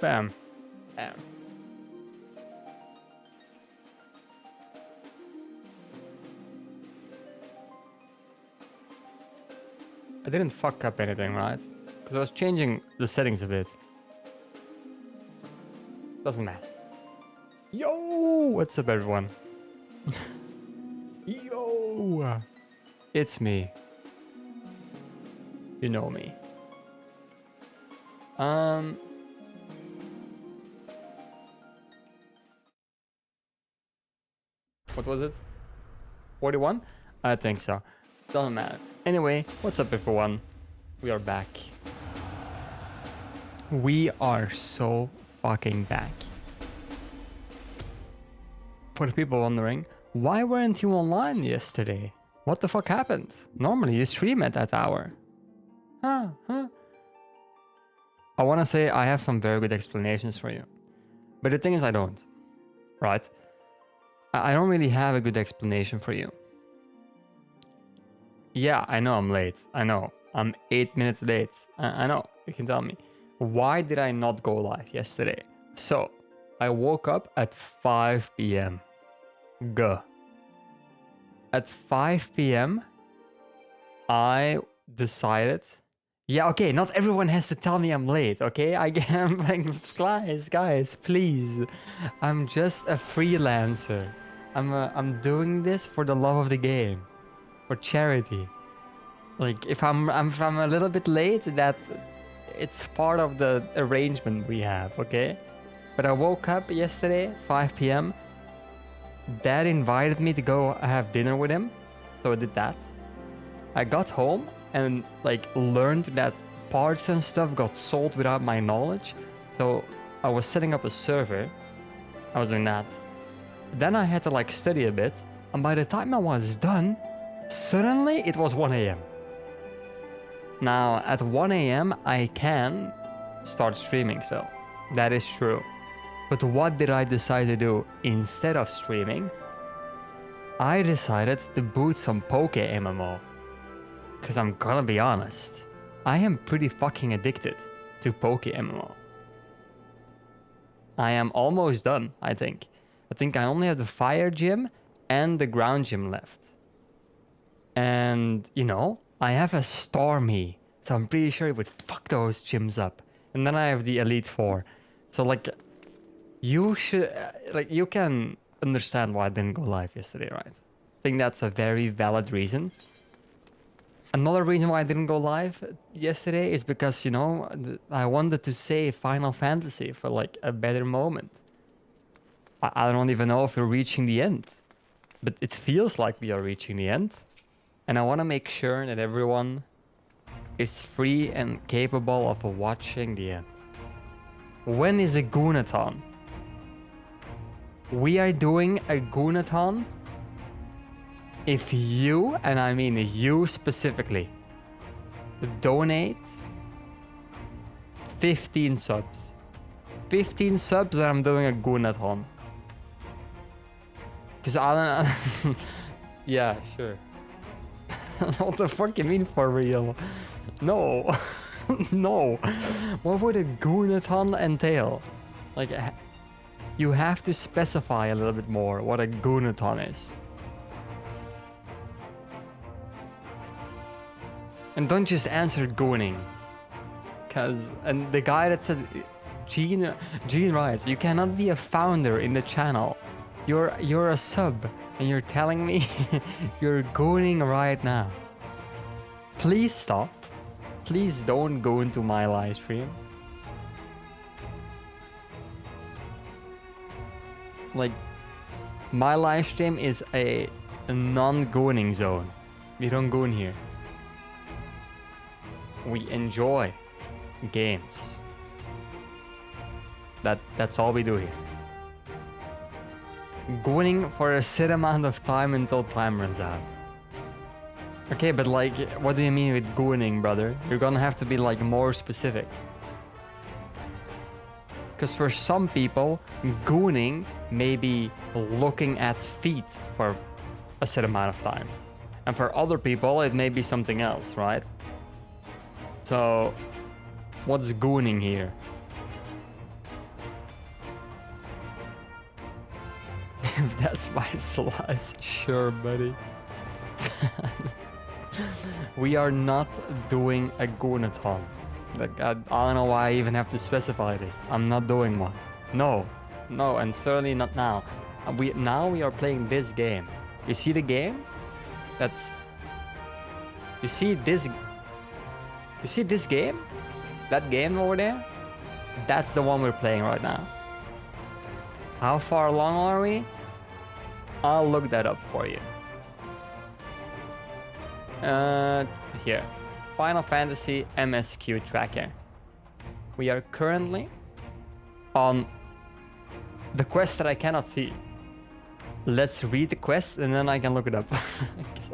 Bam. Bam. I didn't fuck up anything, right? Because I was changing the settings a bit. Doesn't matter. Yo! What's up, everyone? Yo! It's me. You know me. What was it? 41? I think so. Doesn't matter. Anyway, what's up, everyone? We are back. We are so fucking back. For the people wondering, why weren't you online yesterday? What the fuck happened? Normally you stream at that hour. Huh? I want to say I have some very good explanations for you. But the thing is I don't. Right? I don't really have a good explanation for you. Yeah, I know I'm late. I know. I'm 8 minutes late. I know. You can tell me. Why did I not go live yesterday? So, I woke up at 5 p.m. Gah. At 5 p.m., I decided... Yeah, okay, not everyone has to tell me I'm late, okay? I'm like, guys, please. I'm just a freelancer. I'm doing this for the love of the game. For charity. Like, if I'm a little bit late, that it's part of the arrangement we have, okay? But I woke up yesterday at 5 p.m. Dad invited me to go have dinner with him, so I did that. I got home and like learned that parts and stuff got sold without my knowledge, so I was setting up a server. I was doing that. Then I had to like study a bit, and by the time I was done, suddenly it was 1 a.m. Now at 1 a.m. I can start streaming, so that is true. But what did I decide to do instead of streaming? I decided to boot some Poke MMO. Cause I'm gonna be honest, I am pretty fucking addicted to Poke MMO. I am almost done, I think. I think I only have the fire gym and the ground gym left. And, you know, I have a Stormy, so I'm pretty sure it would fuck those gyms up. And then I have the Elite Four. So, like, you should, like, you can understand why I didn't go live yesterday, right? I think that's a very valid reason. Another reason why I didn't go live yesterday is because, you know, I wanted to save Final Fantasy for, like, a better moment. I don't even know if we're reaching the end. But it feels like we are reaching the end. And I want to make sure that everyone is free and capable of watching the end. When is a Goonathon? We are doing a Goonathon if you, and I mean you specifically, donate 15 subs. 15 subs and I'm doing a Goonathon. Because I don't... Yeah, sure. What the fuck you mean for real? No. No. What would a Goonathon entail? Like, you have to specify a little bit more what a Goonathon is. And don't just answer gooning. And the guy that said, Gene writes, you cannot be a founder in the channel. You're a sub, and you're telling me you're gooning right now. Please stop. Please don't go into my live stream. Like, my live stream is a non-gooning zone. We don't goon here. We enjoy games. That's all we do here. Gooning for a set amount of time until time runs out. Okay, but like, what do you mean with gooning, brother? You're gonna have to be like more specific. Because for some people, gooning may be looking at feet for a set amount of time. And for other people, it may be something else, right? So, what's gooning here? If that's my slice, sure, buddy. We are not doing a Gunathon. Like, I don't know why I even have to specify this. I'm not doing one. No, no, and certainly not now. Now we are playing this game. You see the game? You see this game? That game over there? That's the one we're playing right now. How far along are we? I'll look that up for you. Here. Final Fantasy MSQ tracker. We are currently on the quest that I cannot see. Let's read the quest and then I can look it up. Because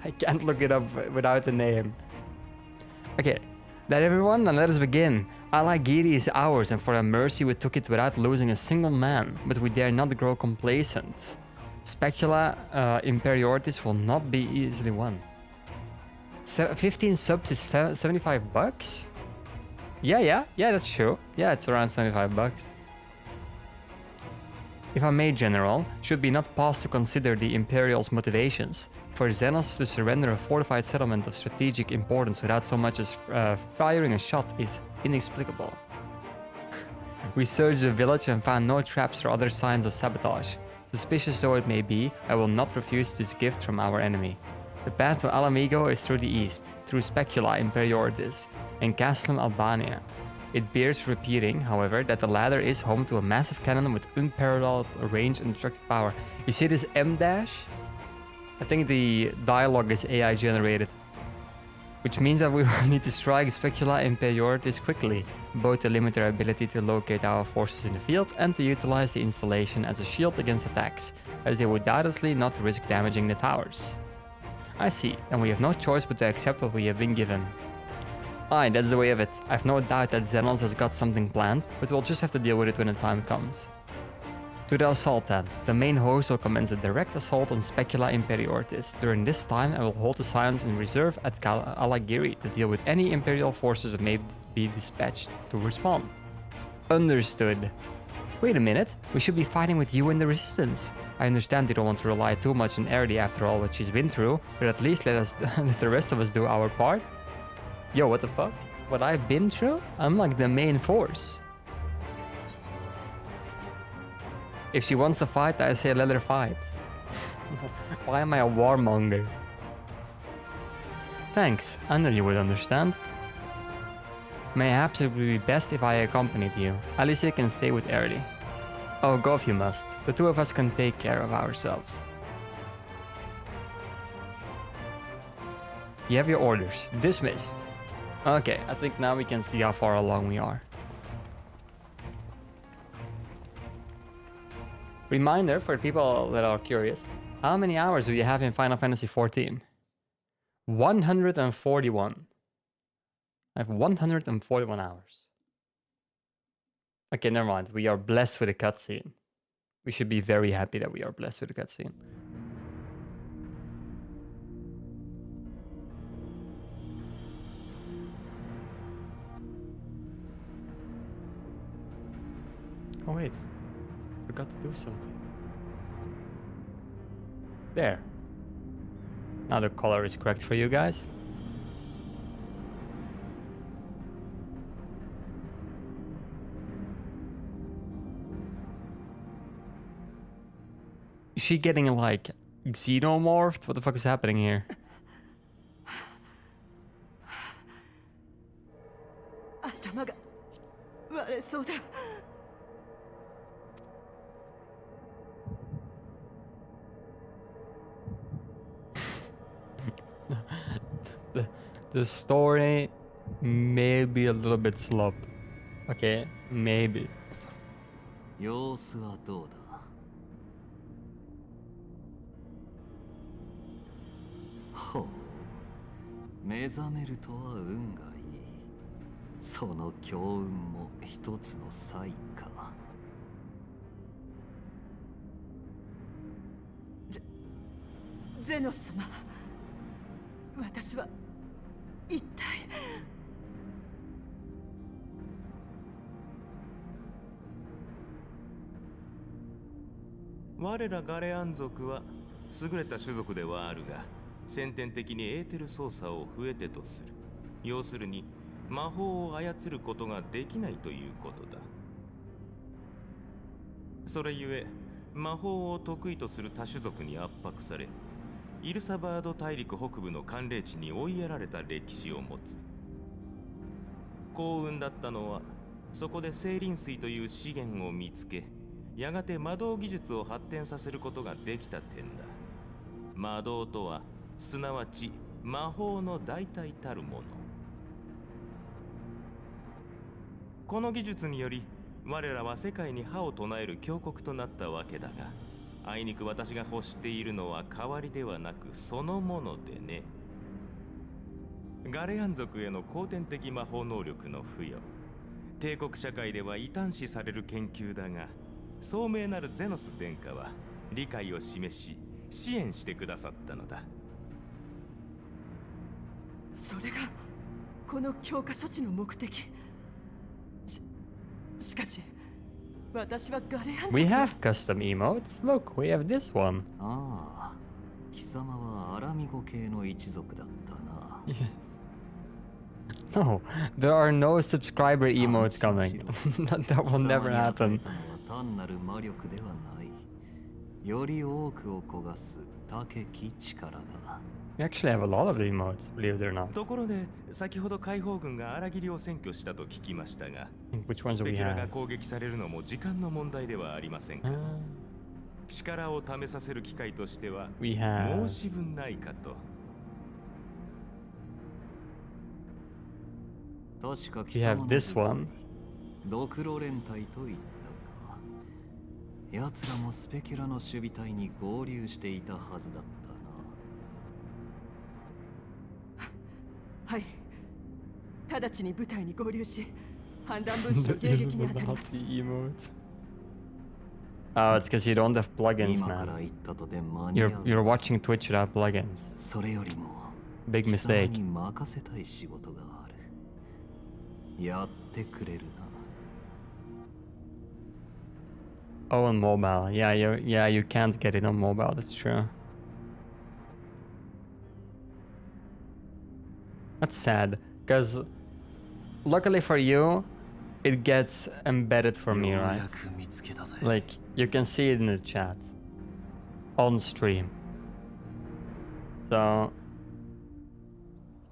I can't look it up without the name. Okay. Let everyone, and let us begin. Alagiri is ours, and for a mercy we took it without losing a single man, but we dare not grow complacent. Specula Imperiortis will not be easily won. 15 subs is 75 bucks? Yeah, that's true. Yeah, it's around 75 bucks. If I may, General, should be not pause to consider the Imperial's motivations. For Xenos to surrender a fortified settlement of strategic importance without so much as firing a shot is inexplicable. We searched the village and found no traps or other signs of sabotage. Suspicious though it may be, I will not refuse this gift from our enemy. The path to Alamigo is through the east, through Specula Imperiortis, and Castellum Albania. It bears repeating, however, that the latter is home to a massive cannon with unparalleled range and destructive power. You see this M dash? I think the dialogue is AI generated. Which means that we will need to strike Specula Imperiortis quickly, both to limit their ability to locate our forces in the field and to utilize the installation as a shield against attacks, as they would doubtlessly not risk damaging the towers. I see, and we have no choice but to accept what we have been given. Aye, that's the way of it. I've no doubt that Xenos has got something planned, but we'll just have to deal with it when the time comes. To the assault then. The main host will commence a direct assault on Specula Imperiortis. During this time, I will hold the silence in reserve at Alagiri to deal with any Imperial forces that may be dispatched to respond. Understood. Wait a minute, we should be fighting with you and the Resistance. I understand you don't want to rely too much on Erdi after all what she's been through, but at least let the rest of us do our part. Yo, what the fuck? What I've been through? I'm like the main force. If she wants to fight, I say let her fight. Why am I a warmonger? Thanks, I knew you would understand. Mayhaps it would be best if I accompanied you. Alicia can stay with Erdi. Oh, go if you must. The two of us can take care of ourselves. You have your orders. Dismissed. Okay, I think now we can see how far along we are. Reminder for people that are curious, how many hours do you have in Final Fantasy XIV? 141. I have 141 hours. Okay, never mind. We are blessed with a cutscene. We should be very happy that we are blessed with a cutscene. Oh wait, I forgot to do something. There. Now the color is correct for you guys. Is she getting like xenomorphed? What the fuck is happening here? The story may be a little bit slow. Okay, maybe. 様子はどうだ。ほう、目覚めるとは運がいい。その強運も一つの才か。ゼノス様、私は一体。我らガレアン族は優れた種族ではあるが、先天的にエーテル操作を不得手とする。要するに魔法を操ることができないということだ。それゆえ魔法を得意とする他種族に圧迫され、イルサバード大陸北部の寒冷地に追いやられた歴史を持つ。幸運だったのは、そこで青林水という資源を見つけ、やがて魔導技術を発展させることができた点だ。魔導とはすなわち魔法の代替たるもの。この技術により我らは世界に覇を唱える強国となったわけだが、あいにく私が欲しているのは代わりではなくそのものでね。ガレアン族への後天的魔法能力の付与、帝国社会では異端視される研究だが、聡明なるゼノス殿下は理解を示し支援してくださったのだ。それがこの強化処置の目的。しかし私はガレアン族 We have custom emotes. Look, we have this one. ああ、貴様はアラミゴ系の一族だったな。No, there are no subscriber emotes coming. That will never happen. 単なる魔力ではない。より多くを焦がす高き力だ。We actually have a lot of emotes, believe it or not. ところで先ほど解放軍が荒切りを占拠したと聞きましたが、 Which ones ス do ペ we キュラが have? 攻撃されるのも時間の問題ではありませんか。力を試させる機会としては We have 申し分ないかと。確か We 貴様 have の this 部隊 one. ドクロ連隊と言ったか。奴らもスペキュラの守備隊に合流していたはずだったな。はい、直ちに部隊に合流し反乱分子の迎撃に当たります。 emote. Oh, it's because you don't have plugins, 今から man. 言ったとて間に合う。 You're watching Twitch without plugins. それよりも Big 貴様 mistake. に任せたい仕事がある。やってくれるな。 Oh, on mobile. Yeah, you can't get it on mobile. That's true. That's sad, because luckily for you, it gets embedded for me, よう right? やく見つけたぜ。 Like, you can see it in the chat. On stream. So,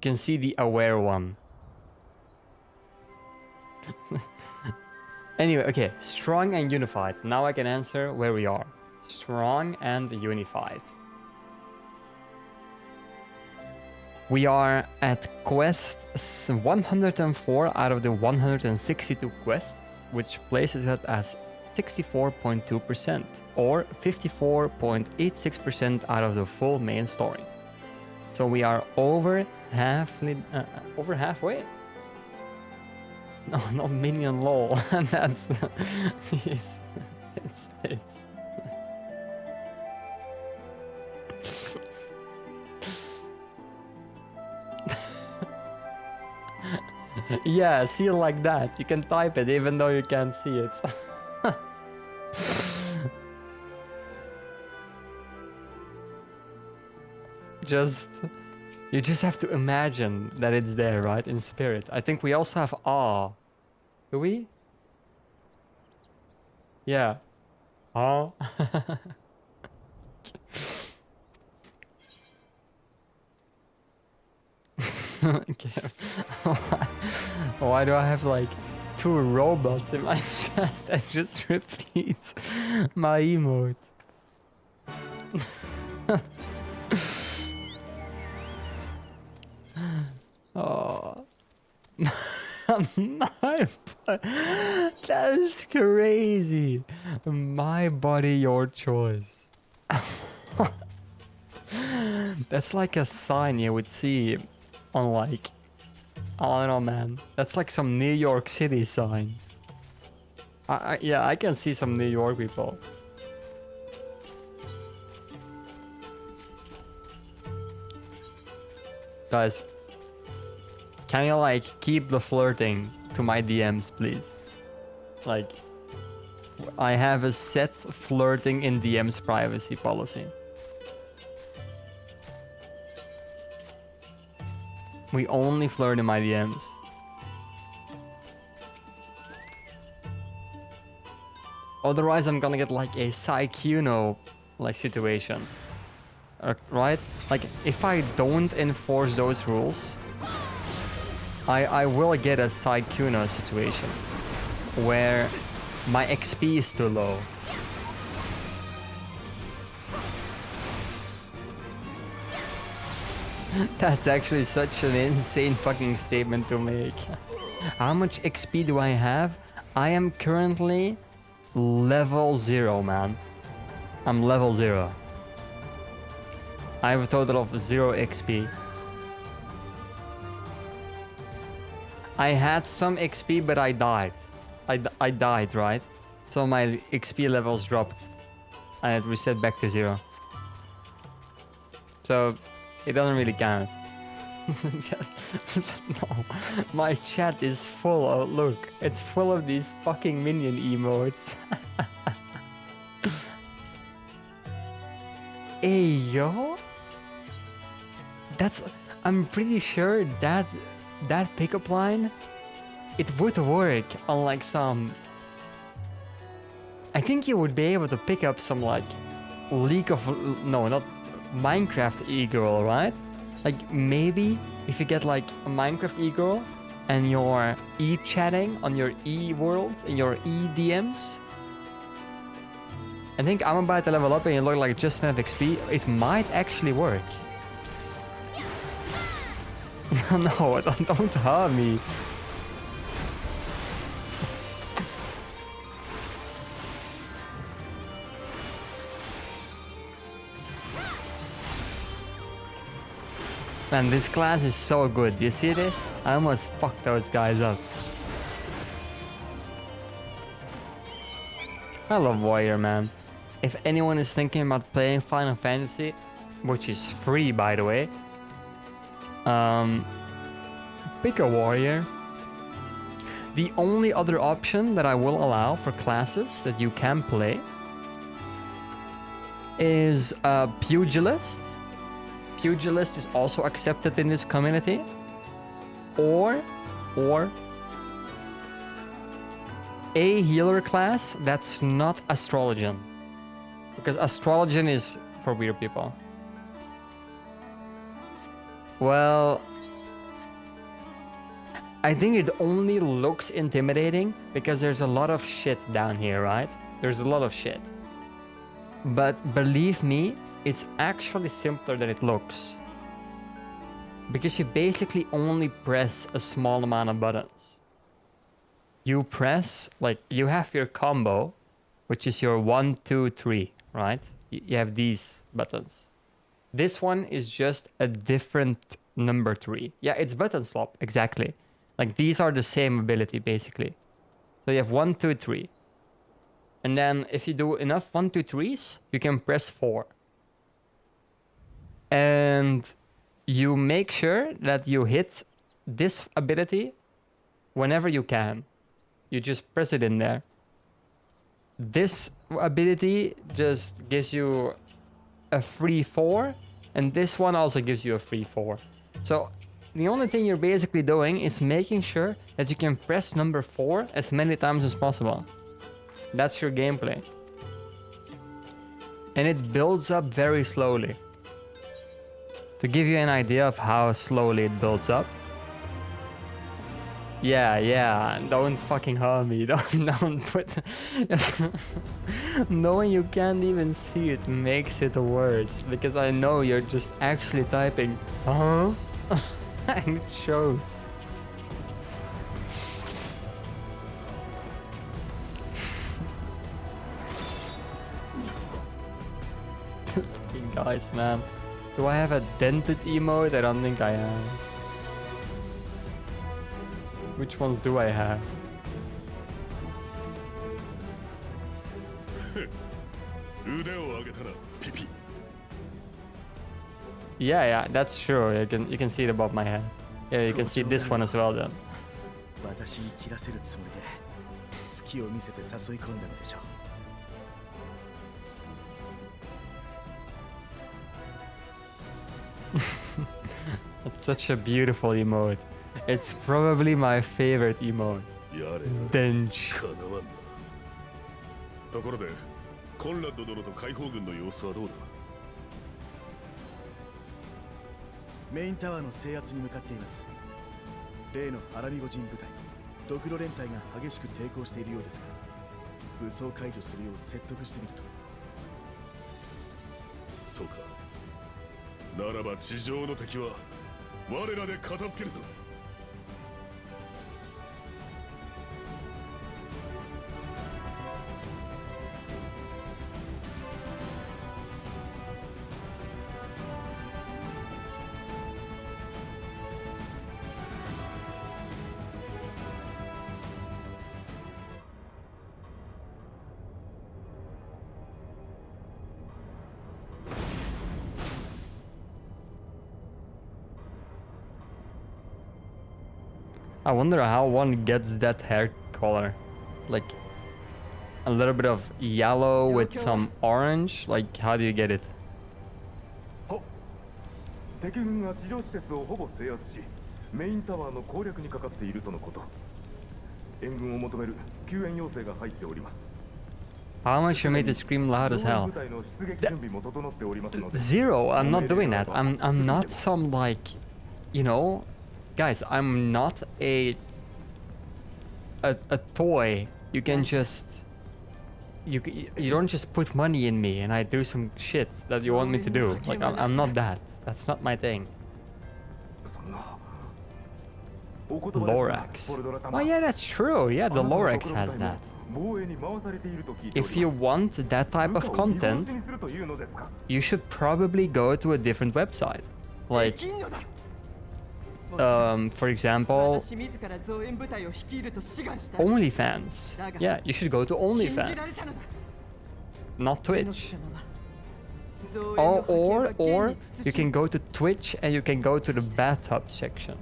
you can see the aware one. Anyway, okay, strong and unified. Now I can answer where we are. Strong and unified. We are at quest 104 out of the 162 quests, which places it as 64.2% or 54.86% out of the full main story. So we are over halfway. No, not minion lol. That's it's. Yeah, see it like that. You can type it even though you can't see it. You just have to imagine that it's there, right? In spirit. I think we also have awe. Do we? Yeah. Awe. Okay. Why do I have like 2 robots in my chat that just repeat my emote? Oh. That is crazy. My body, your choice. That's like a sign you would see on like, I don't know, man. That's like some New York City sign. Yeah, I can see some New York people. Guys, can you like keep the flirting to my DMs, please? Like, I have a set flirting in DMs privacy policy. We only flirt in my DMs. Otherwise, I'm gonna get like a Psychuno like situation. Right? Like, if I don't enforce those rules, I will get a Psychuno situation where my XP is too low. That's actually such an insane fucking statement to make. How much XP do I have? I am currently level 0, man. I'm level 0. I have a total of 0 XP. I had some XP, but I died. I died, right? So my XP levels dropped. And it reset back to 0. So it doesn't really count. No, my chat is full of, look, it's full of these fucking minion emotes. Hey, yo. I'm pretty sure that pickup line, it would work on like some... I think you would be able to pick up some like no, not Minecraft e-girl, right? Like maybe if you get like a Minecraft e-girl and you're e-chatting on your e-world, in your e-DMs. I think I'm about to level up and you look like just enough XP. It might actually work. No, don't hurt me. Man, this class is so good. You see this? I almost fucked those guys up. I love Warrior, man. If anyone is thinking about playing Final Fantasy, which is free by the way, pick a Warrior. The only other option that I will allow for classes that you can play is Pugilist. Pugilist is also accepted in this community. Or a healer class that's not Astrologian. Because Astrologian is for weird people. Well, I think it only looks intimidating because there's a lot of shit down here, right? There's a lot of shit. But believe me, it's actually simpler than it looks. Because you basically only press a small amount of buttons. You press, like, you have your combo, which is your 1, 2, 3, right? You have these buttons. This one is just a different number 3. Yeah, it's button swap, exactly. Like, these are the same ability, basically. So you have 1, 2, 3. And then if you do enough 1, 2, 3s, you can press 4. And you make sure that you hit this ability whenever you can. You just press it in there. This ability just gives you a free 4, and this one also gives you a free 4. So the only thing you're basically doing is making sure that you can press number 4 as many times as possible. That's your gameplay. And it builds up very slowly. To give you an idea of how slowly it builds up. Yeah, don't fucking hurt me. Don't put... Knowing you can't even see it makes it worse. Because I know you're just actually typing, huh? And it shows. Fucking guys, man. Do I have a dented emote? I don't think I have. Which ones do I have? Yeah, that's true. You can see it above my head. Yeah, you can see this one as well then. 機を見せて誘い込んだのでしょう。 It's such a beautiful emote. It's probably my favorite emote. やれ Dench. かなわんな。ところでコンラッド殿と解放軍の様子はどうだ。メインタワーの制圧に向かっています。例のアラミゴ人部隊ドクロ連隊が激しく抵抗しているようですが、武装解除するよう説得してみると。そうか。ならば地上の敵は我らで片付けるぞ。 I wonder how one gets that hair color. Like a little bit of yellow with some orange. Like, how do you get it? 敵軍が地上施設をほぼ制圧し、メインタワーの攻略にかかっているとのこと。援軍を求める救援要請が入っております。 How much you made it scream loud as hell? Zero. I'm not doing that. I'm not some like, you know, guys. I'm not a toy. You can just you don't just put money in me and I do some shit that you want me to do. Like I'm not that. That's not my thing. Lorax. Oh yeah, that's true. Yeah, the Lorax has that. If you want that type of content, you should probably go to a different website. Like, for example, OnlyFans. Yeah, you should go to OnlyFans, not Twitch. Or you can go to Twitch and you can go to the bathtub section.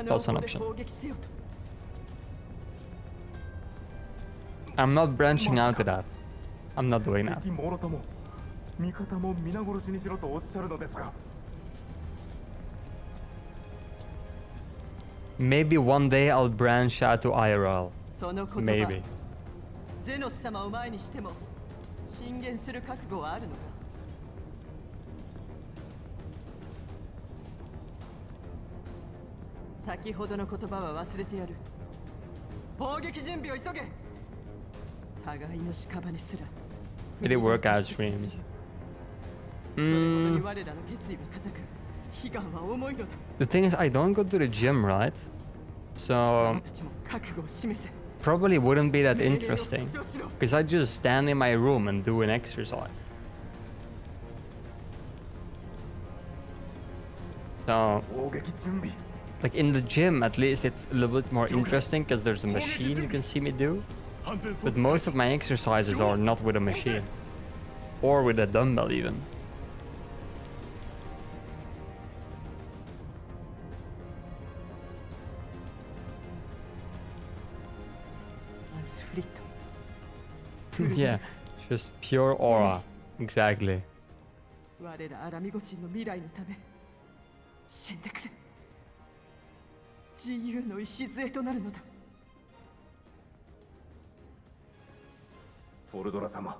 Also an option. I'm not branching out to that. I'm not doing that. Maybe one day I'll branch out to IRL. Maybe. ゼノス様を前にしても進言する覚悟はあるのか。先ほどの言葉は忘れてやる。砲撃準備を急げ。互いの屍すら。 Really workout streams. それほどに我らの決意は固く、悲願は重いのだ。 The thing is, I don't go to the gym, right? So たちも覚悟を示せ。 probably wouldn't be that interesting because I just stand in my room and do an exercise. So, like in the gym, at least it's a little bit more interesting because there's a machine you can see me do. But most of my exercises are not with a machine or with a dumbbell even. Yeah, just pure aura. Exactly. 我らアラミゴ人の未来のため死んでくれ。自由の礎となるのだ。フォルドラ様、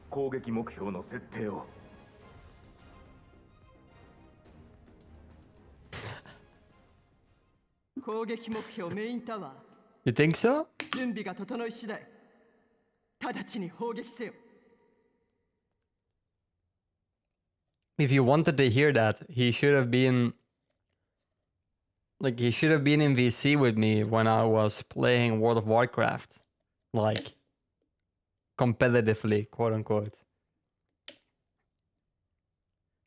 攻撃目標の設定を。攻撃目標メインタワー。 You think so? 準備が整い次第、直ちに砲撃せよ。 If you wanted to hear that, he should have been like he should have been in VC with me when I was playing World of Warcraft, like competitively, quote unquote.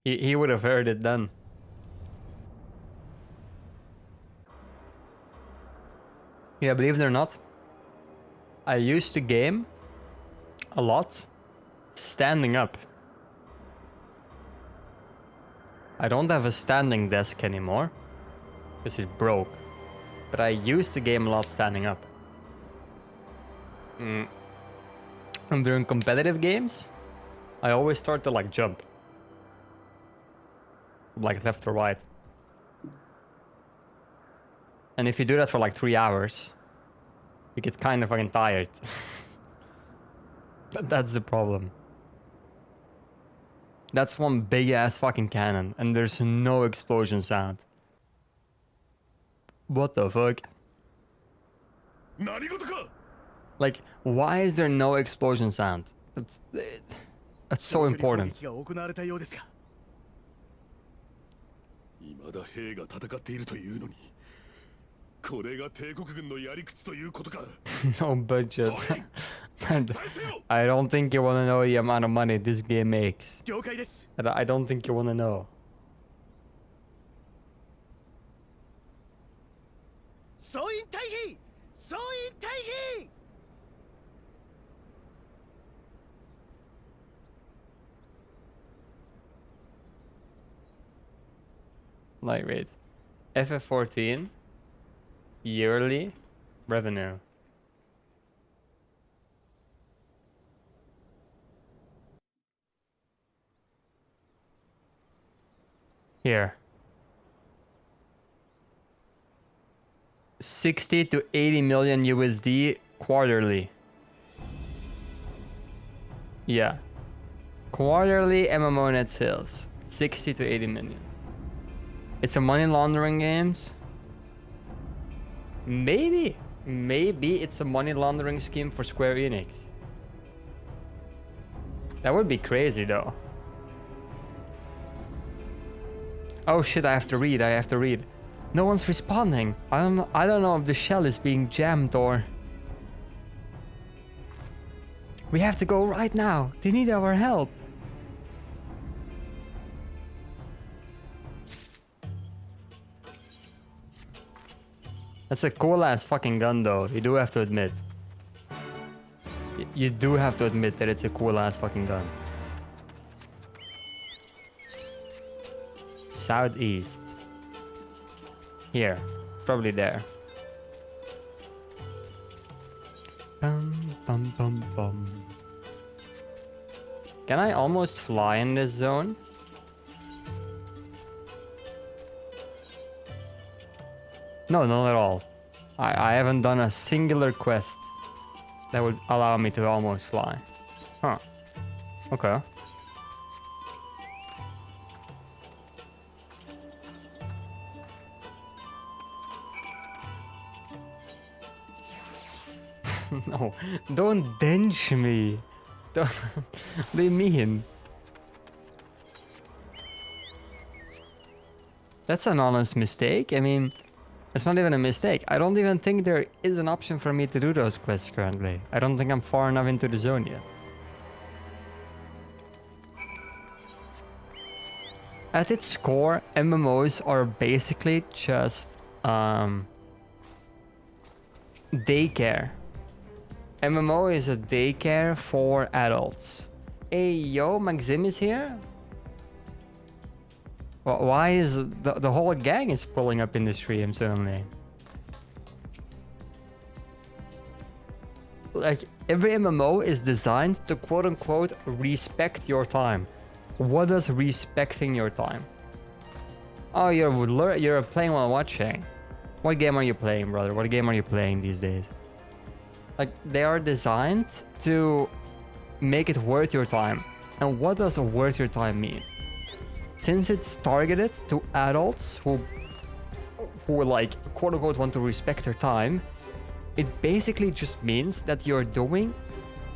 He would have heard it then. Yeah, believe it or not, I used to game a lot standing up. I don't have a standing desk anymore because it broke, but I used to game a lot standing up. And during competitive games, I always start to like jump. Like left or right. And if you do that for like 3 hours, you get kind of fucking tired. That's the problem. That's one big ass fucking cannon, and there's no explosion sound. What the fuck? 何事か Like, why is there no explosion sound? That's so important. 攻撃が行われたようですが未だ兵が戦っているというのにこれが帝国軍のやり口ということか No budget. And I don't think you wanna know the amount of money this game makes. 了解です I don't think you wanna know. 総員退避総員退避 Like, wait. FF14 yearly revenue. Here. 60 to 80 million USD quarterly. Yeah. Quarterly MMO net sales. 60 to 80 million. It's a money laundering games. Maybe it's a money laundering scheme for Square Enix. That would be crazy though. Oh shit, I have to read. No one's responding. I don't know if the shell is being jammed or... We have to go right now. They need our help. That's a cool ass fucking gun though, you do have to admit. You do have to admit that it's a cool ass fucking gun. Southeast. Here, it's probably there. Bum, bum, bum, bum. Can I almost fly in this zone? No, not at all. I haven't done a singular quest that would allow me to almost fly. Huh. Okay. No, don't dench me. Don't. What do you mean? That's an honest mistake. I mean, it's not even a mistake. I don't even think there is an option for me to do those quests currently. I don't think I'm far enough into the zone yet. At its core, MMOs are basically just daycare. MMO is a daycare for adults. Hey, yo, Maxim is here? Why is the whole gang is pulling up in the stream suddenly? Like, every MMO is designed to quote-unquote respect your time. What does respecting your time? Oh, you're playing while watching. What game are you playing, brother? What game are you playing these days? Like, they are designed to make it worth your time. And what does worth your time mean? Since it's targeted to adults who like quote-unquote want to respect their time, it basically just means that you're doing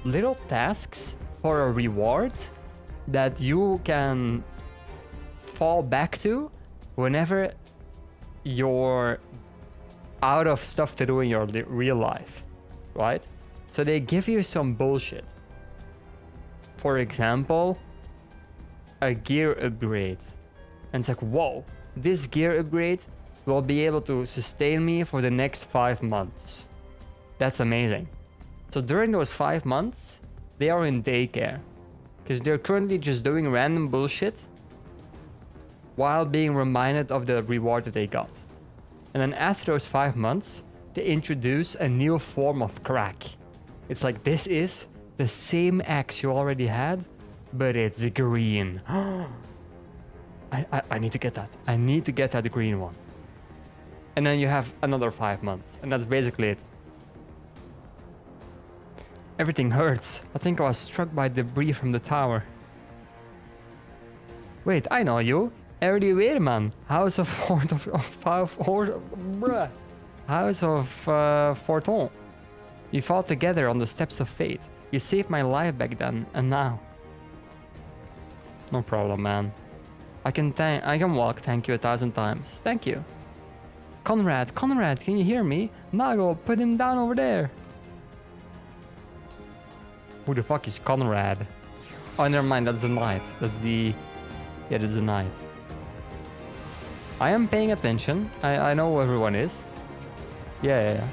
little tasks for a reward that you can fall back to whenever you're out of stuff to do in your real life, right? So they give you some bullshit. For example, a gear upgrade. And it's like, whoa, this gear upgrade will be able to sustain me for the next 5 months. That's amazing. So during those 5 months, they are in daycare. Because they're currently just doing random bullshit while being reminded of the reward that they got. And then after those 5 months, they introduce a new form of crack. It's like this is the same axe you already had, but it's green. I need to get that. I need to get that green one. And then you have another 5 months, and that's basically it. Everything hurts. I think I was struck by debris from the tower. Wait, I know you. Erdi Weerman, House of Fort of bruh. House of Forton. We fought together on the steps of fate. You saved my life back then, and now. No problem, man. I can walk, thank you 1,000 times. Thank you. Conrad, can you hear me? Nago, put him down over there. Who the fuck is Conrad? Oh, never mind, that's the knight. That's the... Yeah, that's the knight. I am paying attention. I know who everyone is. Yeah.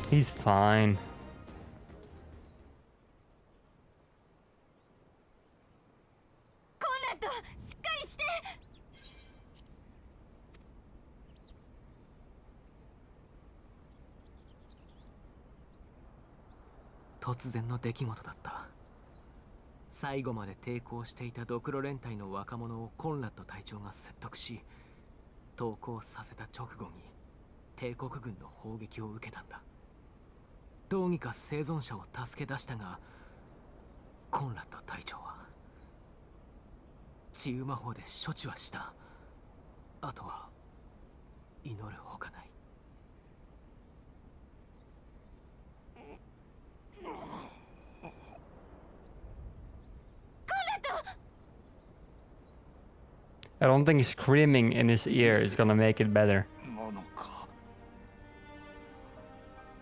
He's fine. Conrad, 突然の出来事だった。最後まで抵抗していたドクロ連隊の若者をコンラッド隊長が説得し、投降させた直後に帝国軍の砲撃を受けたんだ。どうにか生存者を助け出したが、コンラッド隊長は治癒魔法で処置はした。あとは祈るほかない。I don't think screaming in his ear is gonna make it better.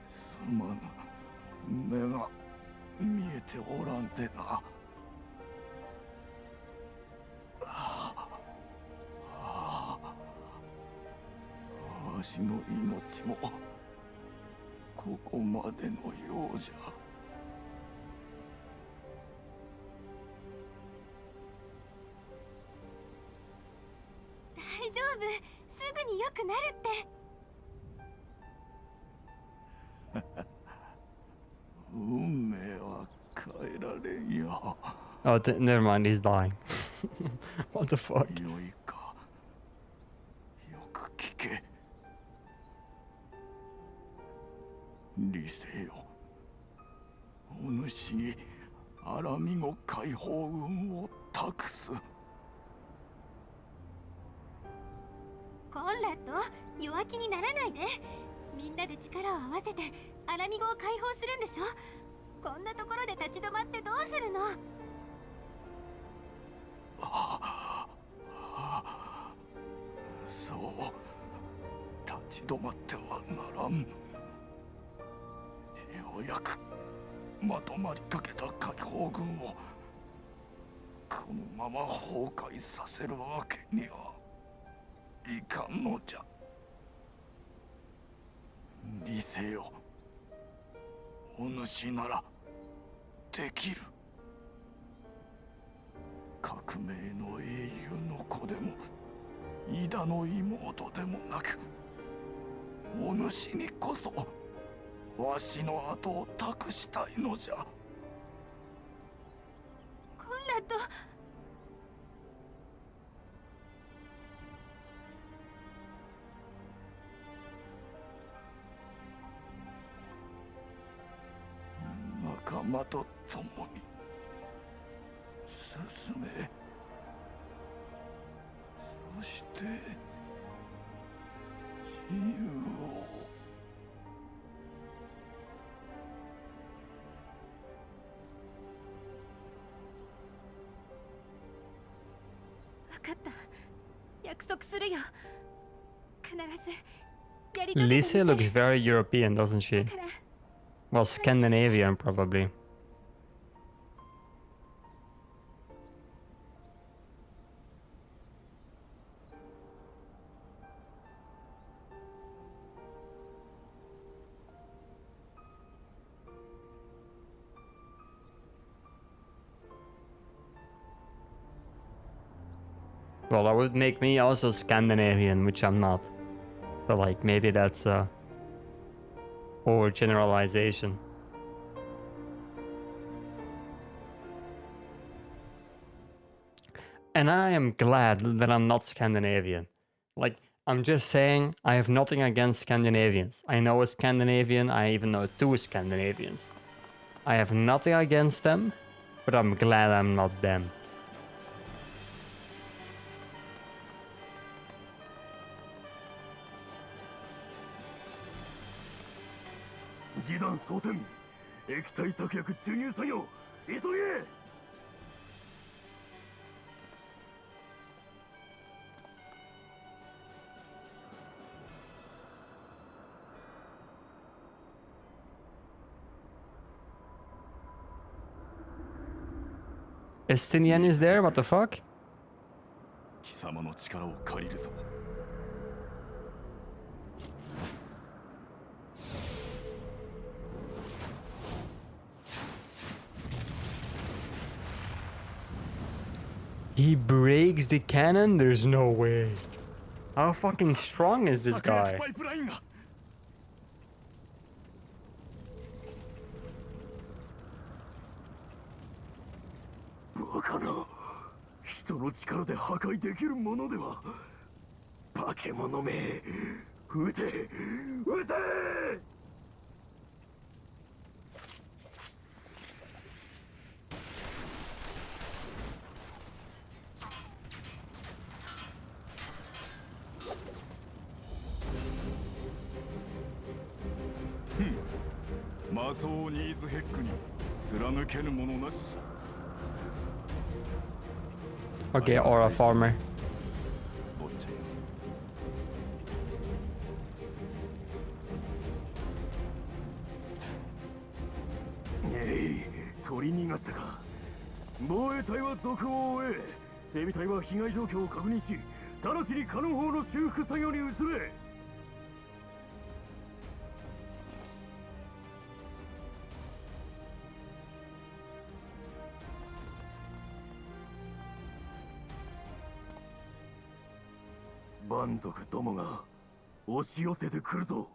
すまぬ。目が見えておらんでな。わしの命もここまでのようじゃ。大丈夫、すぐに良くなるって。運命は変えられんよ。Oh, never mind, he's dying. What the fuck? よいか。よく聞け。理性よ。お主にアラミゴ解放運を託す。コンラッド、弱気にならないで。みんなで力を合わせてアラミゴを解放するんでしょ。こんなところで立ち止まってどうするの。そう立ち止まってはならん。ようやくまとまりかけた解放軍をこのまま崩壊させるわけにはいかんのじゃ。理性よ、お主ならできる。革命の英雄の子でも伊田の妹でもなく、お主にこそわしの後を託したいのじゃ。コンラッド、仲間と共に進め。そして自由を。分かった。約束するよ。必ずやり遂げてみせ Lisa る。 looks very European, doesn't she? だから Well, Scandinavian, probably. Well, that would make me also Scandinavian, which I'm not. So, like, maybe that's or generalization. And I am glad that I'm not Scandinavian. Like, I'm just saying, I have nothing against Scandinavians. I know a Scandinavian, I even know 2 Scandinavians. I have nothing against them, but I'm glad I'm not them. Estinian is there? What the fuck? 貴様の力を借りるぞ。 He breaks the cannon? There's no way. How fucking strong is this guy? パイプラインが バカな。人の力で破壊できるものでは。化け物め。撃て撃て。魔装ニーズヘックに貫けぬものなし。 Okay, Aura Farmer. 坊ちゃんよ。 取り逃がしたか。防衛隊は続報を終え、整備隊は被害状況を確認し、直ちにカノン砲の修復作業に移れ。蛮族どもが押し寄せてくるぞ。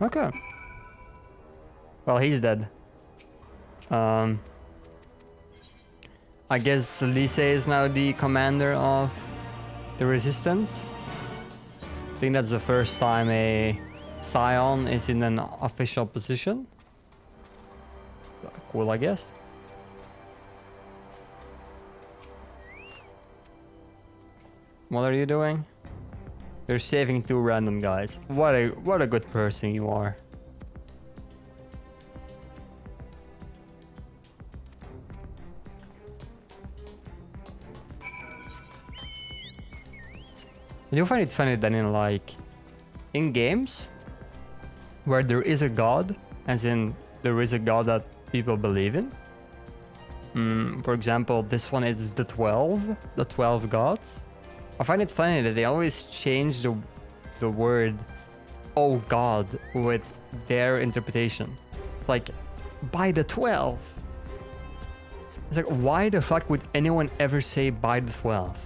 Okay. Well, he's dead. I guess Lise is now the commander of the resistance. I think that's the first time a Scion is in an official position. Cool, I guess. What are you doing? You're saving 2 random guys. What a good person you are. I do find it funny that in games where there is a god, as in there is a god that people believe in. For example, this one is the 12 gods. I find it funny that they always change the word "oh God" with their interpretation. It's like, by the 12. It's like, why the fuck would anyone ever say by the 12?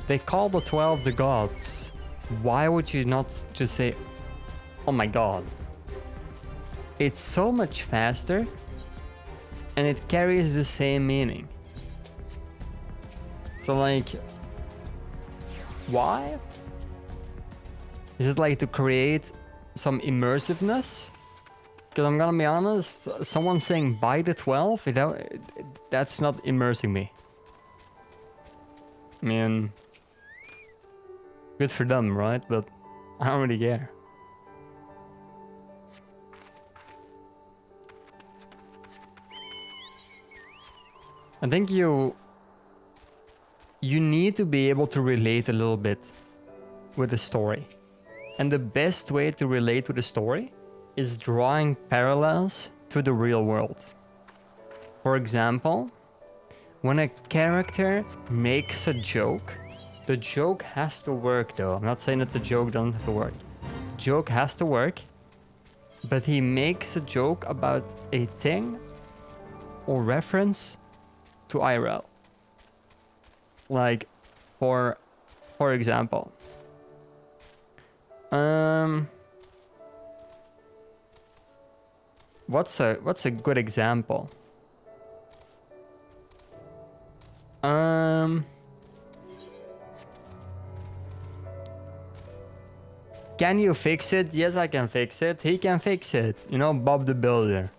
They call the 12 the gods. Why would you not just say, oh my God? It's so much faster and it carries the same meaning. So like, why? Is it like to create some immersiveness? Because I'm gonna be honest, someone saying by the 12, that's not immersing me. I mean, good for them, right? But I don't really care. I think you need to be able to relate a little bit with the story. And the best way to relate with the story is drawing parallels to the real world. For example, when a character makes a joke, the joke has to work though. I'm not saying that the joke doesn't have to work. The joke has to work, but he makes a joke about a thing or reference to IRL. Like, for example, what's a good example? Can you fix it? Yes, I can fix it. He can fix it. You know, Bob the Builder.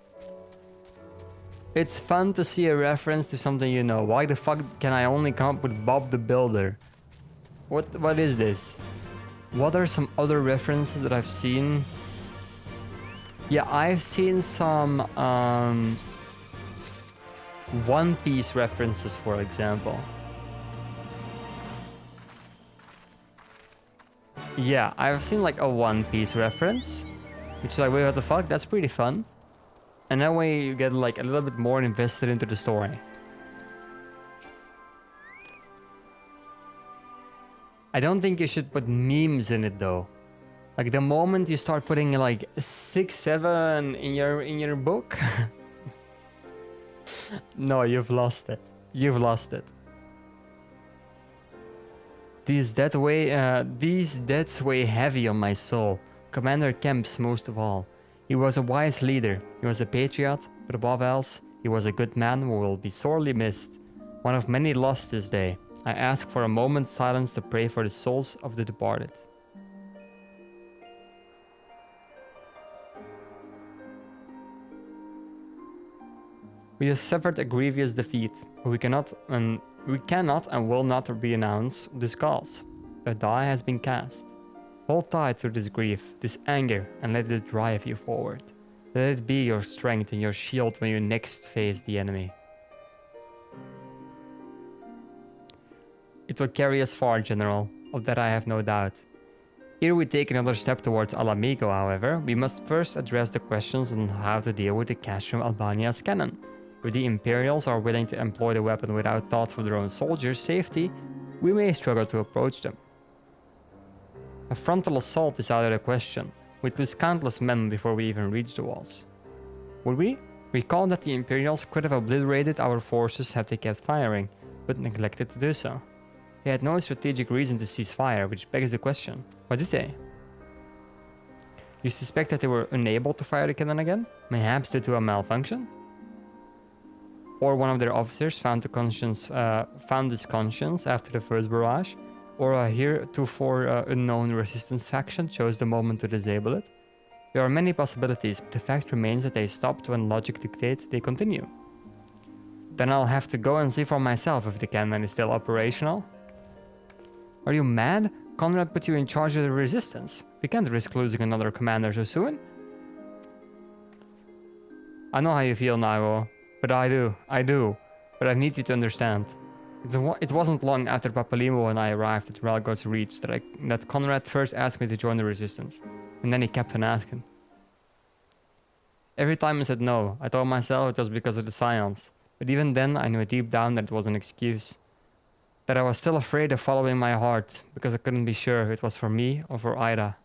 It's fun to see a reference to something you know. Why the fuck can I only come up with Bob the Builder? What is this? What are some other references that I've seen? Yeah, I've seen some One Piece references, for example. Yeah, I've seen like a One Piece reference, which is like, wait, what the fuck? That's pretty fun. And that way you get like a little bit more invested into the story. I don't think you should put memes in it though. Like the moment you start putting like 6, 7 in your book, no, you've lost it. You've lost it. These deaths weigh heavy on my soul. Commander Kemp's most of all. He was a wise leader. He was a patriot, but above else, he was a good man who will be sorely missed. One of many lost this day. I ask for a moment's silence to pray for the souls of the departed. We have suffered a grievous defeat, but we cannot and will not renounce this cause. A die has been cast. Hold tight to this grief, this anger, and let it drive you forward. Let it be your strength and your shield when you next face the enemy. It will carry us far, General, of that I have no doubt. Ere we take another step towards Alamigo, however, we must first address the questions on how to deal with the Castrum Albania's cannon. If the Imperials are willing to employ the weapon without thought for their own soldiers' safety, we may struggle to approach them. A frontal assault is out of the question. We'd lose countless men before we even reach the walls. Would we? Recall that the Imperials could have obliterated our forces had they kept firing, but neglected to do so. They had no strategic reason to cease fire, which begs the question, why did they? You suspect that they were unable to fire the cannon again? Perhaps due to a malfunction? Or one of their officers found his conscience after the first barrage? Or a heretofore unknown resistance faction chose the moment to disable it? There are many possibilities, but the fact remains that they stopped when logic dictates they continue. Then I'll have to go and see for myself if the cannon is still operational. Are you mad? Conrad put you in charge of the resistance. We can't risk losing another commander so soon. I know how you feel, Nago. But I do. But I need you to understand. It wasn't long after Papalimo and I arrived at Relgo's Reach that Conrad first asked me to join the resistance. And then he kept on asking. Every time I said no, I told myself it was because of the scions. But even then, I knew deep down that it was an excuse. That I was still afraid of following my heart, because I couldn't be sure if it was for me or for Ida.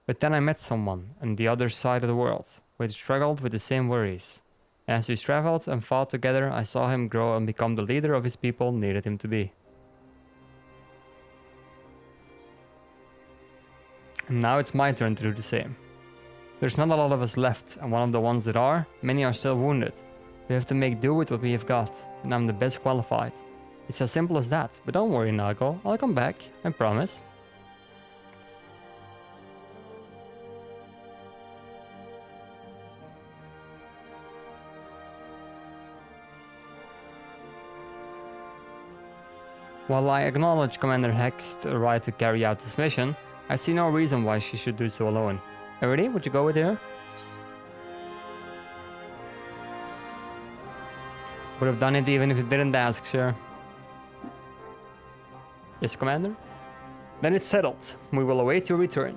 But then I met someone on the other side of the world, who had struggled with the same worries. As we traveled and fought together, I saw him grow and become the leader of his people needed him to be. And now it's my turn to do the same. There's not a lot of us left, and one of the ones that are, many are still wounded. We have to make do with what we have got, and I'm the best qualified. It's as simple as that, but don't worry, Nago, I'll come back, I promise. While I acknowledge Commander Heck's right to carry out this mission, I see no reason why she should do so alone. Ready? Would you go with her? Would have done it even if you didn't ask, sir. Yes, Commander? Then it's settled. We will await your return.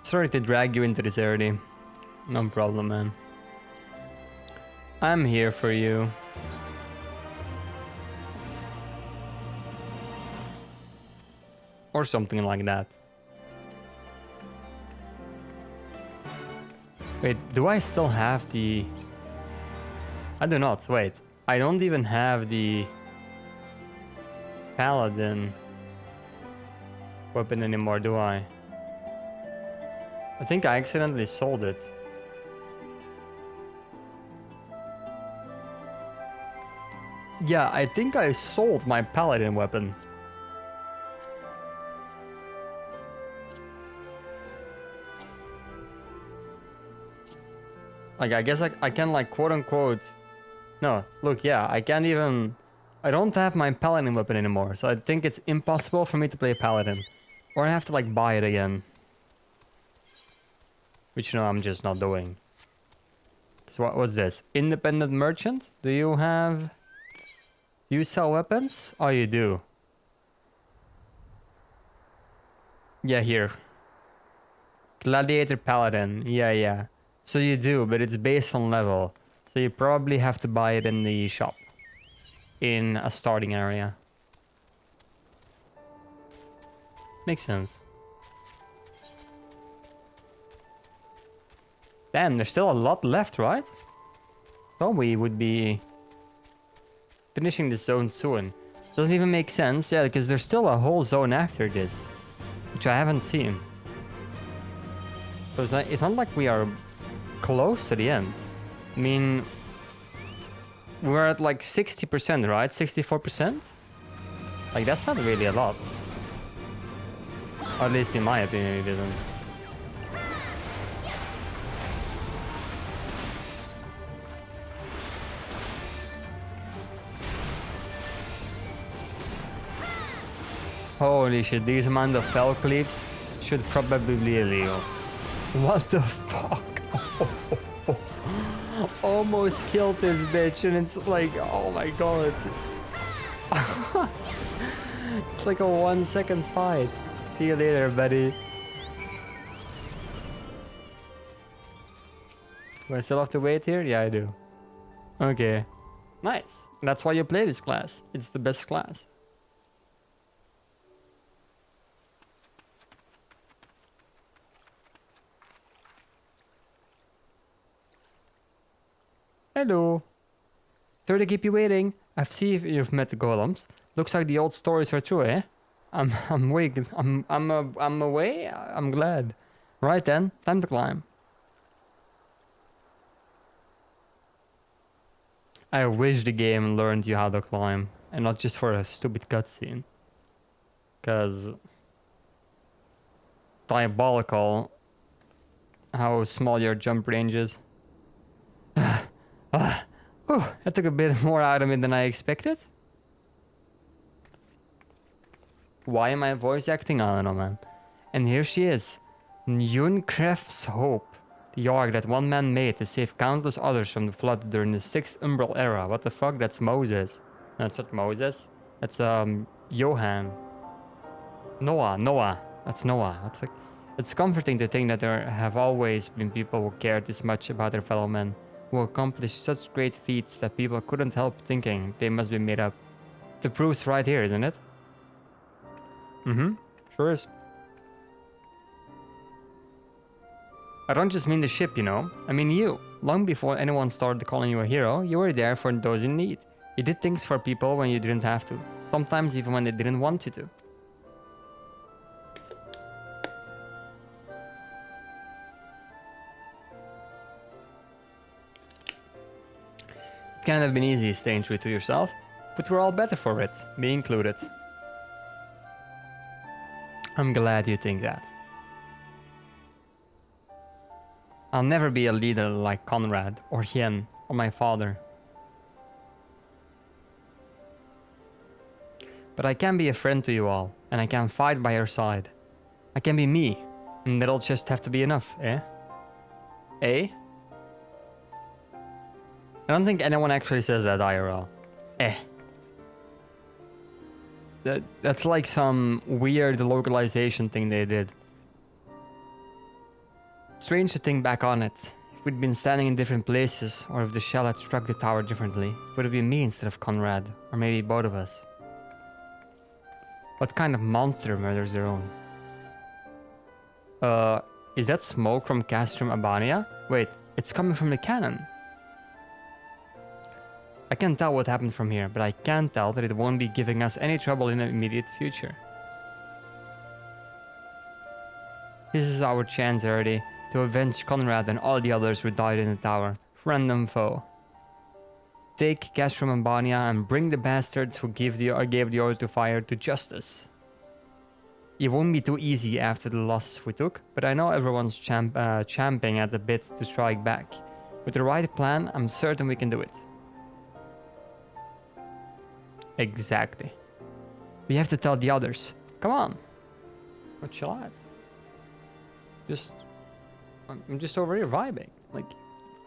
Sorry to drag you into this, Erdy. No problem, man. I'm here for you. Or something like that. Wait, do I still have the... I do not, wait. I don't even have the paladin weapon anymore, do I? I think I accidentally sold it. Yeah, I think I sold my paladin weapon. Like, I guess I can, like, quote unquote... No, look, yeah, I can't even... I don't have my paladin weapon anymore, so I think it's impossible for me to play paladin. Or I have to, like, buy it again. Which, you know, I'm just not doing. So what's this? Independent merchant? Do you have... Do you sell weapons? Oh, you do. Yeah, here. Gladiator paladin. Yeah. So you do, but it's based on level. So you probably have to buy it in the shop. In a starting area. Makes sense. Damn, there's still a lot left, right? Well, we would be finishing this zone soon. Doesn't even make sense, yeah, because there's still a whole zone after this. Which I haven't seen. So it's not like we are close to the end. I mean, we're at like 60%, right? 64%? Like, that's not really a lot. Or at least in my opinion, it isn't. Holy shit, these amount of fell cleaves should probably be illegal. What the fuck? Almost killed this bitch and it's like, oh my god. It's like a 1 second fight. See you later, buddy. Do I still have to wait here? Yeah, I do. Okay. Nice. That's why you play this class. It's the best class. Hello. Sorry to keep you waiting. I've seen if you've met the golems. Looks like the old stories were true, eh? I'm away. I'm glad. Right then, time to climb. I wish the game learned you how to climb, and not just for a stupid cutscene. Cause diabolical how small your jump range is. That took a bit more out of me than I expected. Why am I voice acting? I don't know, man. And here she is. Njunkref's Hope. The ark that one man made to save countless others from the flood during the 6th Umbral era. What the fuck? That's Moses. That's not Moses. That's Johan. Noah. That's Noah. That's like, it's comforting to think that there have always been people who cared this much about their fellow men, who accomplished such great feats that people couldn't help thinking they must be made up. The proof's right here, isn't it? Sure is. I don't just mean the ship, you know. I mean you. Long before anyone started calling you a hero, you were there for those in need. You did things for people when you didn't have to. Sometimes even when they didn't want you to. It can't have been easy staying true to yourself, but we're all better for it, me included. I'm glad you think that. I'll never be a leader like Conrad, or Hien, or my father. But I can be a friend to you all, and I can fight by your side. I can be me, and that'll just have to be enough, eh? Eh? I don't think anyone actually says that IRL. Eh. That's like some weird localization thing they did. Strange to think back on it. If we'd been standing in different places, or if the shell had struck the tower differently, it would have been me instead of Conrad, or maybe both of us. What kind of monster murders their own? Is that smoke from Castrum Albania? Wait, it's coming from the cannon. I can tell what happened from here, but I can't tell that it won't be giving us any trouble in the immediate future. This is our chance already to avenge Conrad and all the others who died in the tower. Friend and foe. Take Castrum Albania and bring the bastards who gave the order to fire to justice. It won't be too easy after the losses we took, but I know everyone's champing at the bit to strike back. With the right plan, I'm certain we can do it. Exactly. We have to tell the others. Come on. What shall I? I'm just over here vibing. Like,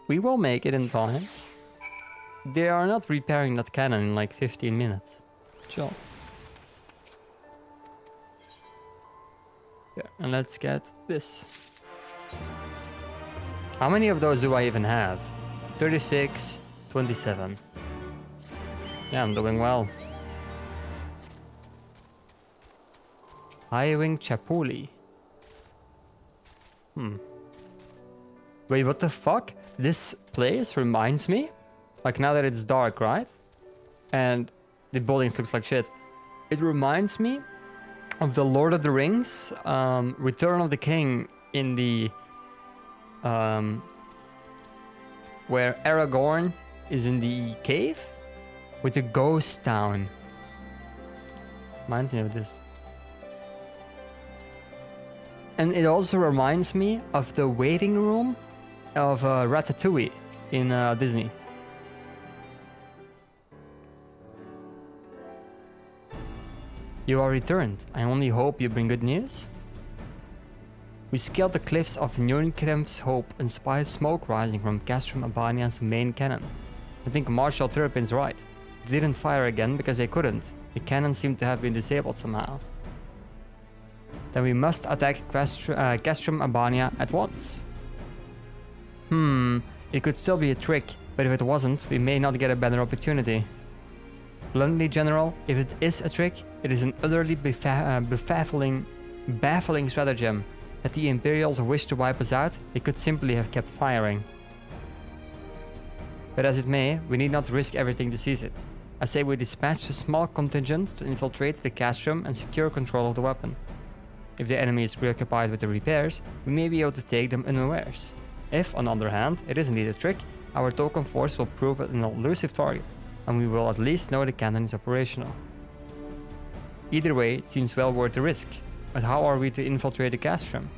we will make it in time. They are not repairing that cannon in like 15 minutes. Chill. Yeah, and let's get this. How many of those do I even have? 36, 27. Yeah, I'm doing well. High-wing Chapuli. Wait, what the fuck? This place reminds me, like now that it's dark, right? And the buildings looks like shit. It reminds me of the Lord of the Rings, Return of the King in the, where Aragorn is in the cave with the ghost town. Reminds me of this. And it also reminds me of the waiting room of Ratatouille in Disney. You are returned. I only hope you bring good news. We scaled the cliffs of Nurnkrim's Hope and spied smoke rising from Castrum Albania's main cannon. I think Marshal Turpin's right. They didn't fire again because they couldn't. The cannon seemed to have been disabled somehow. Then we must attack Castrum Albania at once. It could still be a trick, but if it wasn't, we may not get a better opportunity. Bluntly, General, if it is a trick, it is an utterly baffling stratagem. Had the Imperials wished to wipe us out, they could simply have kept firing. But as it may, we need not risk everything to seize it. I say we dispatch a small contingent to infiltrate the castrum and secure control of the weapon. If the enemy is preoccupied with the repairs, we may be able to take them unawares. If, on the other hand, it is indeed a trick, our token force will prove an elusive target, and we will at least know the cannon is operational. Either way, it seems well worth the risk, but how are we to infiltrate the castrum?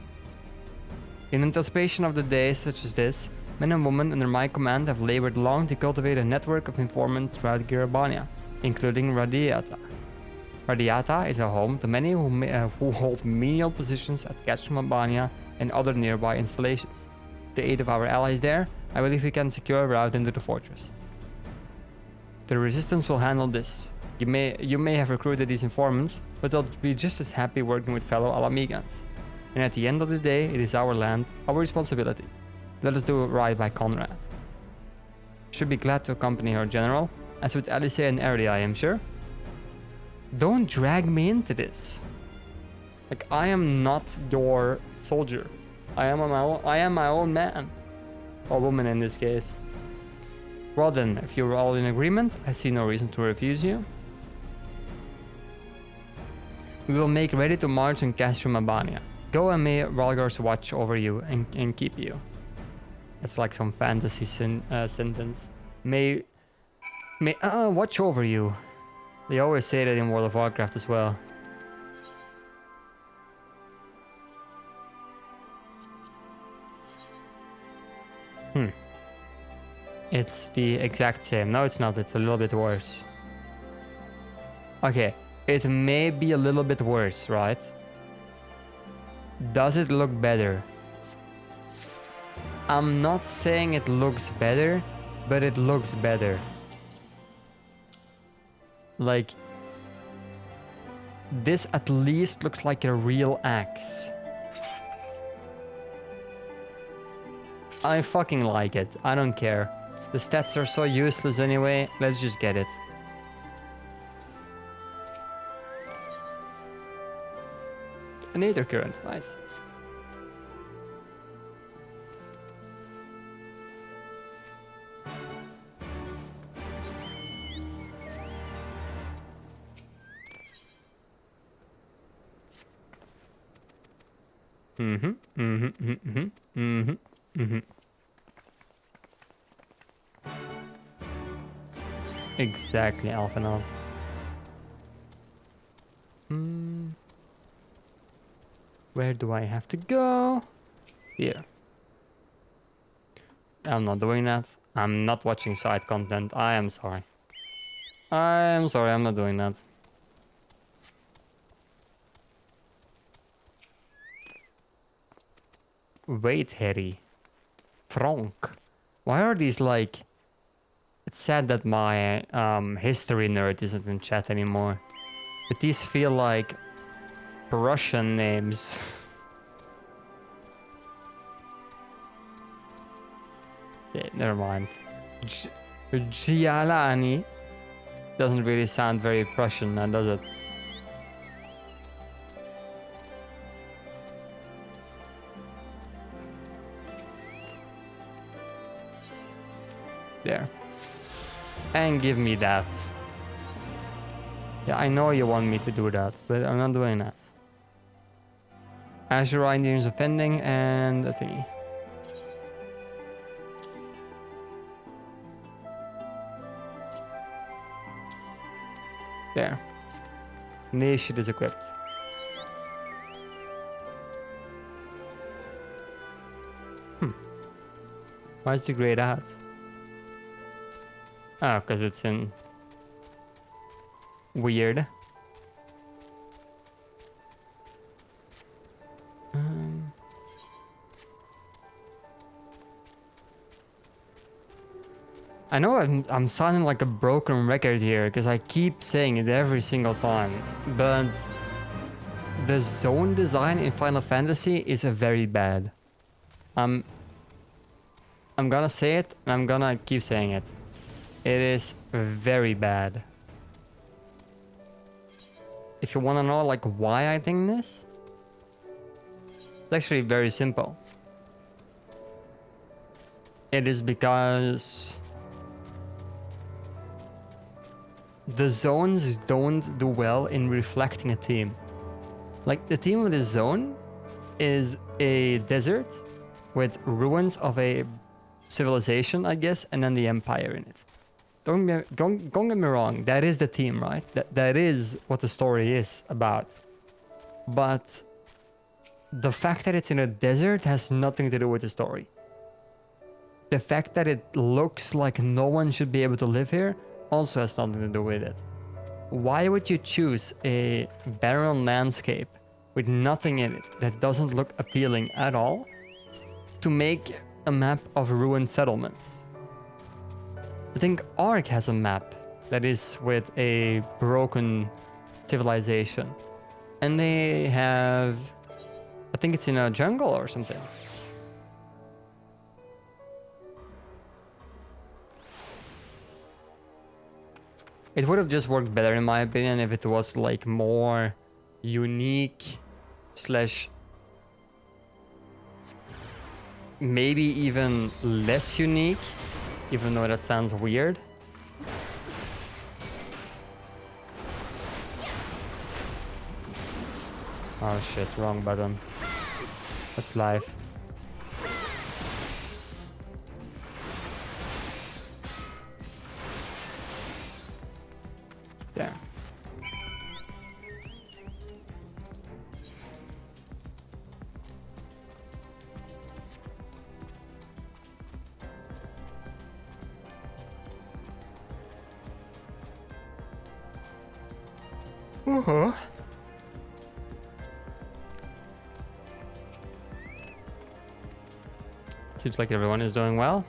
In anticipation of the days such as this, men and women under my command have labored long to cultivate a network of informants throughout Albania, including Radiata. Radiata is a home to many who hold menial positions at Castrum Albania and other nearby installations. With the aid of our allies there, I believe we can secure a route into the fortress. The resistance will handle this. You may have recruited these informants, but they'll be just as happy working with fellow Alamigans. And at the end of the day, it is our land, our responsibility. Let us do it right by Conrad. Should be glad to accompany her, General, as with Alice and Erdi, I am sure. Don't drag me into this. Like, I am not your soldier. I am my own man. Or woman in this case. Well then, if you're all in agreement, I see no reason to refuse you. We will make ready to march on Castrum Albania. Go and may Ralgars watch over you and keep you. That's like some fantasy sentence. May watch over you. They always say that in World of Warcraft as well. It's the exact same. No, it's not. It's a little bit worse. Okay, it may be a little bit worse, right? Does it look better? I'm not saying it looks better, but it looks better. Like, this at least looks like a real axe. I fucking like it. I don't care. The stats are so useless anyway. Let's just get it. An Aether Current, nice. Exactly, Alphanaut. Where do I have to go? Here. I'm not doing that. I'm not watching side content. I am sorry. I am sorry, I'm not doing that. Wait, Harry. Frank. Why are these like... It's sad that my history nerd isn't in chat anymore. But these feel like Russian names. Yeah, never mind. Gialani doesn't really sound very Prussian, now does it? There. And give me that. Yeah, I know you want me to do that, but I'm not doing that. Azure Indian is offending and a thingy. There. Nation is equipped. Why is the grayed out? Oh, because it's in weird. I know I'm sounding like a broken record here because I keep saying it every single time, but the zone design in Final Fantasy is very bad. I'm gonna say it and I'm gonna keep saying it. It is very bad. If you wanna know like why I think this, it's actually very simple. It is because the zones don't do well in reflecting a theme. Like the theme of this zone is a desert with ruins of a civilization, I guess, and then the empire in it. Don't get me wrong, that is the theme, right? That is what the story is about. But the fact that it's in a desert has nothing to do with the story. The fact that it looks like no one should be able to live here also has nothing to do with it. Why would you choose a barren landscape with nothing in it that doesn't look appealing at all to make a map of ruined settlements? I think Ark has a map that is with a broken civilization. And they have... I think it's in a jungle or something. It would have just worked better in my opinion if it was like more unique slash maybe even less unique, even though that sounds weird. Oh shit, wrong button. That's live. There. Uh-huh. Seems like everyone is doing well.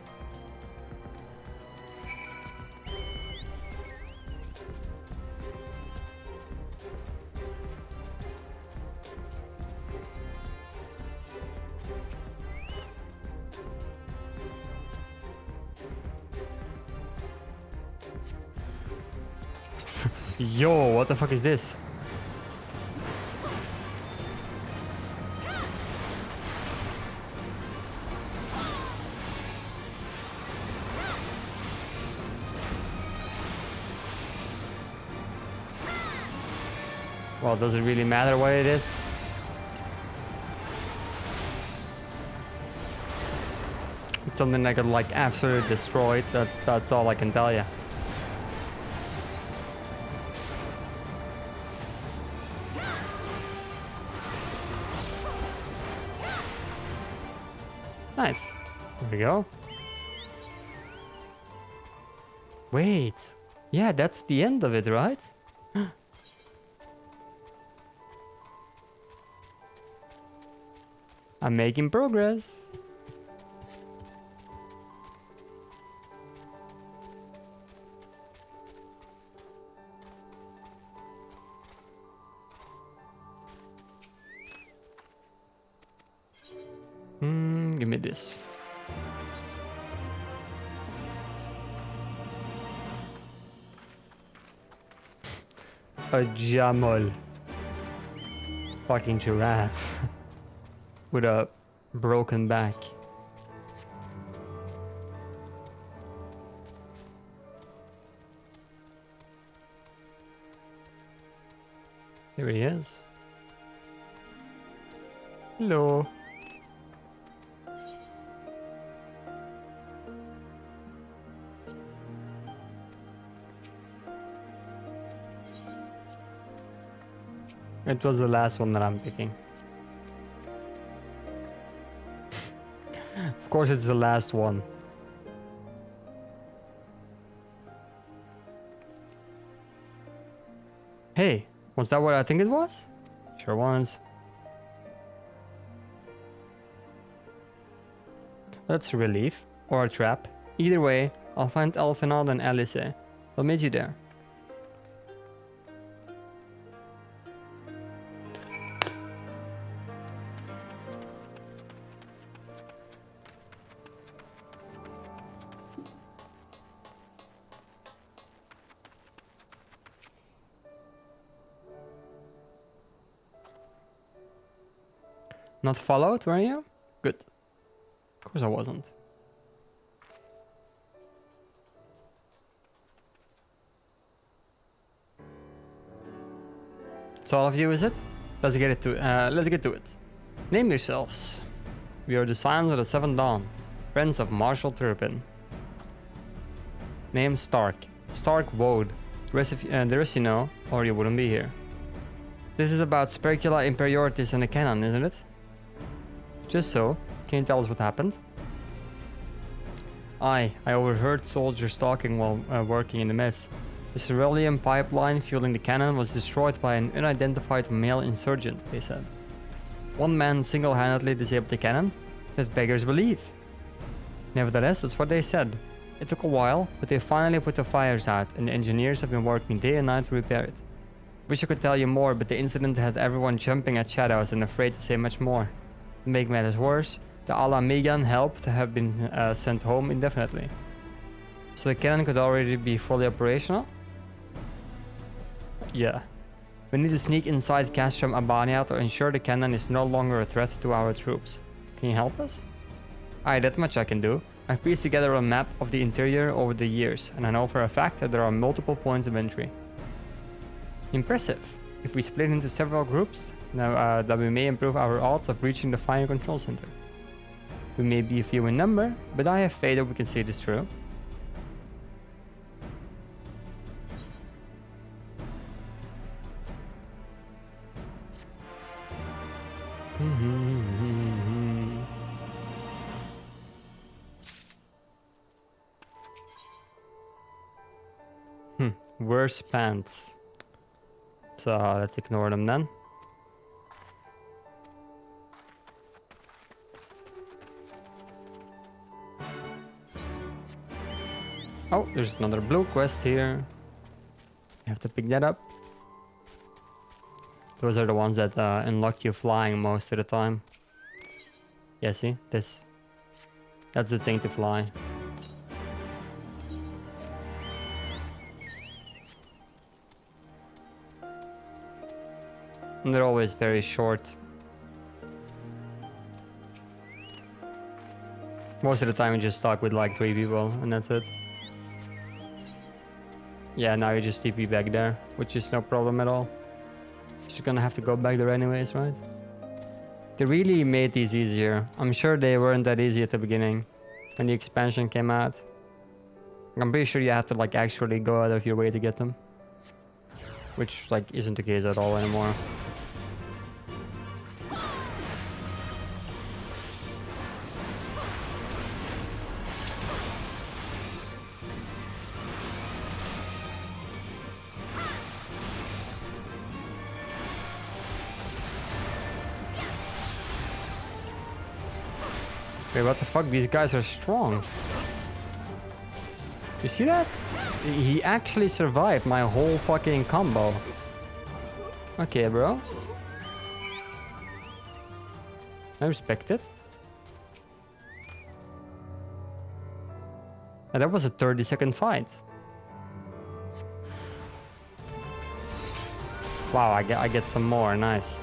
Yo, what the fuck is this? Well, does it really matter what it is? It's something that could like absolutely destroy it. That's all I can tell you. Nice. There we go. Wait. Yeah, that's the end of it, right? I'm making progress. Give me this. A Jamal. Fucking giraffe. With a broken back. Here he is. Hello. It was the last one that I'm picking. Of course it's the last one. Hey, was that what I think it was? Sure was. That's a relief, or a trap. Either way, I'll find Elfinald and Alice. I'll meet you there. Not followed, were you? Good. Of course I wasn't. So all of you, is it? Let's get to it. Name yourselves. We are the Scions of the Seventh Dawn, friends of Marshal Turpin. Name Stark. Stark Woad. The rest you know, or you wouldn't be here. This is about Spercula Imperiortis and the cannon, isn't it? Just so. Can you tell us what happened? I overheard soldiers talking while working in the mess. The cerulean pipeline fueling the cannon was destroyed by an unidentified male insurgent, they said. One man single-handedly disabled the cannon? That beggars belief. Nevertheless, that's what they said. It took a while, but they finally put the fires out, and the engineers have been working day and night to repair it. Wish I could tell you more, but the incident had everyone jumping at shadows and afraid to say much more. To make matters worse, the Ala Megan helped have been sent home indefinitely. So the cannon could already be fully operational? Yeah. We need to sneak inside Castrum Abania to ensure the cannon is no longer a threat to our troops. Can you help us? Aye, that much I can do. I've pieced together a map of the interior over the years, and I know for a fact that there are multiple points of entry. Impressive. If we split into several groups, now that we may improve our odds of reaching the fire control center. We may be few in number, but I have faith that we can see this through. Worse pants. So let's ignore them then. Oh, there's another blue quest here. You have to pick that up. Those are the ones that unlock you flying most of the time. Yeah, see? This. That's the thing to fly. And they're always very short. Most of the time you just talk with like 3 people and that's it. Yeah, now you just TP back there, which is no problem at all. Just gonna have to go back there anyways, right? They really made these easier. I'm sure they weren't that easy at the beginning when the expansion came out. I'm pretty sure you have to like actually go out of your way to get them, which like isn't the case at all anymore. Wait, what the fuck? These guys are strong. You see that? He actually survived my whole fucking combo. Okay, bro. I respect it. And that was a 30-second fight. Wow, I get some more. Nice.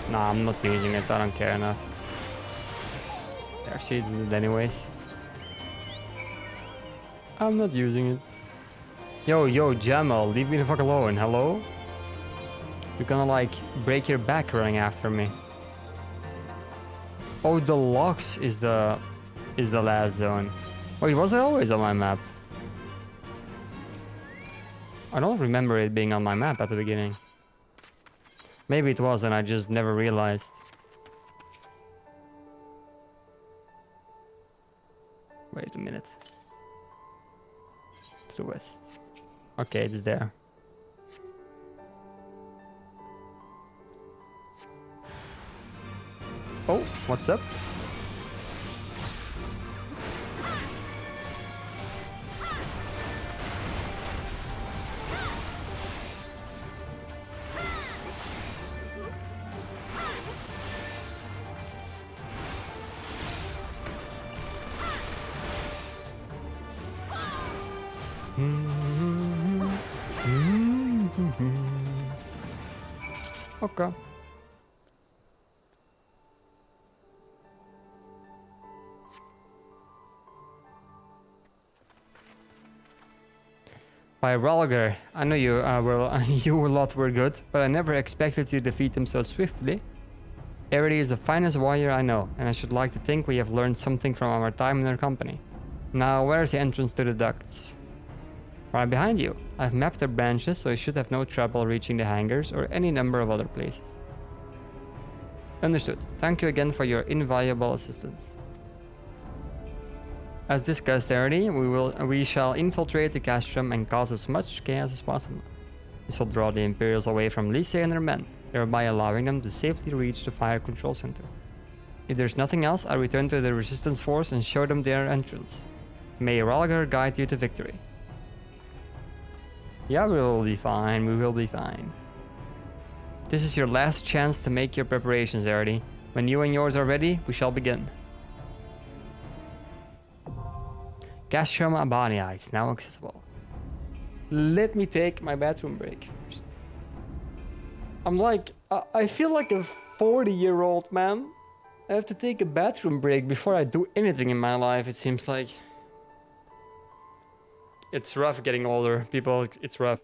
Nah, I'm not using it. I don't care enough. There, see, it's it anyways. I'm not using it. Yo, Jamal, leave me the fuck alone. Hello? You're gonna like break your back running after me. Oh, the locks is the last zone. Wait, was it always on my map? I don't remember it being on my map at the beginning. Maybe it was and I just never realized. Wait a minute. To the west. Okay, it's there. Oh, what's up? Okay. By Ralgar, I know you you lot were good, but I never expected you to defeat them so swiftly. Arity is the finest warrior I know, and I should like to think we have learned something from our time in her company. Now, where's the entrance to the ducts? Right behind you. I've mapped their branches, so you should have no trouble reaching the hangars or any number of other places. Understood. Thank you again for your invaluable assistance. As discussed already, we shall infiltrate the castrum and cause as much chaos as possible. This will draw the Imperials away from Lise and her men, thereby allowing them to safely reach the fire control center. If there's nothing else, I'll return to the resistance force and show them their entrance. May Ralgar guide you to victory. Yeah, we will be fine, we will be fine. This is your last chance to make your preparations, Arity. When you and yours are ready, we shall begin. Castrum Abania is now accessible. Let me take my bathroom break first. I'm like, I feel like a 40-year-old man. I have to take a bathroom break before I do anything in my life, it seems like. It's rough getting older, people, it's rough.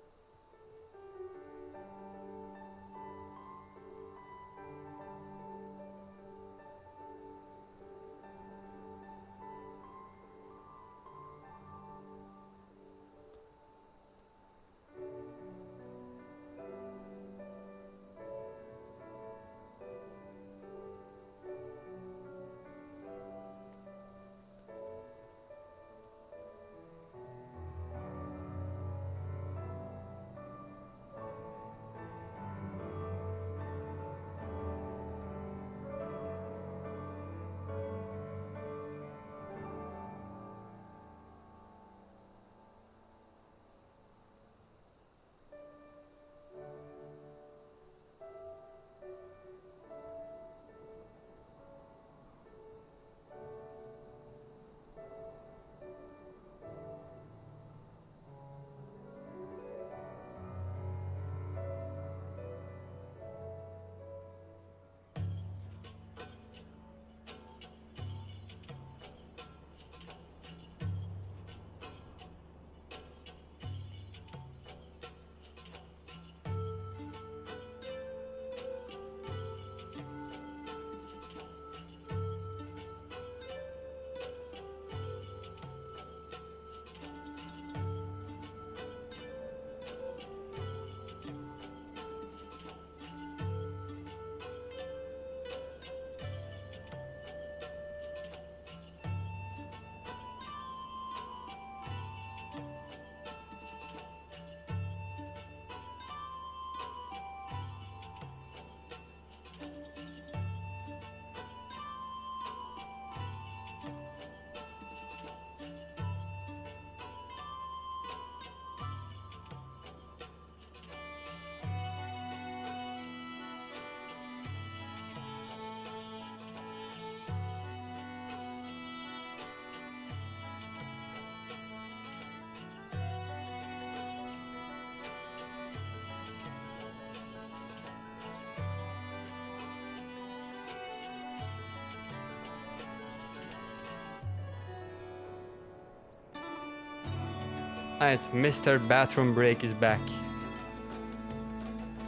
Alright, Mr. Bathroom Break is back.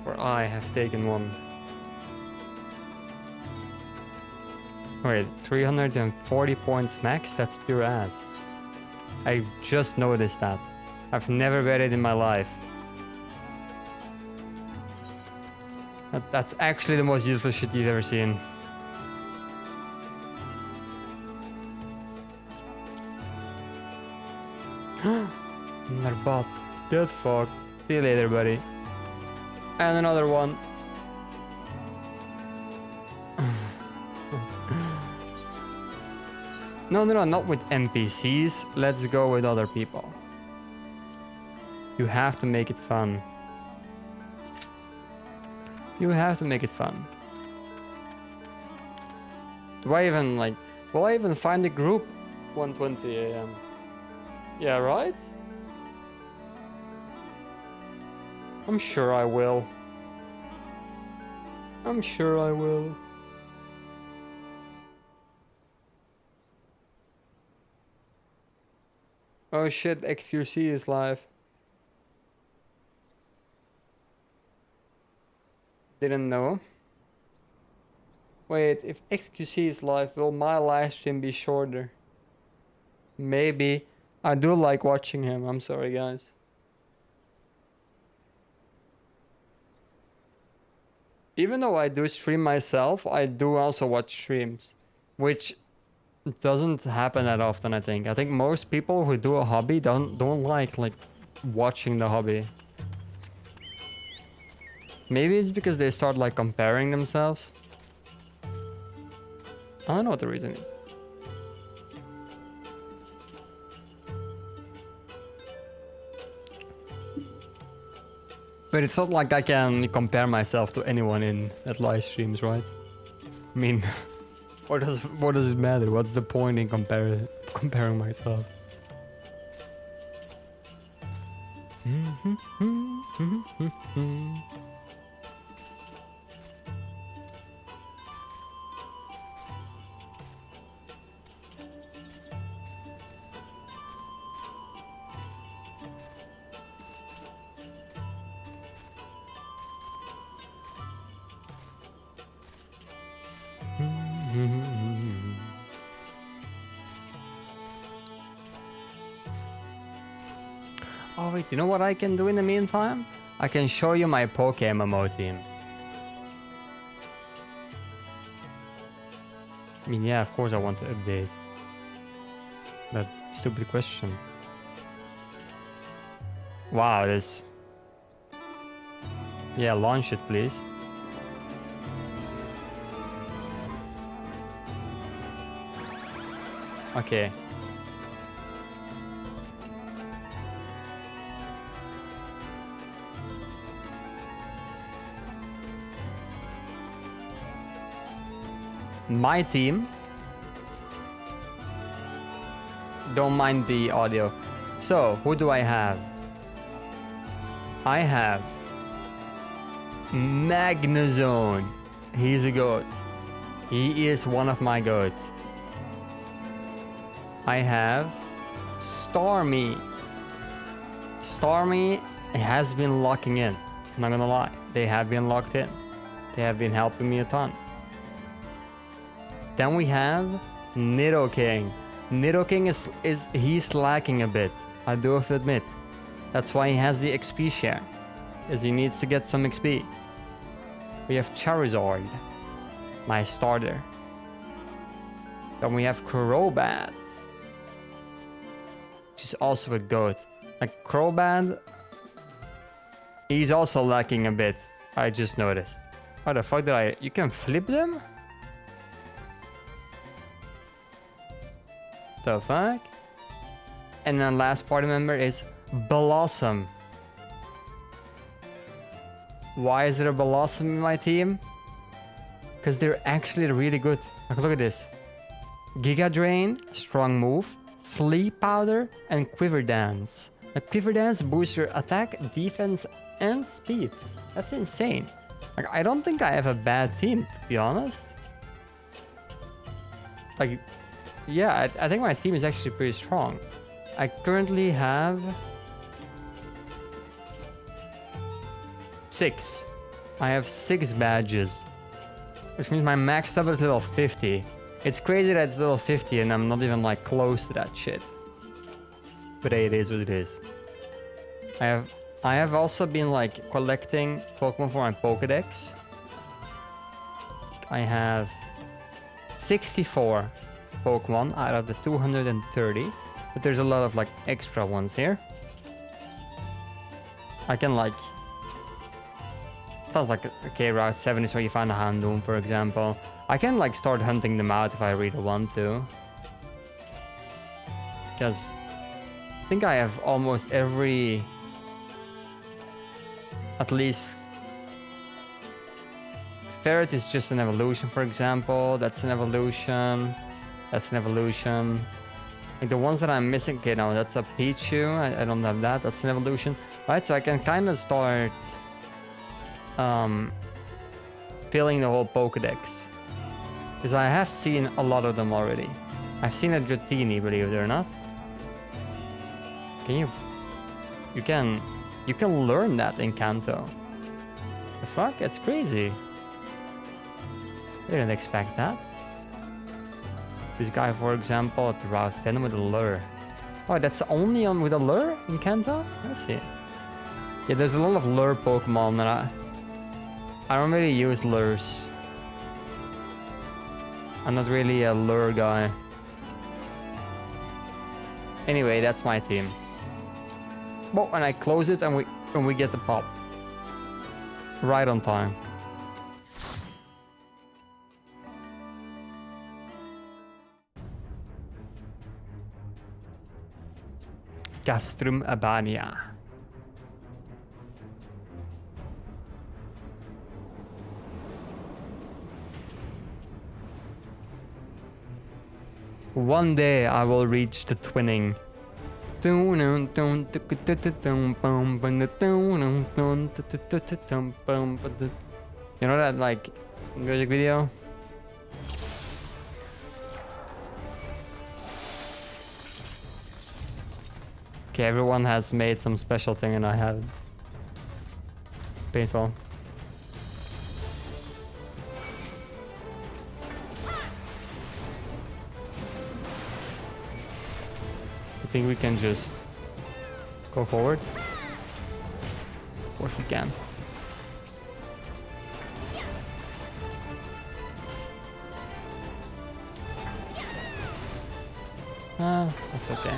Or I have taken one. Wait, 340 points max? That's pure ass. I just noticed that. I've never read it in my life. That's actually the most useless shit you've ever seen. Another bot. Get fucked. See you later, buddy. And another one. No, not with NPCs. Let's go with other people. You have to make it fun. You have to make it fun. Do I even like... Will I even find the group? 1:20 AM. Yeah, right? I'm sure I will. I'm sure I will. Oh shit, XQC is live. Didn't know. Wait, if XQC is live, will my live stream be shorter? Maybe. I do like watching him. I'm sorry, guys. Even though I do stream myself, I do also watch streams, which doesn't happen that often, I think. I think most people who do a hobby don't like watching the hobby. Maybe it's because they start like comparing themselves. I don't know what the reason is. But it's not like I can compare myself to anyone in at live streams, right? I mean, what does it matter? What's the point in comparing myself? Oh wait, you know what I can do in the meantime? I can show you my PokeMMO team. I mean, yeah, of course I want to update. That stupid question. Wow, this... Yeah, launch it, please. Okay. My team. Don't mind the audio. So, who do I have? I have Magnezone. He's a goat. He is one of my goats. I have Starmie. Starmie has been locking in. I'm not gonna lie. They have been locked in. They have been helping me a ton. Then we have Nidoking. Nidoking is he's lacking a bit. I do have to admit. That's why he has the XP share. Is he needs to get some XP. We have Charizard, my starter. Then we have Crobat, which is also a goat. Like Crobat, he's also lacking a bit. I just noticed. How the fuck did I... You can flip them? The fuck? And then last party member is Blossom. Why is there a Blossom in my team? Because they're actually really good. Like, look at this. Giga Drain, strong move, Sleep Powder, and Quiver Dance. A Quiver Dance boosts your attack, defense, and speed. That's insane. Like, I don't think I have a bad team, to be honest. Like, yeah, I think my team is actually pretty strong. I currently have 6. I have 6 badges. Which means my max level is level 50. It's crazy that it's level 50 and I'm not even like close to that shit. But hey, it is what it is. I have also been like collecting Pokemon for my Pokedex. I have 64 Pokemon out of the 230. But there's a lot of like extra ones here. I can like... Sounds like, okay, Route 7 is where you find a Houndoom, for example. I can like start hunting them out if I really want to. Because I think I have almost every... At least... Ferret is just an evolution, for example. That's an evolution. That's an evolution. Like the ones that I'm missing, okay, no, that's a Pichu. I don't have that. That's an evolution. Right, so I can kind of start... filling the whole Pokedex. Because I have seen a lot of them already. I've seen a Dratini, believe it or not. Can you... You can learn that in Kanto. The fuck? That's crazy. I didn't expect that. This guy, for example, at Route 10 with a lure. Oh, that's only on with a lure in Kanto? I see. Yeah, there's a lot of lure Pokemon that I don't really use lures. I'm not really a lure guy. Anyway, that's my team. Well, and I close it and we get the pop. Right on time. Castrum Abania. One day I will reach the twinning. You know that like music video? Okay, everyone has made some special thing and I haven't. Painful. I think we can just go forward. Of course we can. That's okay.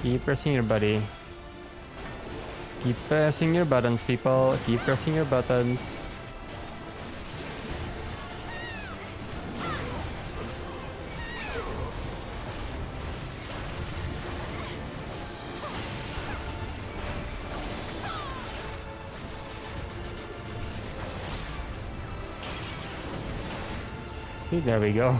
Keep pressing your buddy. Keep pressing your buttons, people. Keep pressing your buttons. Okay, there we go.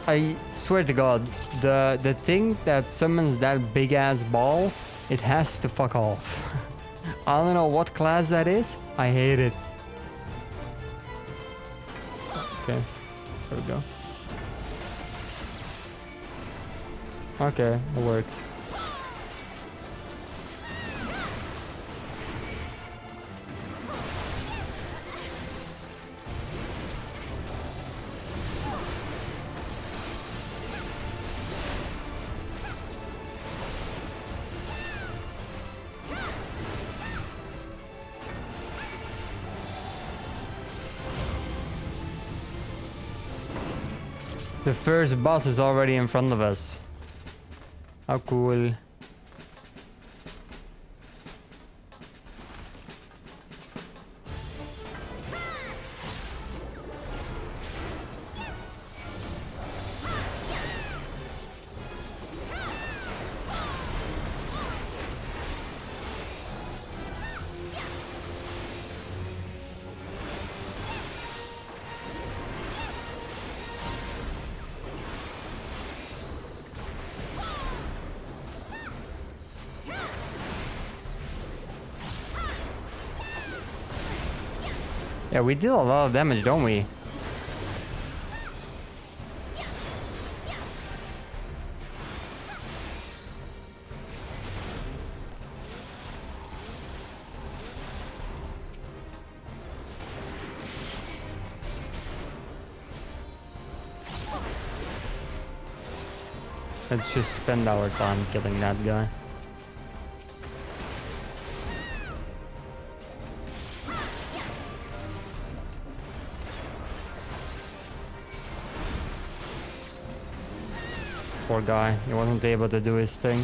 I swear to God, the thing that summons that big ass ball, it has to fuck off. I don't know what class that is. I hate it. Okay, there we go. Okay, it works. The first boss is already in front of us. How cool. Yeah, we deal a lot of damage, don't we? Let's just spend our time killing that guy. Poor guy, he wasn't able to do his thing.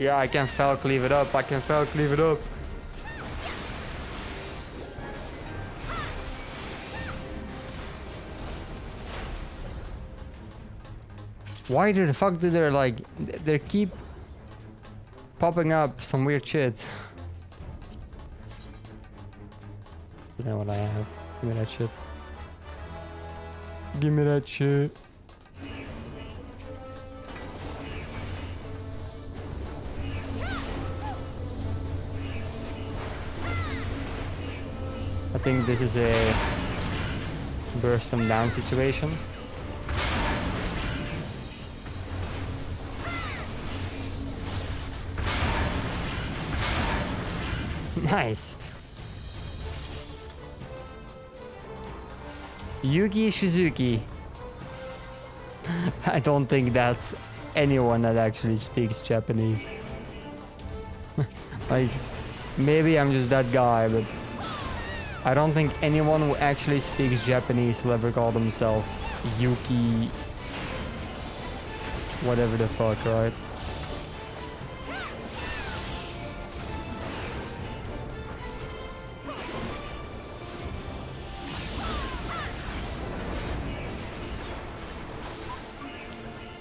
Yeah, I can fell cleave it up, I can fell cleave it up. Why the fuck do they like, they keep popping up some weird shit? You know what I have? Give me that shit. Give me that shit. I think this is a burst them down situation. Nice. Yuki Shizuki. I don't think that's anyone that actually speaks Japanese. Like, maybe I'm just that guy, but I don't think anyone who actually speaks Japanese will ever call themselves Yuki whatever the fuck, right?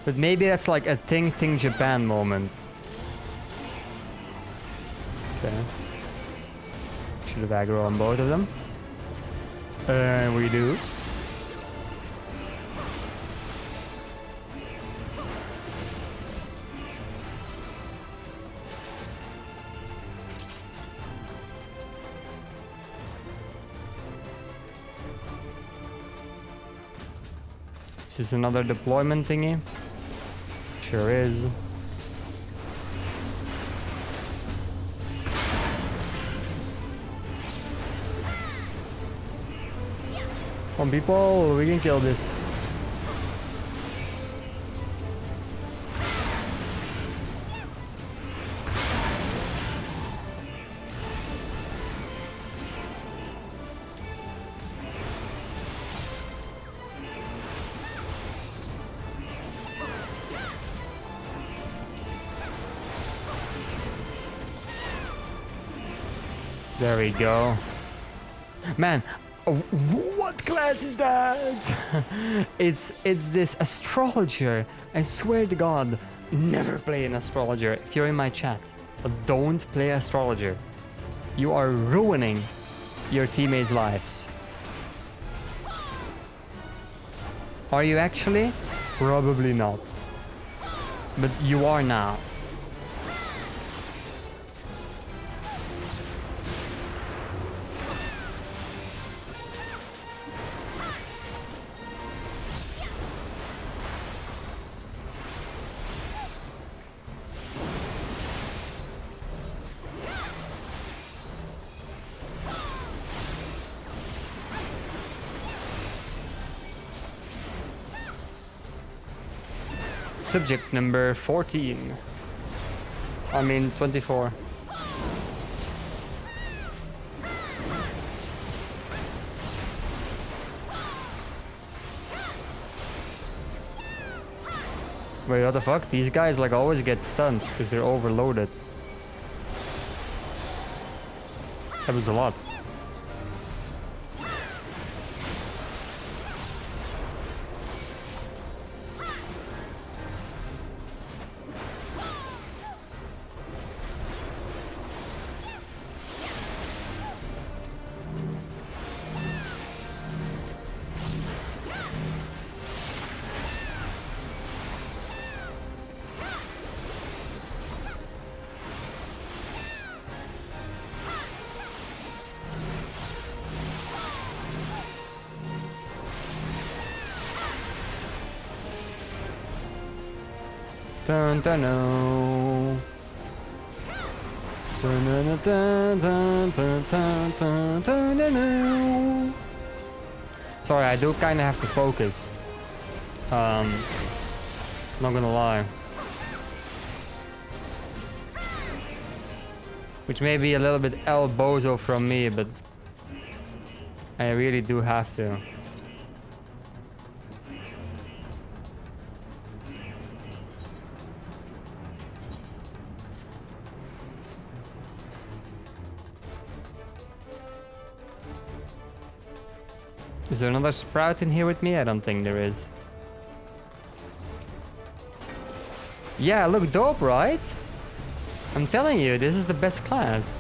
But maybe that's like a Ting Japan moment. Okay. Should have aggro on both of them. And we do. Is this another deployment thingy? Sure is. Come on, people, we can kill this. There we go. Man, what class is that? it's this astrologer. I swear to God, never play an astrologer. If you're in my chat, don't play astrologer. You are ruining your teammates' lives. Are you actually? Probably not. But you are now. Subject number 14. I mean 24. Wait, what the fuck? These guys like always get stunned because they're overloaded. That was a lot. Dun, dun, no. Dun, dun, dun, dun, dun, dun, dun, dun, dun, dun. Sorry, I do kind of have to focus. Not gonna lie. Which may be a little bit El Bozo from me, but I really do have to. Is there another sprout in here with me? I don't think there is. Yeah, look dope, right? I'm telling you, this is the best class.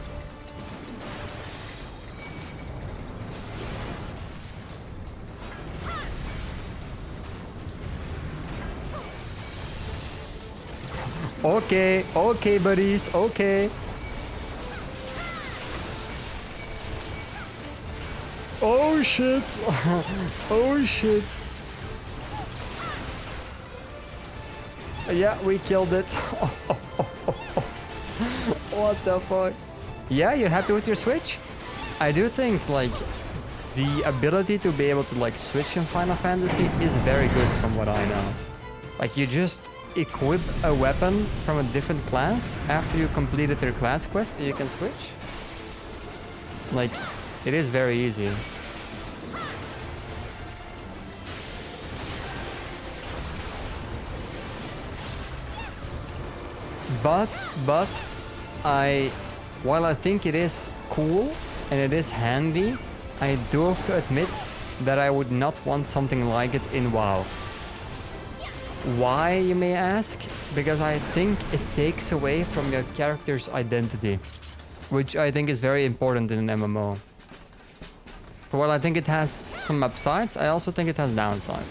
Okay, okay, buddies, okay. Oh shit! Oh shit! Yeah, we killed it. What the fuck? Yeah, you're happy with your Switch? I do think like the ability to be able to like switch in Final Fantasy is very good from what I know. Like you just equip a weapon from a different class after you completed your class quest and you can switch. Like it is very easy. But while I think it is cool and it is handy, I do have to admit that I would not want something like it in WoW. Why, you may ask? Because I think it takes away from your character's identity, which I think is very important in an MMO. For while I think it has some upsides, I also think it has downsides.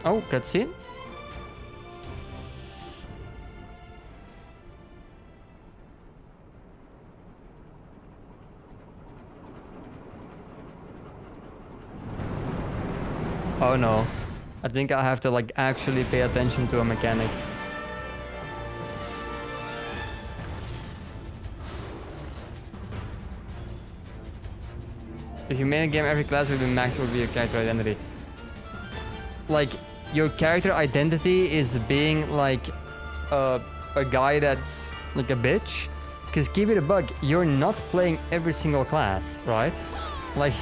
Oh, cutscene? Oh no. I think I have to like actually pay attention to a mechanic. If you main a game, every class with a max would be your character identity. Like, your character identity is being like a guy that's like a bitch. Because keep it a bug, you're not playing every single class, right? Like,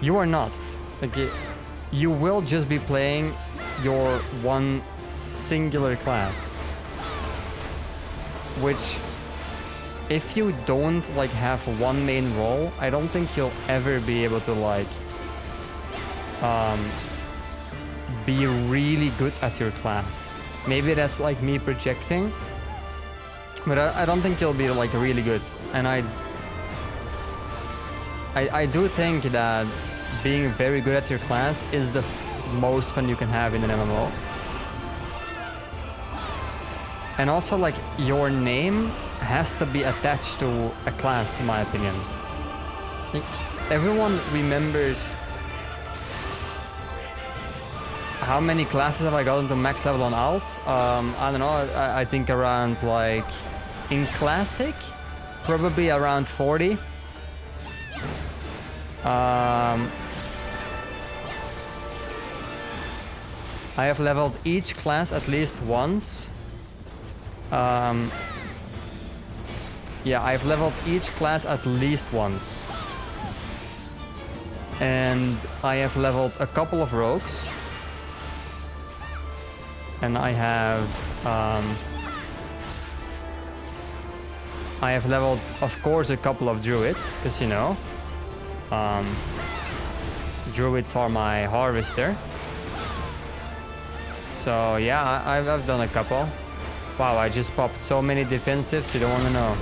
you are not. Like, you will just be playing your one singular class. Which, if you don't like have one main role, I don't think you'll ever be able to like be really good at your class. Maybe that's like me projecting, but I don't think you'll be like really good. And I do think that being very good at your class is the most fun you can have in an MMO. And also like your name has to be attached to a class, in my opinion. Like, everyone remembers how many classes have I gotten to max level on alts. I don't know, I think around like in classic probably around 40. I have leveled each class at least once. Yeah, I've leveled each class at least once. And I have leveled a couple of rogues. And I have leveled, of course, a couple of druids, because you know, druids are my harvester. So yeah, I've done a couple. Wow, I just popped so many defensives, you don't want to know.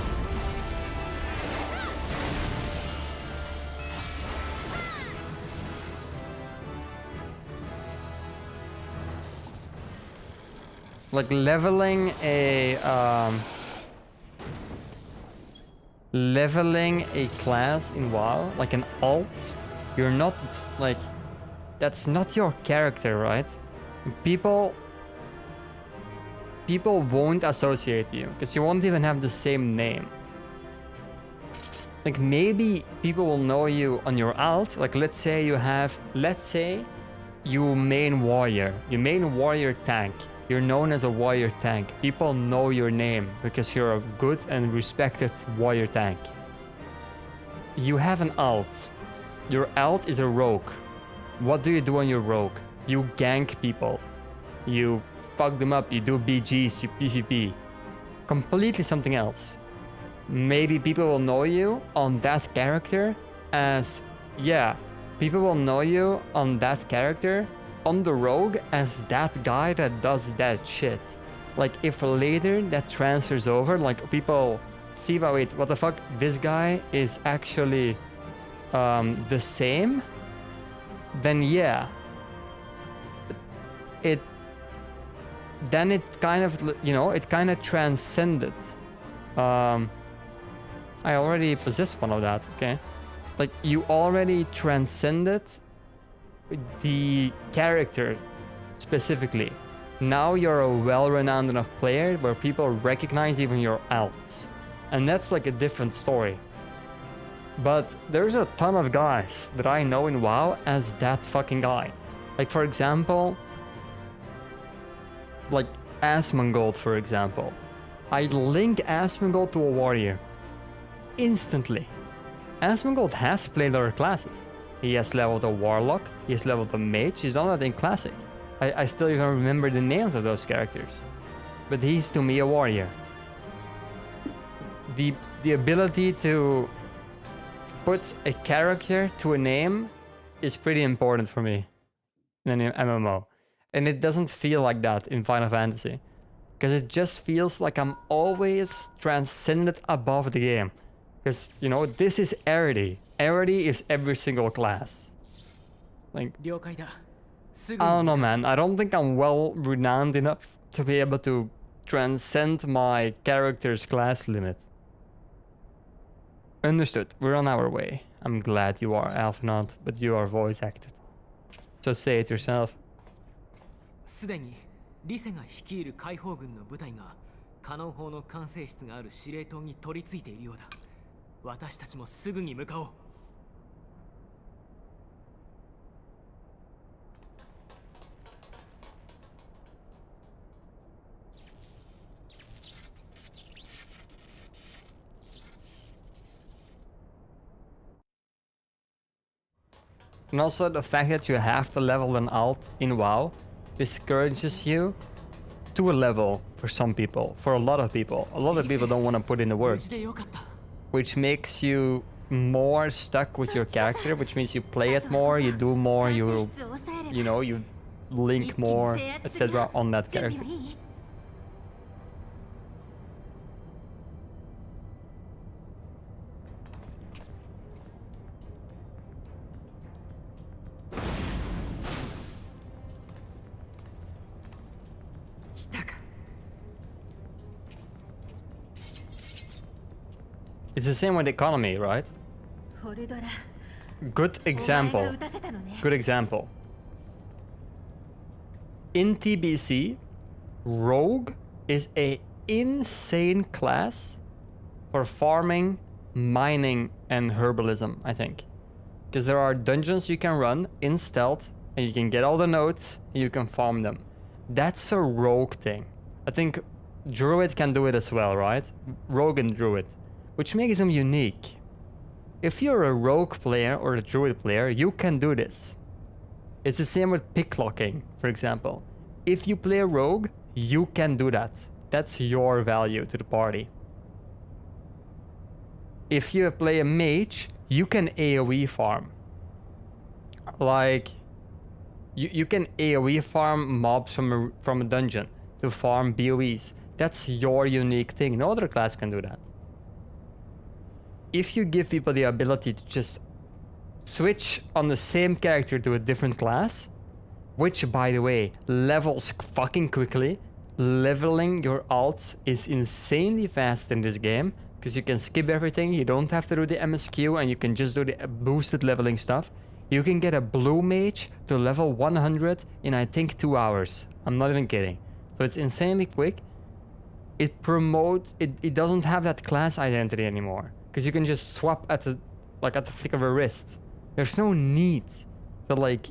Like leveling a class in WoW, like an alt, you're not like, that's not your character, right? People won't associate you because you won't even have the same name. Like maybe people will know you on your alt. Like let's say you main warrior tank. You're known as a warrior tank. People know your name because you're a good and respected warrior tank. You have an alt. Your alt is a rogue. What do you do on your rogue? You gank people. You fuck them up. You do BGs, you PvP. Completely something else. Maybe people will know you on that character as, yeah, people will know you on that character on the rogue as that guy that does that shit. Like if later that transfers over, like people see, wait, what the fuck, this guy is actually the same, then yeah, it kind of, you know, it kind of transcended. I already possessed one of that, okay. Like you already transcended the character specifically. Now you're a well-renowned enough player where people recognize even your alts. And that's like a different story. But there's a ton of guys that I know in WoW as that fucking guy. Like for example, like Asmongold for example. I link Asmongold to a warrior instantly. Asmongold has played other classes. He has leveled a warlock, he has leveled a mage, he's done that in classic. I still even remember the names of those characters. But he's to me a warrior. The ability to put a character to a name is pretty important for me in an MMO. And it doesn't feel like that in Final Fantasy. Because it just feels like I'm always transcended above the game. Because, you know, this is Arity. Arity is every single class. Like, I don't know, man. I don't think I'm well renowned enough to be able to transcend my character's class limit. Understood. We're on our way. I'm glad you are Alphinaud, but you are voice acted. So say it yourself. すでにリセが率いる解放軍の部隊がカノン砲の管制室がある司令塔に取り付いているようだ。私たちもすぐに向かおう。And also the fact that you have to level an alt in WoW discourages you to a level for some people, for a lot of people. A lot of people don't want to put in the work, which makes you more stuck with your character, which means you play it more, you do more, you know, you link more, etc. on that character. It's the same with economy, right? Good example. Good example. In TBC, Rogue is a insane class for farming, mining, and herbalism, I think. Because there are dungeons you can run in stealth, and you can get all the notes, and you can farm them. That's a Rogue thing. I think Druid can do it as well, right? Rogue and Druid. Which makes them unique. If you're a rogue player or a druid player, you can do this. It's the same with picklocking, for example. If you play a rogue, you can do that. That's your value to the party. If you play a mage, you can AoE farm. Like, you can AoE farm mobs from a dungeon to farm BOEs. That's your unique thing. No other class can do that. If you give people the ability to just switch on the same character to a different class, which, by the way, levels fucking quickly. Leveling your alts is insanely fast in this game because you can skip everything. You don't have to do the MSQ and you can just do the boosted leveling stuff. You can get a blue mage to level 100 in, I think, 2 hours. I'm not even kidding. So it's insanely quick. It promotes... It doesn't have that class identity anymore because you can just swap at the flick of a wrist. There's no need to, like...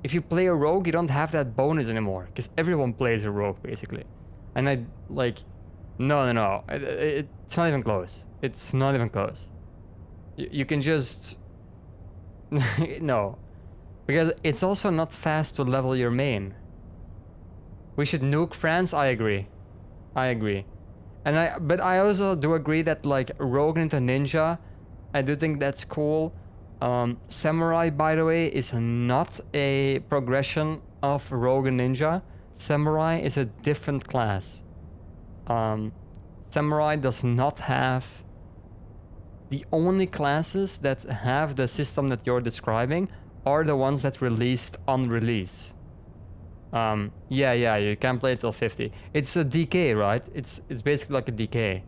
If you play a rogue, you don't have that bonus anymore because everyone plays a rogue basically. And I like, no. It's not even close. It's not even close. You can just no, because it's also not fast to level your main. We should nuke France. I agree. But I also do agree that like rogue into ninja, I do think that's cool. Samurai, by the way, is not a progression of Rogue and Ninja. Samurai is a different class. Samurai does not have... The only classes that have the system that you're describing are the ones that released on release. Yeah, you can play it till 50. It's a DK, right? It's basically like a DK.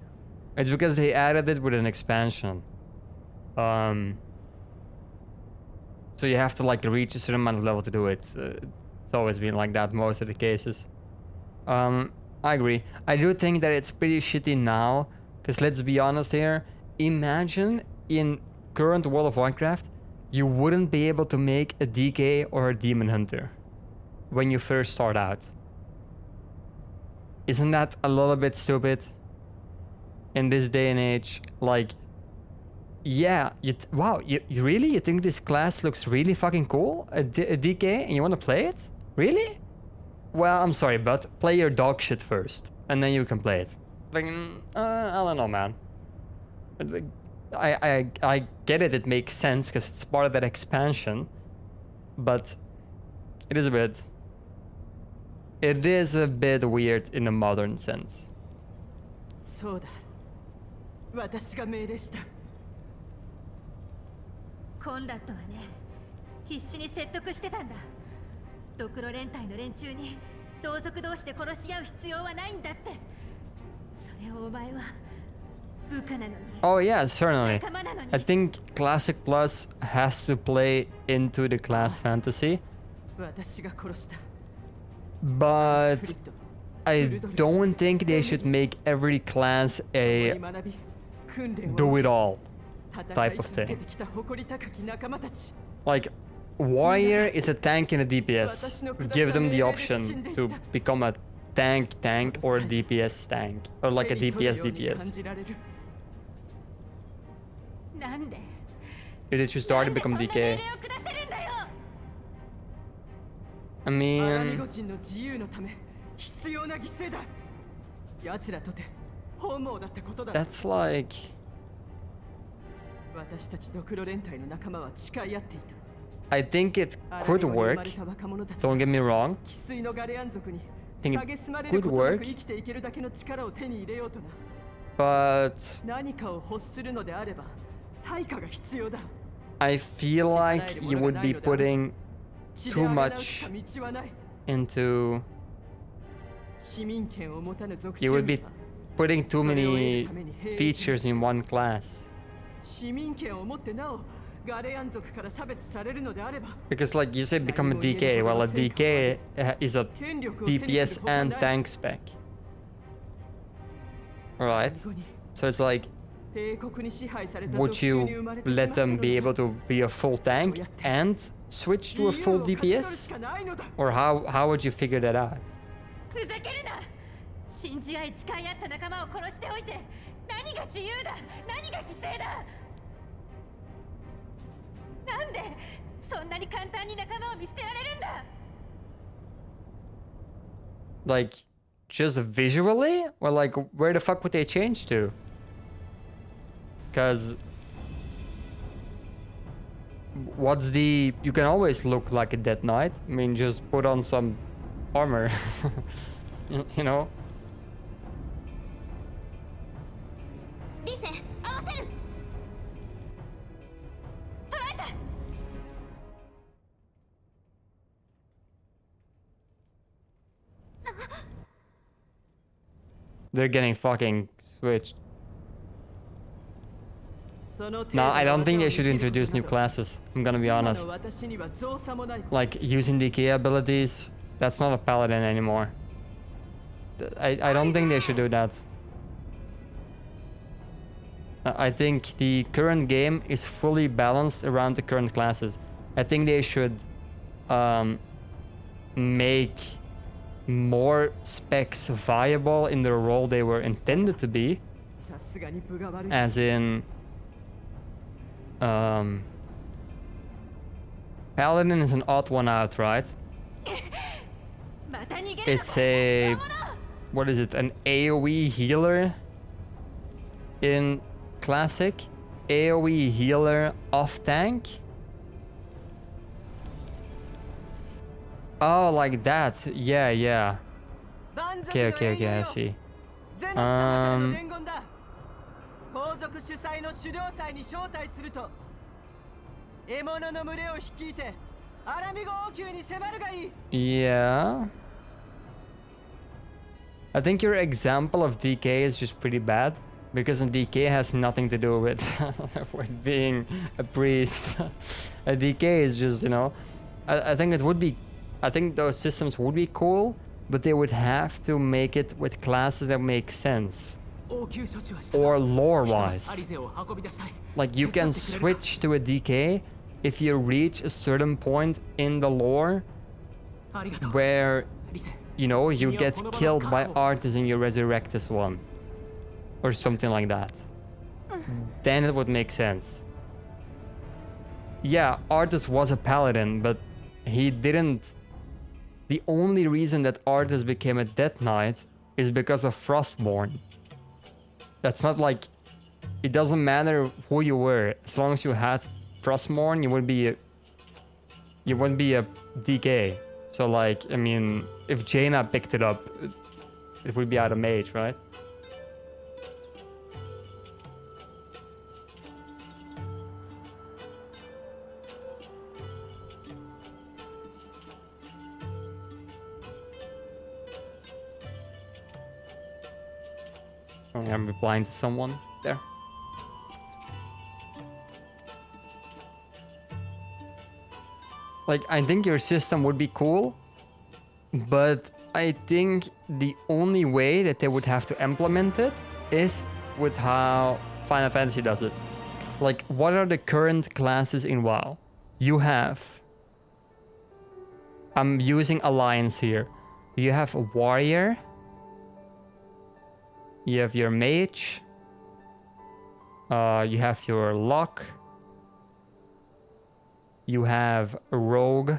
It's because they added it with an expansion. So you have to like reach a certain amount of level to do it. It's always been like that most of the cases. I agree. I do think that it's pretty shitty now. Because let's be honest here. Imagine in current World of Warcraft, you wouldn't be able to make a DK or a Demon Hunter when you first start out. Isn't that a little bit stupid? In this day and age, like... Yeah, wow, you really? You think this class looks really fucking cool? A DK and you want to play it? Really? Well, I'm sorry, but play your dog shit first. And then you can play it. Like, I don't know, man. I get it, it makes sense because it's part of that expansion. But it is a bit... It is a bit weird in a modern sense. そうだ。私が命令した。コンラッドはね、必死に説得してたんだ。ドクロ連隊の連中に同族同士で殺し合う必要はないんだって。それをお前は部下なのに。Oh yeah, certainly. I think Classic Plus has to play into the class fantasy. 私が殺した。But I don't think they should make every class a do-it-all type of thing. Like, Warrior is a tank and a DPS. Give them the option to become a tank or a DPS tank. Or like a DPS. Did they just start to become DK? I mean... That's like... I think it could work. Don't get me wrong. I think it could work. But... I feel like you would be putting too much into... You would be putting too many features in one class. Because like you said, become a DK. Well, a DK is a DPS and tank spec. Alright. So it's like, would you let them be able to be a full tank and switch to a full DPS? Or how would you figure that out? Like, just visually? Or like, where the fuck would they change to? Because... What's the... You can always look like a Dead Knight. I mean, just put on some armor. You know? リセ合わせる。捕らえた。 They're getting fucking switched. その程 No, 度 I の don't think 技を they 見 should せる introduce こと new など classes. I'm gonna be 今の honest. 私には造作もない。 Like using decay abilities, that's not a paladin anymore. I don't think they should do that. I think the current game is fully balanced around the current classes. I think they should make more specs viable in the role they were intended to be, さすがに分が悪い。 as in Paladin is an odd one out, right? また逃げるの It's か。 a 貴様の what is it? An AoE healer in classic? AoE healer off tank? Oh, like that. Yeah, yeah. 蛮族 Okay, の okay, 英 okay, 雄 I よ see. ゼノス様からの伝言だ。皇族主催の狩猟祭に招待すると、獲物の群れを率いてアラミゴ王宮に迫るがいい。 Yeah. I think your example of DK is just pretty bad because DK has nothing to do with with being a priest. A DK is just, you know, I think it would be, I think those systems would be cool, but they would have to make it with classes that make sense. 応急処置はしたが Or ア lore-wise. リゼを運び出したい。 Like you can switch to a DK if you reach a certain point in the lore ありがとう。 where, リセ、 you know, you get killed by Artis and you resurrect this one. Or something like that. Then it would make sense. Yeah, Artis was a paladin, but he didn't... The only reason that Artis became a Death Knight is because of Frostborn. That's not like... It doesn't matter who you were. As long as you had Frostborn, you would be a... You wouldn't be a DK. So like, I mean, if Jaina picked it up, it would be out of mage, right? I'm replying to someone there. Like, I think your system would be cool, but I think the only way that they would have to implement it is with how Final Fantasy does it. Like, what are the current classes in WoW? You have... I'm using Alliance here. You have a Warrior. You have your Mage. You have your Lock. You have a Rogue.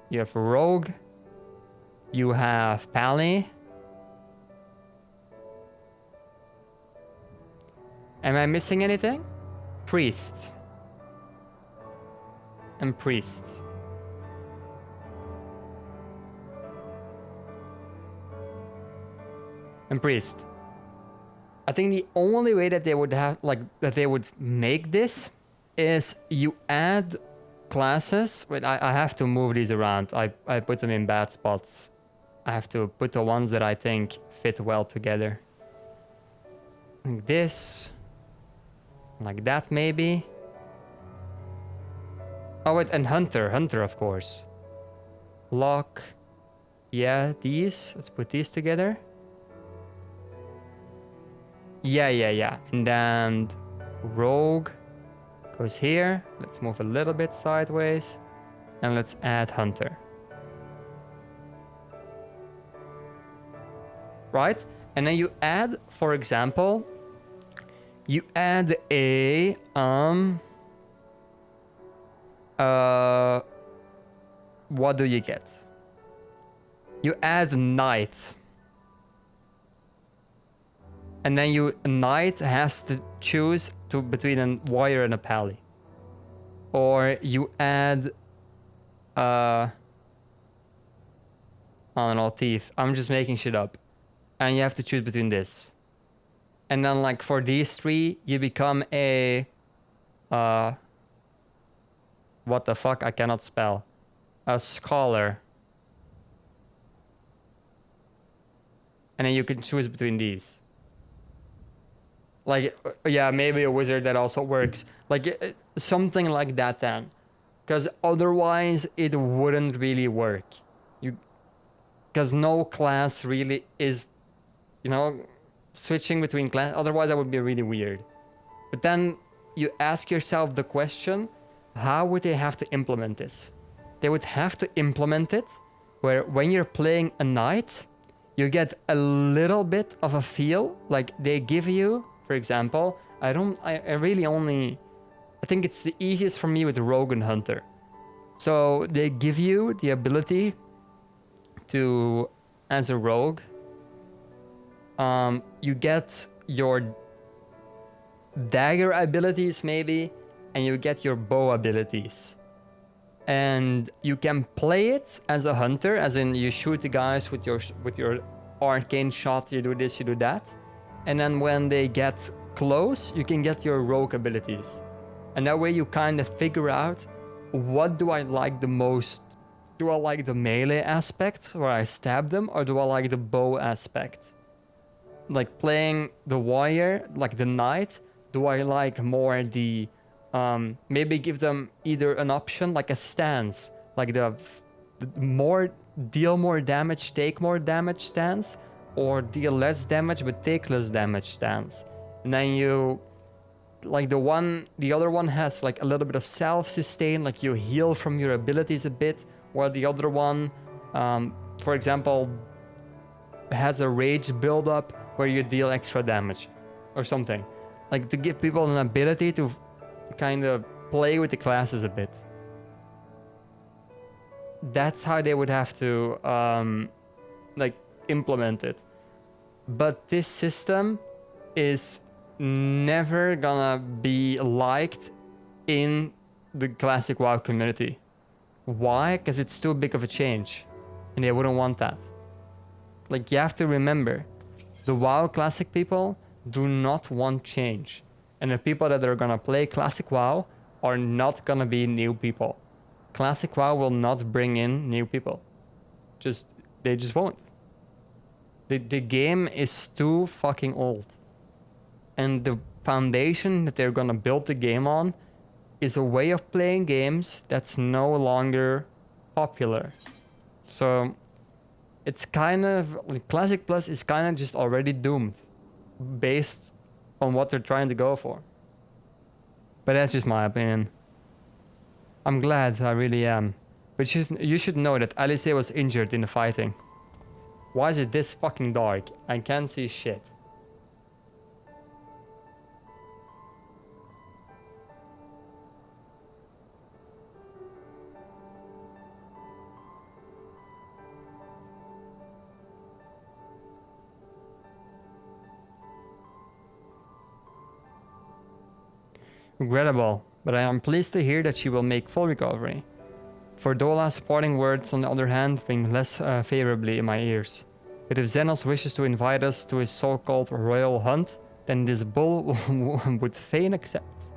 You have a Rogue. You have Pally. Am I missing anything? Priests. And priests. And priest. I think the only way that they would have, like, that they would make this is you add classes. Wait, I have to move these around. I put them in bad spots. I have to put the ones that I think fit well together. Like this. Like that, maybe. Oh, wait, and Hunter. Hunter, of course. Lock. Yeah, these. Let's put these together. Yeah. And then Rogue goes here. Let's move a little bit sideways. And let's add Hunter. Right? And then you add, for example, you add a what do you get? You add Knight. And then a Knight has to choose between a Warrior and a Pally. Or you add I don't know, Thief. I'm just making shit up. and you have to choose between this. And then like for these three, you become a what the fuck? I cannot spell. A scholar. And then you can choose between these. Like, yeah, maybe a wizard that also works. Like, something like that then. Because otherwise, it wouldn't really work. Because no class really is, you know, switching between class. Otherwise, that would be really weird. But then you ask yourself the question, how would they have to implement this? They would have to implement it where when you're playing a knight, you get a little bit of a feel. Like they give you, for example, I think it's the easiest for me with Rogue and Hunter. So they give you the ability to, as a rogue, you get your dagger abilities maybe, and you get your bow abilities. And you can play it as a hunter, as in you shoot the guys with your arcane shot, you do this, you do that. And then when they get close, you can get your rogue abilities. And that way you kind of figure out, what do I like the most? Do I like the melee aspect where I stab them, or do I like the bow aspect? Like playing the warrior, like the knight, do I like more the maybe give them either an option like a stance, like the more deal more damage, take more damage stance, or deal less damage but take less damage stance. And then you like the other one has like a little bit of self-sustain, like you heal from your abilities a bit, while the other one, for example, has a rage build-up where you deal extra damage or something. Like to give people an ability to kind of play with the classes a bit. That's how they would have to like implement it. But this system is never gonna be liked in the classic WoW community. Why? Because it's too big of a change, and they wouldn't want that. Like, you have to remember, the WoW classic people do not want change, and the people that are gonna play classic WoW are not gonna be new people. Classic WoW will not bring in new people. They just won't. The game is too fucking old. And the foundation that they're gonna build the game on is a way of playing games that's no longer popular. So it's kind of like Classic Plus is kind of just already doomed based on what they're trying to go for. But that's just my opinion. I'm glad, I really am. But you should know that Alice was injured in the fighting. Why is it this fucking dark? I can't see shit. Regrettable, but I am pleased to hear that she will make full recovery. For Dola's parting words, on the other hand, ring less favorably in my ears. But if Xenos wishes to invite us to his so-called royal hunt, then this bull would fain accept.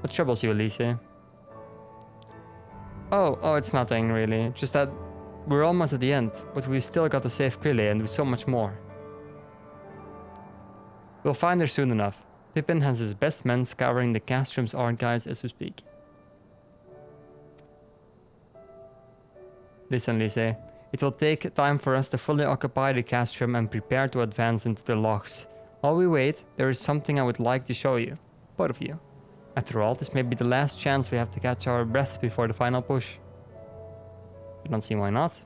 What troubles you, Elise? Oh, it's nothing really. Just that we're almost at the end, but we've still got to save Krille and do so much more. We'll find her soon enough. Pippin has his best men scouring the Castrum's archives as we speak. Listen, Lise. It will take time for us to fully occupy the Castrum and prepare to advance into the lochs. While we wait, there is something I would like to show you. Both of you. After all, this may be the last chance we have to catch our breath before the final push. I don't see why not.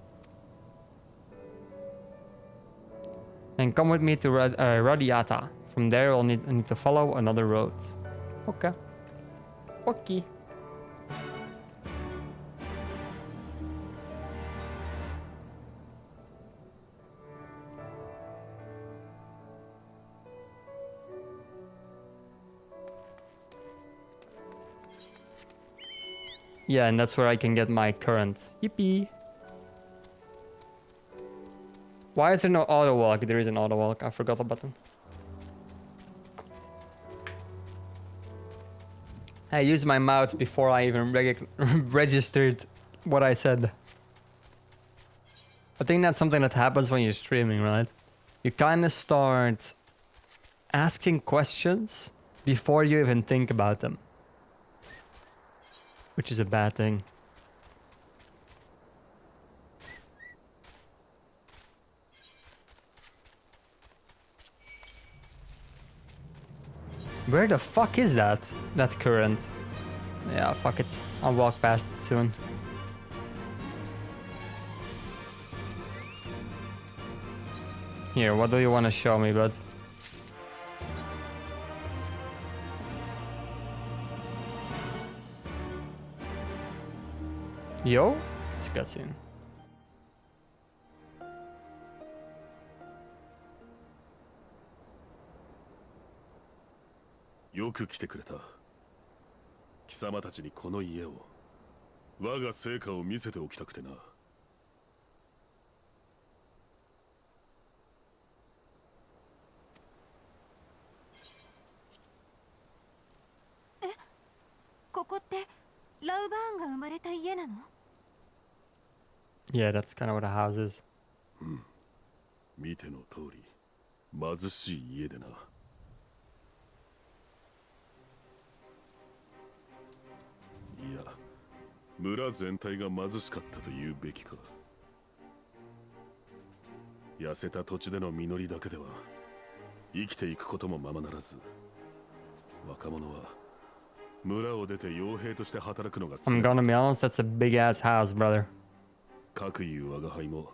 Then come with me to Radiata. From there, I need to follow another road. Okay. Okay. Yeah, and that's where I can get my current. Yippee! Why is there no auto walk? There is an auto walk. I forgot the button. I used my mouth before I even registered what I said. I think that's something that happens when you're streaming, right? You kind of start asking questions before you even think about them. Which is a bad thing. Where the fuck is that? That current? Yeah, fuck it. I'll walk past it soon. Here, what do you want to show me, bud? Yo? It's cutscene.よく来てくれた。貴様たちにこの家を、我が成果を見せておきたくてな。え、ここってラウバーンが生まれた家なの？ Yeah, that's kind of what a house is. 見ての通り、貧しい家でな。いや、村全体が貧しかったと言うべきか。痩せた土地での実りだけでは生きていくこともままならず、若者は村を出て傭兵として働くのが I'm gonna be honest, that's a big ass house, brother. かくいう我が輩も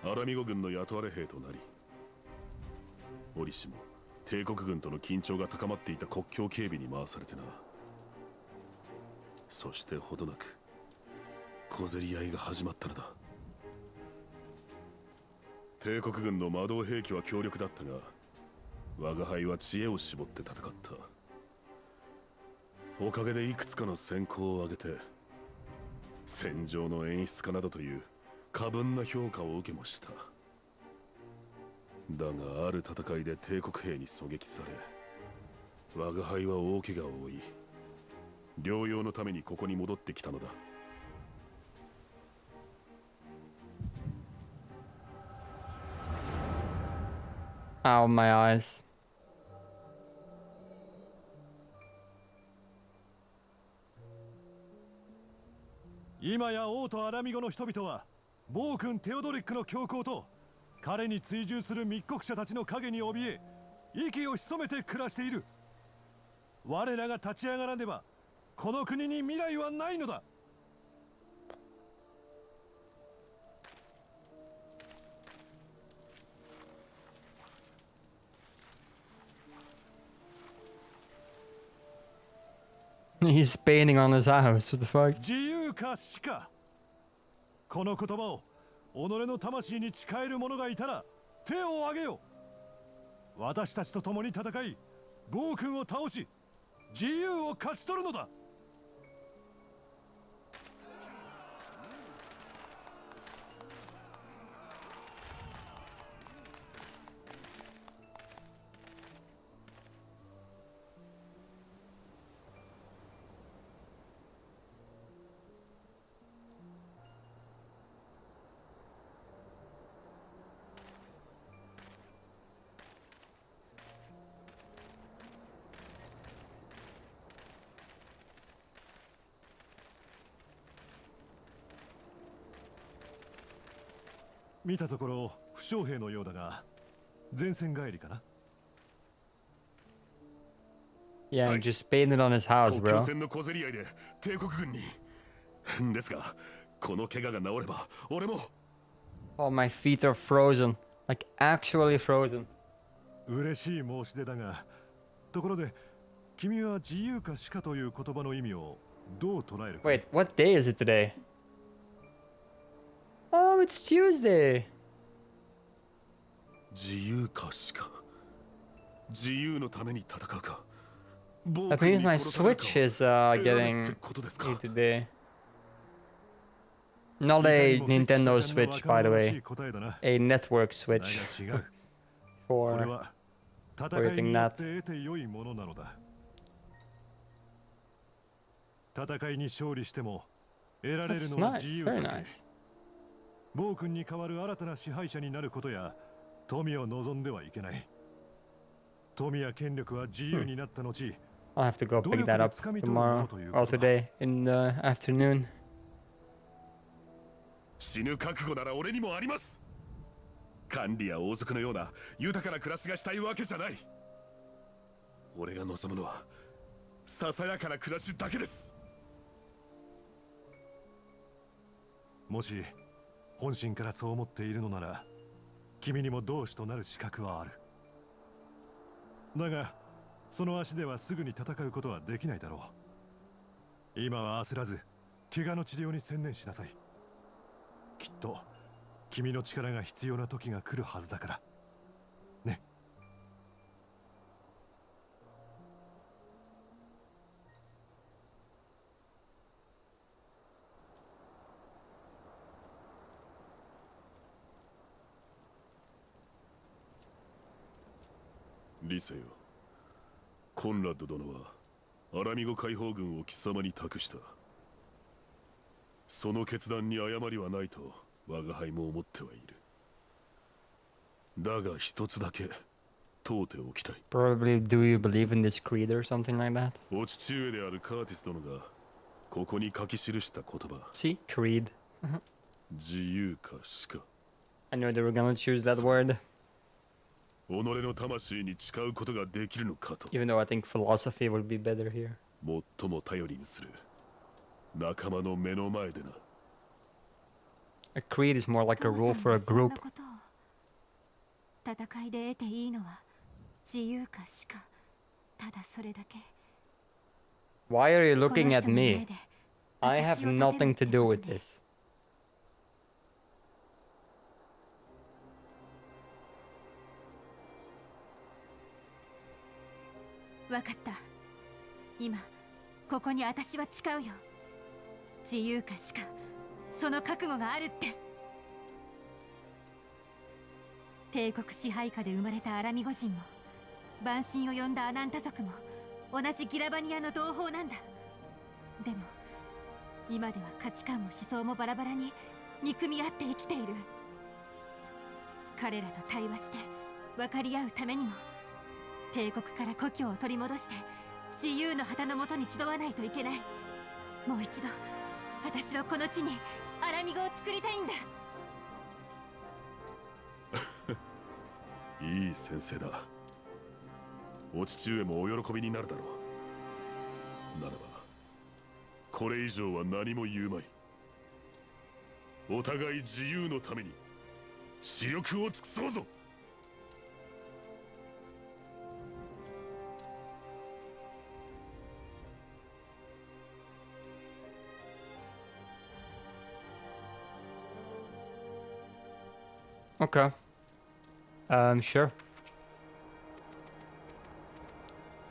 アラミゴ軍の雇われ兵となり、折しも帝国軍との緊張が高まっていた国境警備に回されてな。そしてほどなく小競り合いが始まったのだ。帝国軍の魔導兵器は強力だったが、我が輩は知恵を絞って戦った。おかげでいくつかの戦功を挙げて、戦場の演出家などという過分な評価を受けました。だがある戦いで帝国兵に狙撃され、我が輩は大怪我を負い、療養のためにここに戻ってきたのだ。Ow, my eyes. 今や王とアラミゴの人々は暴君テオドリックの強行と彼に追従する密告者たちの陰に怯え、息を潜めて暮らしている。我らが立ち上がらねばこの国に未来はないのだ。He's painting on his house. What the fuck? 自由か死か。この言葉を己の魂に誓える者がいたら手を挙げよ。私たちと共に戦い、暴君を倒し、自由を勝ち取るのだ。見たところ負傷兵のようだが、前線帰りかな。Yeah, he just painted on his house, 国境 bro. 線の小競り合いで帝国軍に。ですが、この怪我が治れば俺も。Oh, my feet are frozen. Like, actually frozen. 嬉しい申し出だが、ところで君は自由か死かという言葉の意味をどう捉えるか。 Wait, what day is it today? Oh, it's Tuesday. 自由か死か。自由のために戦うか。 That means my Switch is getting me today. Not a Nintendo Switch, by the way. A network Switch. for everything that. 戦いに勝利しても得られる That's のは nice, 自由 very だけ。 nice. 暴君に代わる新たな支配者になることや富を望んではいけない。富や権力は自由になった後、 I'll have to go pick that up tomorrow or today in the afternoon. 死ぬ覚悟なら俺にもあります。管理や王族のような豊かな暮らしがしたいわけじゃない。俺が望むのはささやかな暮らしだけです。もし本心からそう思っているのなら、君にも同志となる資格はある。だがその足ではすぐに戦うことはできないだろう。今は焦らず怪我の治療に専念しなさい。きっと君の力が必要な時が来るはずだからね。リセよ、コンラッド殿はアラミゴ解放軍を貴様に託した。その決断に誤りはないと我が輩も思ってはいる。だが一つだけ問うておきたい。 Probably, do you believe in this creed or something like that? お父上であるカーティス殿がここに書き記した言葉。 See? Creed. 自由か死か。 I knew they were gonna choose that word. 己の魂に誓うことができるのかと。 Even though I think philosophy would be better here. 最も頼りにする仲間の目の前でな。 A creed is more like a rule for a group. 戦いで得ていいのは自由か死か、ただそれだけ。 Why are you looking at me? I have nothing to do with this. わかった。今ここに私は誓うよ。自由か死か、その覚悟があるって。帝国支配下で生まれたアラミゴ人も万神を呼んだアナンタ族も同じギラバニアの同胞なんだ。でも今では価値観も思想もバラバラに憎み合って生きている。彼らと対話して分かり合うためにも帝国から故郷を取り戻して自由の旗のもとに集わないといけない。もう一度私はこの地にアラミゴを作りたいんだ。いい先生だ。お父上もお喜びになるだろう。ならばこれ以上は何も言うまい。お互い自由のために死力を尽くそうぞ。Okay. Sure.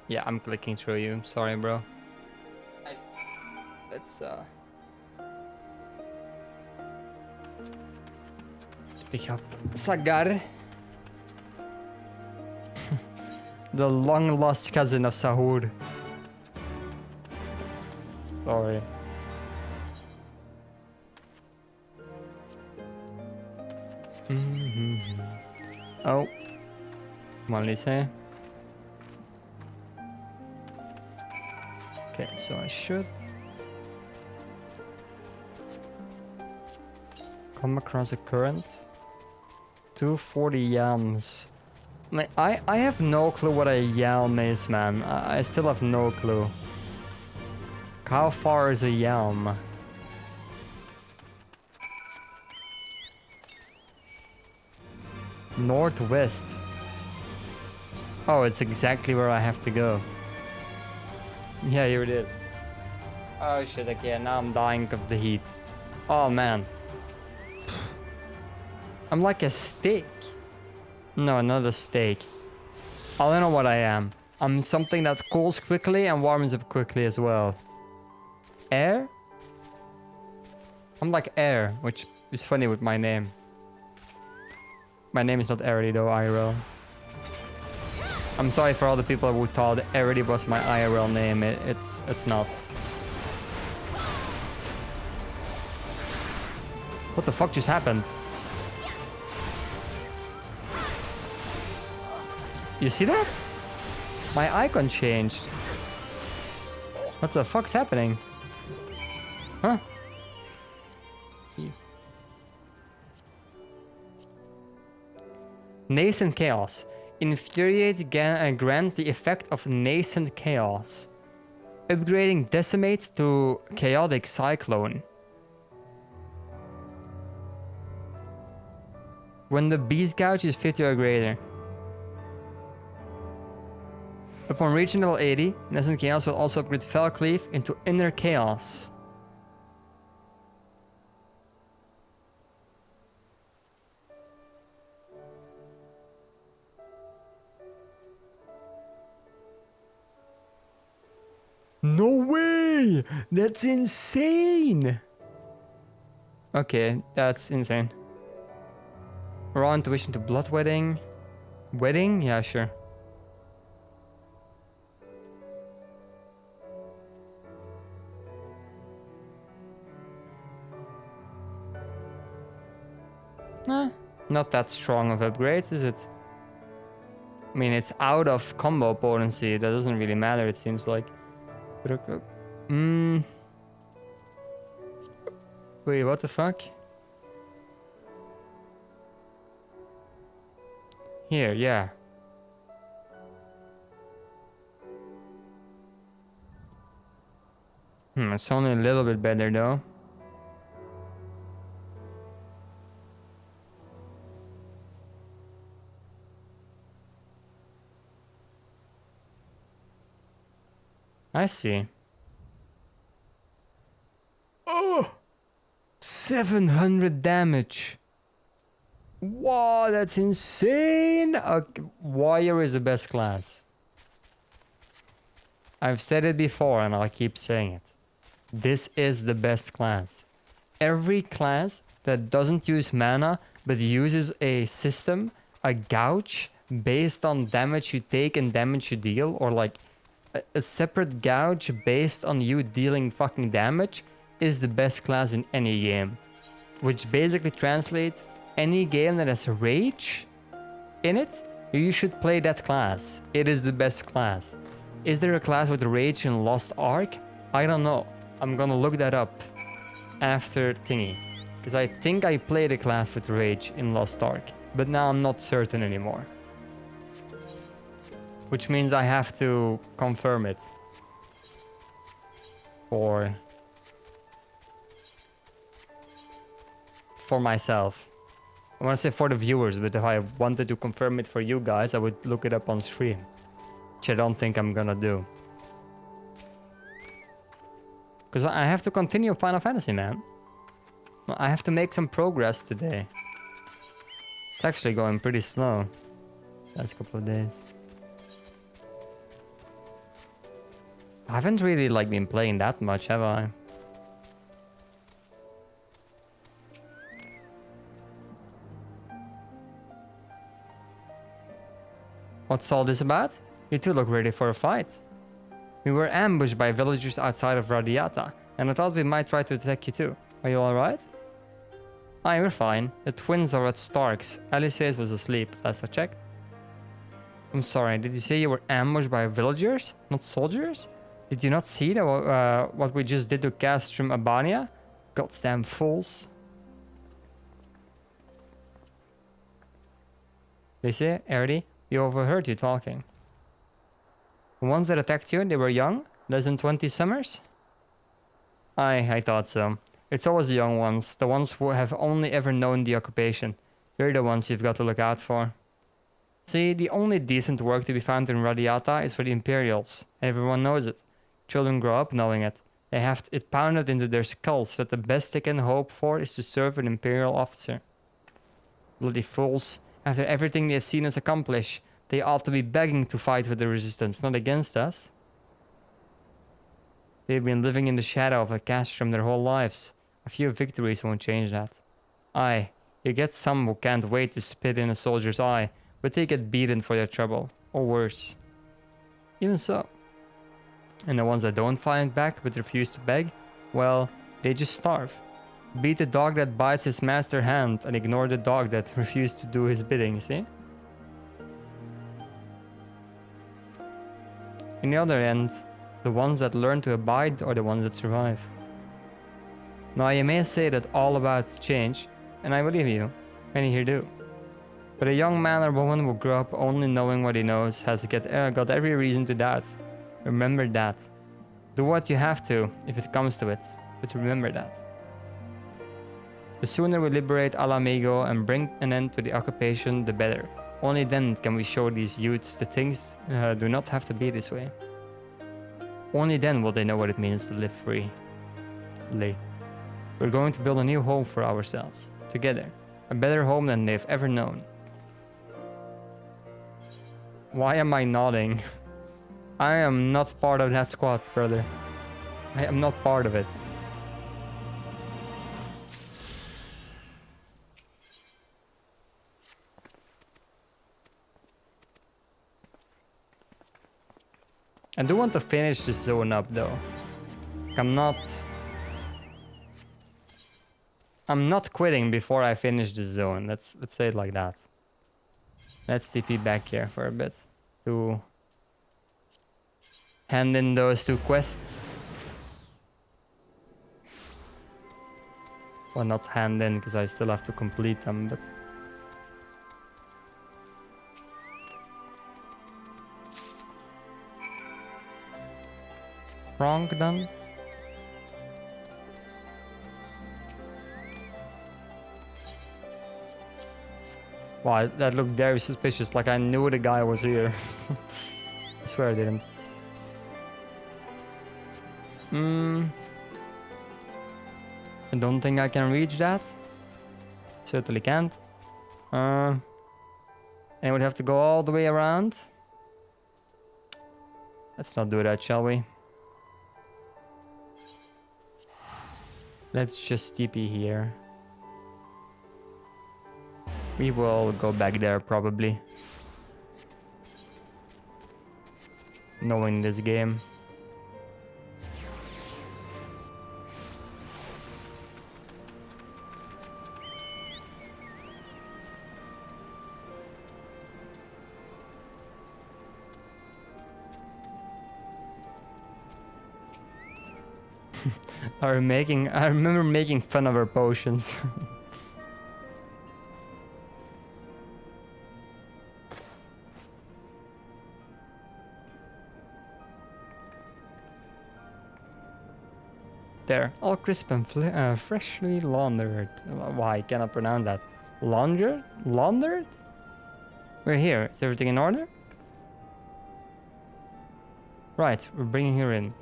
Yeah, I'm clicking through you. Sorry, bro. Let's pick up Sagar. The long lost cousin of Sahur. Sorry. Oh, come on, Lisa. Okay, so I should come across a current. 240 yams. I have no clue what a yalm is, man. I still have no clue. How far is a yalm? Northwest. Oh, it's exactly where I have to go. Yeah, here it is. Oh shit, okay, now I'm dying of the heat. Oh man. I'm like a steak. No, not a steak. I don't know what I am. I'm something that cools quickly and warms up quickly as well. Air? I'm like Air, which is funny with my name. My name is not Arity though, IRL. I'm sorry for all the people who thought Arity was my IRL name. It's not. What the fuck just happened? You see that? My icon changed. What the fuck's happening? Huh? Nascent Chaos. Infuriate grants the effect of Nascent Chaos. Upgrading Decimate to Chaotic Cyclone. When the Beast Gouge is 50 or greater. Upon reaching level 80, Nascent Chaos will also upgrade Felcleave into Inner Chaos. No way! That's insane! Okay, that's insane. Raw Intuition to Blood Wedding. Wedding? Yeah, sure. Not that strong of upgrades, is it? I mean, it's out of combo potency. That doesn't really matter, it seems like. Wait, what the fuck? Here, yeah. It's only a little bit better though. I see. Oh! 700 damage. Wow, that's insane. Warrior is the best class. I've said it before and I'll keep saying it. This is the best class. Every class that doesn't use mana but uses a system, a gouge, based on damage you take and damage you deal, or like a separate gouge based on you dealing fucking damage, is the best class in any game. Which basically translates, any game that has rage in it, you should play that class. It is the best class. Is there a class with rage in Lost Ark? I don't know. I'm gonna look that up after thingy. Because I think I played a class with rage in Lost Ark. But now I'm not certain anymore. Which means I have to confirm it. For myself. I want to say for the viewers, but if I wanted to confirm it for you guys, I would look it up on stream. Which I don't think I'm gonna do. Because I have to continue Final Fantasy, man. I have to make some progress today. It's actually going pretty slow. Last couple of days. I haven't really been playing that much, have I? What's all this about? You two look ready for a fight. We were ambushed by villagers outside of Radiata, and I thought we might try to attack you too. Are you alright? We're fine. The twins are at Stark's. Alice was asleep, last I checked. I'm sorry, did you say you were ambushed by villagers, not soldiers? Did you not see that, what we just did to Castrum Abania? Goddamn fools. Lizzie, Erdy, you overheard you talking. The ones that attacked you, they were young? Less than 20 summers? I thought so. It's always the young ones, the ones who have only ever known the occupation. They're the ones you've got to look out for. See, the only decent work to be found in Radiata is for the Imperials. Everyone knows it. Children grow up knowing it. They have it pounded into their skulls that the best they can hope for is to serve an Imperial officer. Bloody fools. After everything they've seen us accomplish, they ought to be begging to fight with the Resistance, not against us. They've been living in the shadow of a castrum their whole lives. A few victories won't change that. Aye, you get some who can't wait to spit in a soldier's eye, but they get beaten for their trouble, or worse. Even so. And the ones that don't fight back but refuse to beg, well, they just starve. Beat the dog that bites his master's hand and ignore the dog that refused to do his bidding, see? In the other end, the ones that learn to abide are the ones that survive. Now you may say that all about change, and I believe you, many here do. But a young man or woman who grew up only knowing what he knows has got every reason to doubt. Remember that. Do what you have to, if it comes to it, but remember that. The sooner we liberate Alamigo and bring an end to the occupation, the better. Only then can we show these youths that things do not have to be this way. Only then will they know what it means to live free. We're going to build a new home for ourselves, together. A better home than they've ever known. Why am I nodding? I am not part of that squad, brother. I am not part of it. I do want to finish this zone up though. I'm not quitting before I finish this zone. Let's say it like that. Let's TP back here for a bit to hand in those 2 quests. Well, not hand in because I still have to complete them, but wrong done. Wow, that looked very suspicious, like I knew the guy was here. I swear I didn't. I don't think I can reach that. Certainly can't. And I would have to go all the way around. Let's not do that, shall we? Let's just TP here. We will go back there probably. Knowing this game. I remember making fun of her potions. There, all crisp and freshly laundered. Why, I cannot pronounce that. Laundered? Laundered? We're here. Is everything in order? Right, we're bringing her in.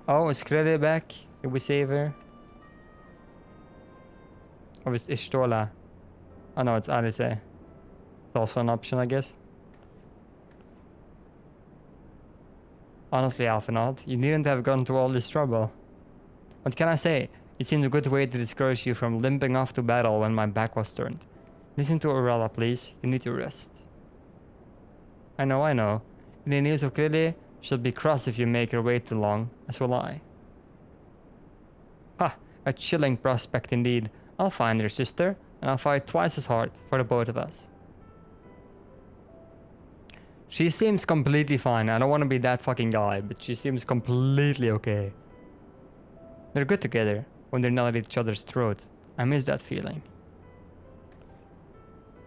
Oh, is Krede back? Did we save her? Or is Ishtola? Oh no, it's Alice. It's also an option, I guess. Honestly, Alphinaud, you needn't have gone to all this trouble. What can I say? It seemed a good way to discourage you from limping off to battle when my back was turned. Listen to Orella, please. You need to rest. I know. In the news of Krede, she'll be cross if you make her wait too long, as will I. Ha! A chilling prospect indeed. I'll find her, sister, and I'll fight twice as hard for the both of us. She seems completely fine. I don't want to be that fucking guy, but she seems completely okay. They're good together when they're not at each other's throat. I miss that feeling.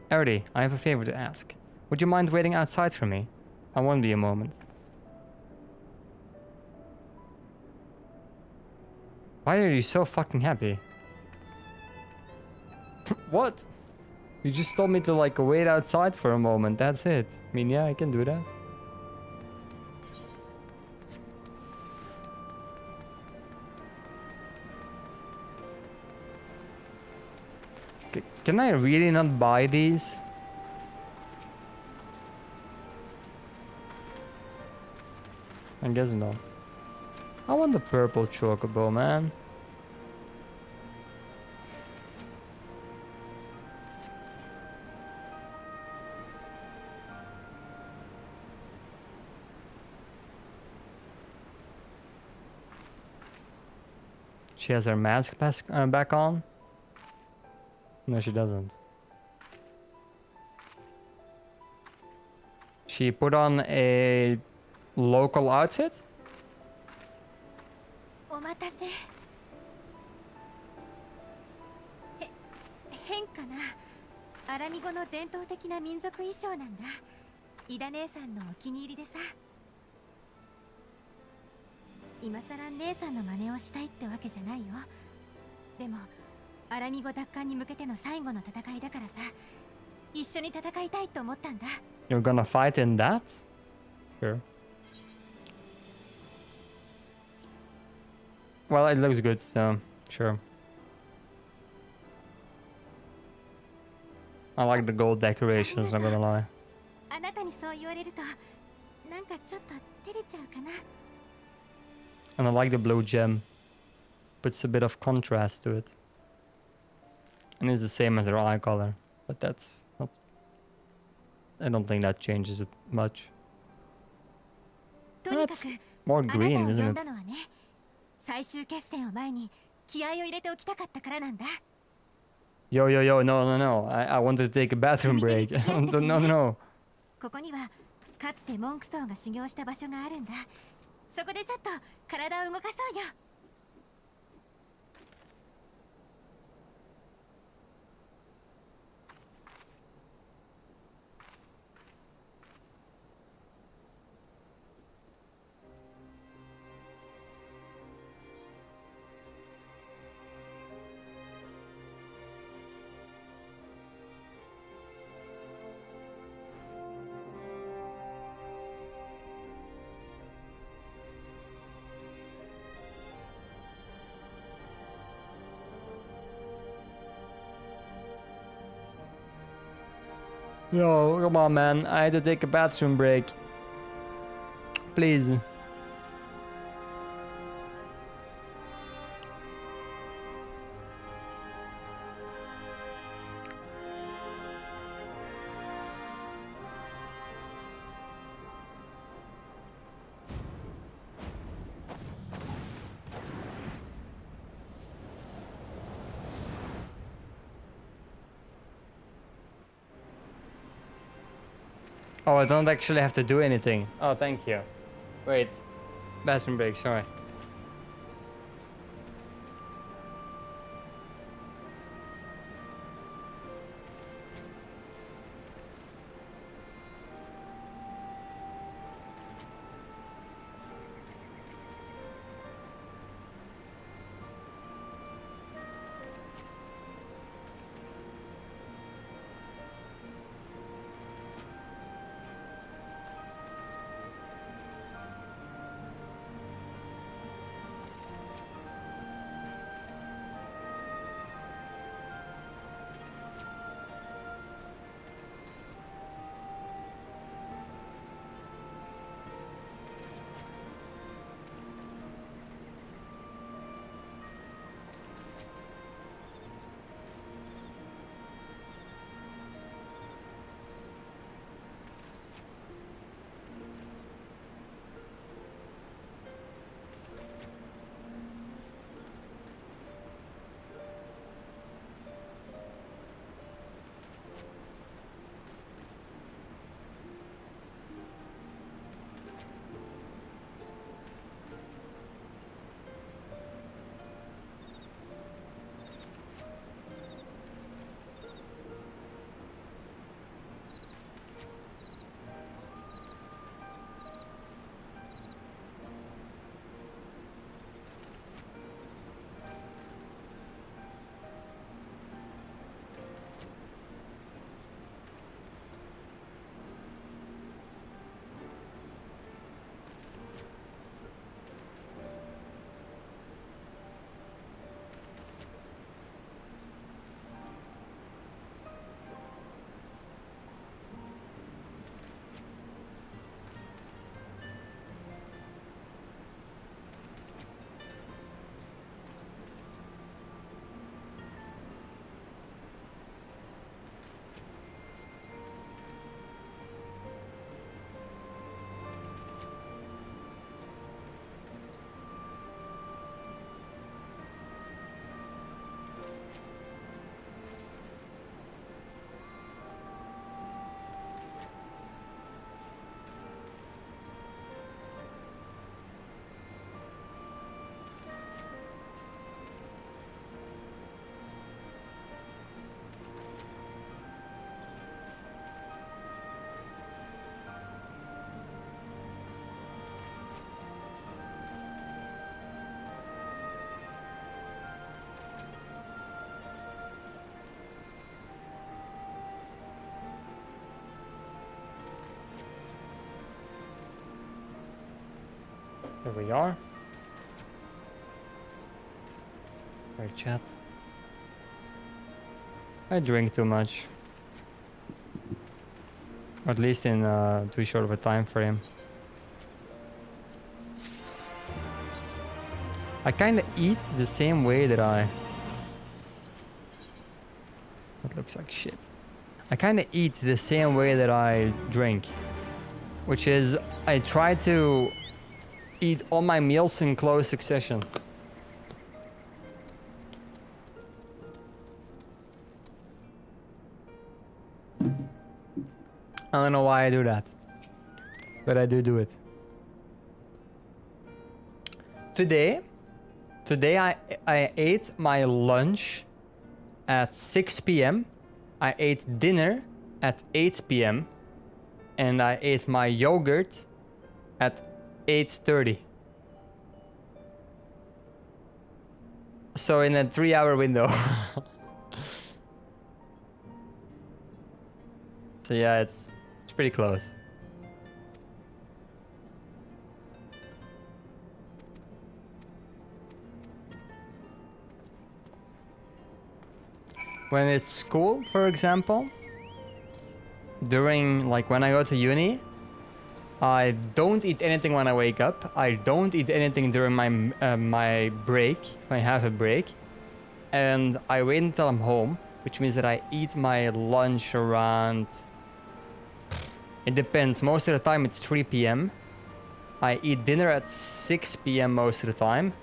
Erdi, I have a favor to ask. Would you mind waiting outside for me? I won't be a moment. Why are you so fucking happy? What? You just told me to like wait outside for a moment, that's it. I mean, yeah, I can do that. Can I really not buy these? I guess not. I want the purple chocobo, man. She has her mask back on. No, she doesn't. She put on a local outfit? お待たせ。変かな。アラミ語の伝統的な民族衣装なんだ。イダ姉さんのお気に入りでさ。今さら姉さんの真似をしたいってわけじゃないよ。でもアラミ語奪還に向けての最後の戦いだからさ、一緒に戦いたいと思ったんだ。You're gonna fight in that? Sure. Well, it looks good, so sure. I like the gold decorations, not gonna lie. あなたにそう言われると、なんかちょっと照れちゃうかな。And I like the blue gem. Puts a bit of contrast to it. And it's the same as her eye color. But that's not... I don't think that changes it much. とにかく More あなたを green, 呼 isn't ん it? だのはね、最終決戦を前に気合を入れておきたかったからなんだ。Yo, yo, yo, no, no, no. I want to take a bathroom break. no, no, no. ここにはかつてモンクソーが修行した場所があるんだ。そこでちょっと体を動かそうよ。Yo, come on, man. I had to take a bathroom break. Please. Oh, I don't actually have to do anything. Oh, thank you. Wait. Bathroom break, sorry. Here we are. Right, chat. I drink too much. Or at least in too short of a time frame. I kind of eat the same way that I... That looks like shit. I kind of eat the same way that I drink. Which is, I try to eat all my meals in close succession. I don't know why I do that. But I do it. Today I ate my lunch at 6 p.m. I ate dinner at 8 p.m. And I ate my yogurt at 8:30. So in a 3-hour window. So yeah, it's pretty close. When it's school, for example, during, like, when I go to uni, I don't eat anything when I wake up. I don't eat anything during my my break, if I have a break. And I wait until I'm home, which means that I eat my lunch around... It depends. Most of the time it's 3 p.m. I eat dinner at 6 p.m. most of the time.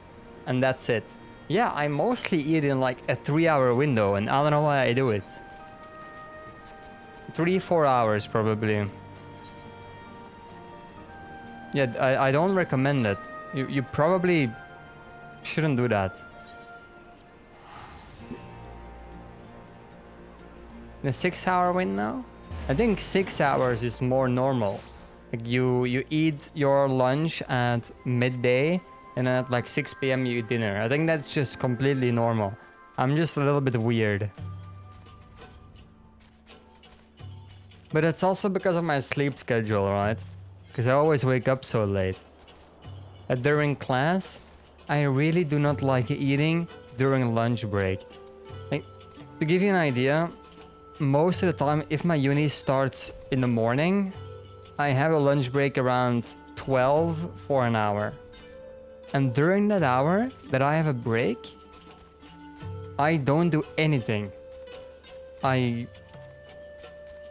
And that's it. Yeah, I mostly eat in like a 3-hour window, and I don't know why I do it. 3-4 hours probably. Yeah, I don't recommend it. You probably shouldn't do that. In a 6-hour window? I think 6 hours is more normal. Like you eat your lunch at midday, and then at like 6 p.m. you eat dinner. I think that's just completely normal. I'm just a little bit weird. But it's also because of my sleep schedule, right? Because I always wake up so late. During class, I really do not like eating during lunch break. Like, to give you an idea, most of the time, if my uni starts in the morning, I have a lunch break around 12 for an hour. And during that hour that I have a break, I don't do anything.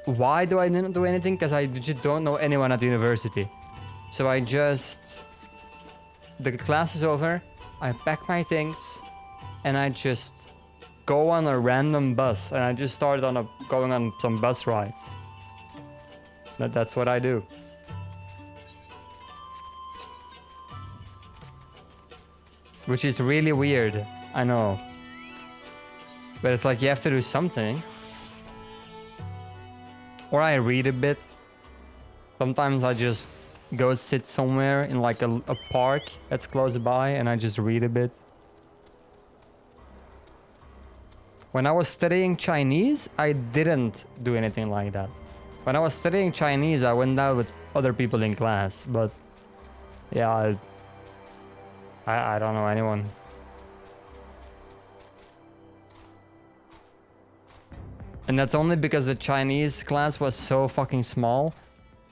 Why do I not do anything? Because I just don't know anyone at the university. So I just... The class is over, I pack my things, and I just go on a random bus. And I just started going on some bus rides. That's what I do. Which is really weird, I know. But it's like you have to do something. Or I read a bit. Sometimes I just go sit somewhere in like a park that's close by and I just read a bit. When I was studying Chinese, I didn't do anything like that. When I was studying Chinese, I went out with other people in class, but yeah, I don't know anyone. And that's only because the Chinese class was so fucking small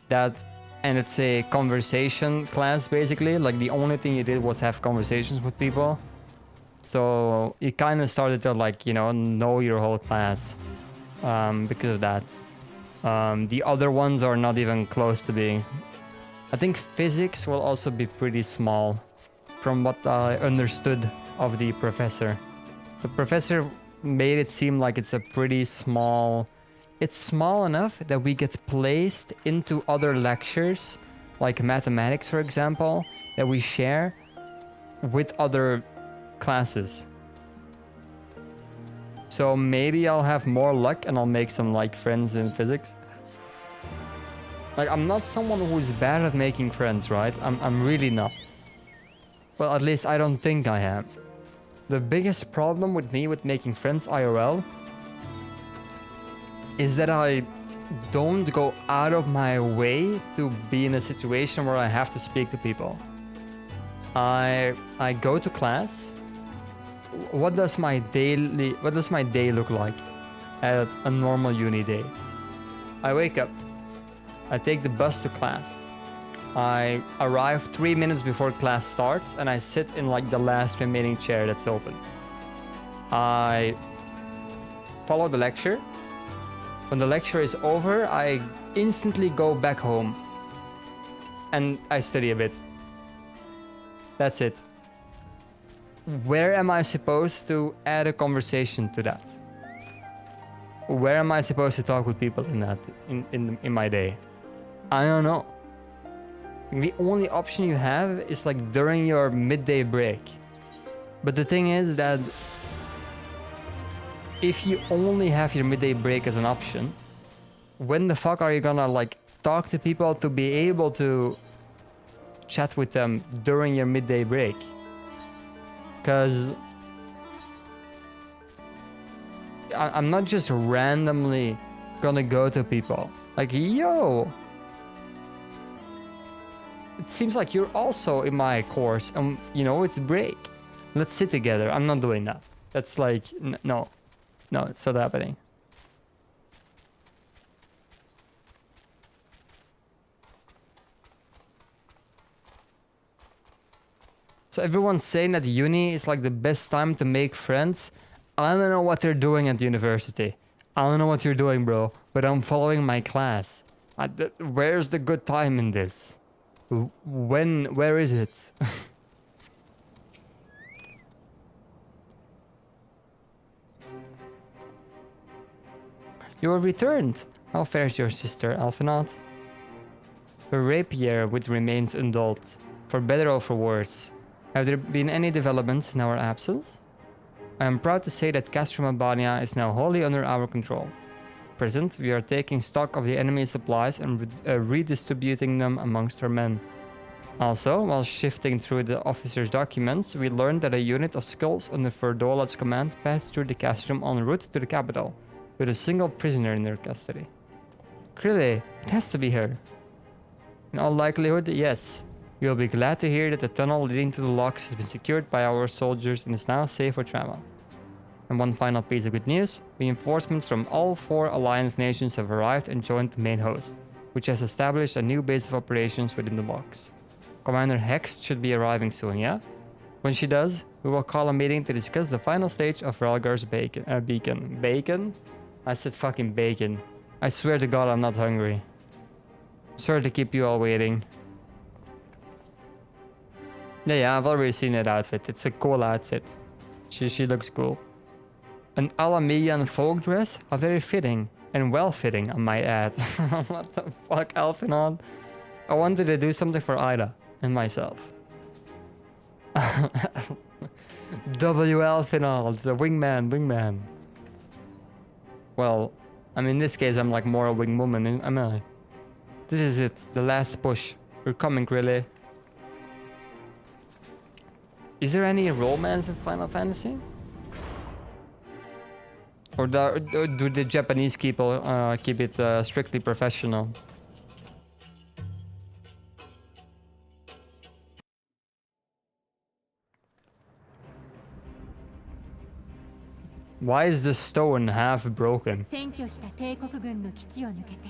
that, and it's a conversation class basically, like the only thing you did was have conversations with people. So you kind of started to, like, you know your whole class because of that. The other ones are not even close to being... I think physics will also be pretty small from what I understood of the professor. The professor made it seem like it's a pretty small... It's small enough that we get placed into other lectures, like mathematics, for example, that we share with other classes. So maybe I'll have more luck and I'll make some like friends in physics. Like, I'm not someone who's bad at making friends, right? I'm really not. Well, at least I don't think I am. The biggest problem with me with making friends IRL is that I don't go out of my way to be in a situation where I have to speak to people. I go to class. What does my day look like at a normal uni day? I wake up. I take the bus to class. I arrive 3 minutes before class starts and I sit in like the last remaining chair that's open. I follow the lecture. When the lecture is over, I instantly go back home and I study a bit. That's it. Where am I supposed to add a conversation to that? Where am I supposed to talk with people in that in my day? I don't know. The only option you have is like during your midday break. But the thing is that if you only have your midday break as an option, when the fuck are you gonna like talk to people to be able to chat with them during your midday break? Because I'm not just randomly gonna go to people like, yo, it seems like you're also in my course and you know it's break, let's sit together. I'm not doing that. That's like no, it's not happening. So everyone's saying that uni is like the best time to make friends. I don't know what they're doing at university. I don't know what you're doing, bro, but I'm following my class. Where's the good time in this? Where is it? You are returned. How fares your sister, Alphinaud? Her rapier with remains undulled, for better or for worse. Have there been any developments in our absence? I am proud to say that Castrum Albania is now wholly under our control. At present, we are taking stock of the enemy's supplies and redistributing them amongst our men. Also, while shifting through the officer's documents, we learned that a unit of skulls under Ferdolat's command passed through the Castrum en route to the capital, with a single prisoner in their custody. Krille, it has to be her. In all likelihood, yes. You will be glad to hear that the tunnel leading to the locks has been secured by our soldiers and is now safe for travel. And one final piece of good news, reinforcements from all 4 Alliance nations have arrived and joined the main host, which has established a new base of operations within the locks. Commander Hex should be arriving soon, yeah? When she does, we will call a meeting to discuss the final stage of Ralgar's beacon. Bacon? I said fucking bacon. I swear to God I'm not hungry. Sorry to keep you all waiting. Yeah, I've already seen that outfit. It's a cool outfit. She looks cool. An Alamian folk dress? How very fitting. And well-fitting, I might add. What the fuck, Alphinaud? I wanted to do something for Ida and myself. W. Alphinaud, the wingman. Well, I mean, in this case, I'm like more a wing woman, am I? This is it, the last push. We're coming, really. Is there any romance in Final Fantasy? Or do the Japanese people keep it strictly professional? Why is the stone half broken? 占拠した帝国軍の基地を抜けて、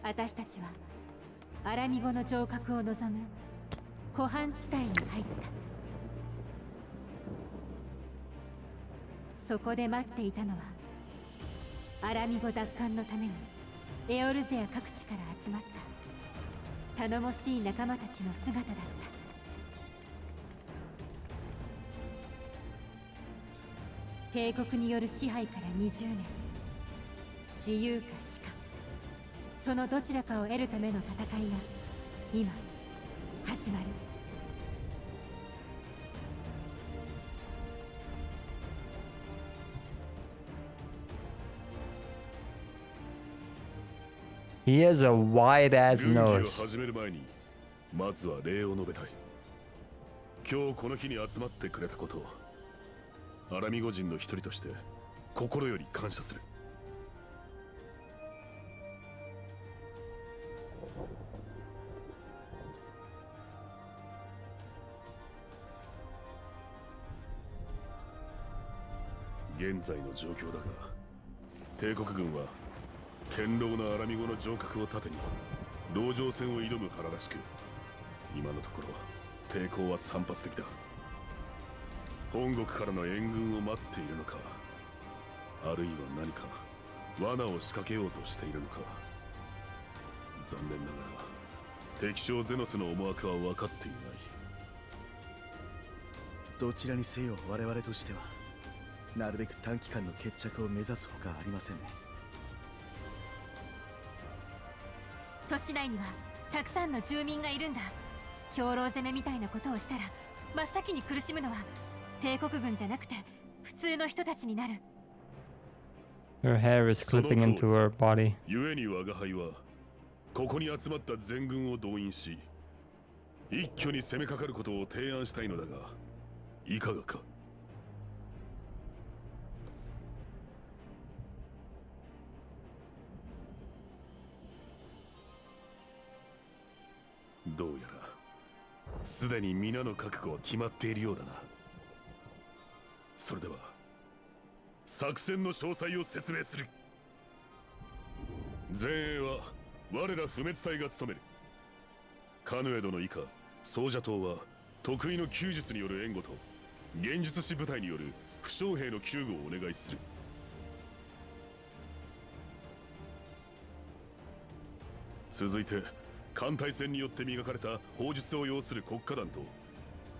私たちはアラミゴの城郭を望む湖畔地帯に入った。そこで待っていたのはアラミゴ奪還のためにエオルゼア各地から集まった頼もしい仲間たちの姿だった。帝国による支配から20年、自由か死か、そのどちらかを得るための戦いが今始まる。He has a wide ass 軍議を nose. 始める前にまずは礼を述べたい。今日この日に集まってくれたことをアラミゴ人の一人として心より感謝する。現在の状況だが、帝国軍は堅牢なアラミゴの城郭を盾に籠城戦を挑む腹らしく、今のところ抵抗は散発的だ。本国からの援軍を待っているのか、あるいは何か罠を仕掛けようとしているのか。残念ながら敵将ゼノスの思惑は分かっていない。どちらにせよ我々としてはなるべく短期間の決着を目指すほかありませんね。都市内にはたくさんの住民がいるんだ。兵糧攻めみたいなことをしたら真っ先に苦しむのは帝国軍じゃなくて普通の人たちになる。 Her hair is clipping into her body. 故に我が輩はここに集まった全軍を動員し、一挙に攻めかかることを提案したいのだが、いかがか。どうやらすでに皆の覚悟は決まっているようだな。それでは作戦の詳細を説明する。前衛は我ら不滅隊が務める。カヌエドの以下ソージャ島は得意の弓術による援護と現術師部隊による負傷兵の救護をお願いする。続いて艦隊戦によって磨かれた砲術を要する国家団と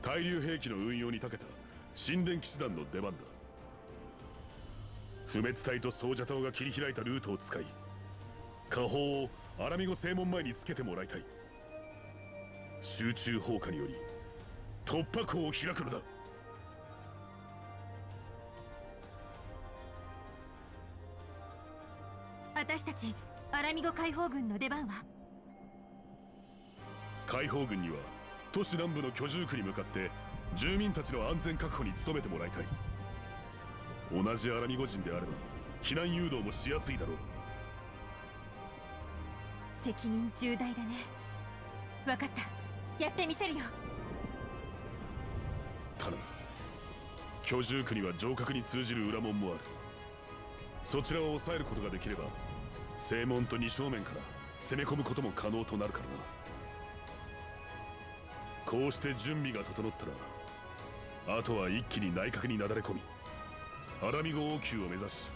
対流兵器の運用に長けた神殿騎士団の出番だ。不滅隊とソージャ島が切り開いたルートを使い、火砲をアラミゴ正門前につけてもらいたい。集中砲火により突破口を開くのだ。私たちアラミゴ解放軍の出番は？解放軍には都市南部の居住区に向かって住民たちの安全確保に努めてもらいたい。同じアラミゴ人であれば避難誘導もしやすいだろう。責任重大だね。分かった、やってみせるよ。頼む。居住区には城郭に通じる裏門もある。そちらを抑えることができれば正門と二正面から攻め込むことも可能となるからな。こうして準備が整ったら、あとは一気に内角になだれ込み、アラミゴ王宮を目指し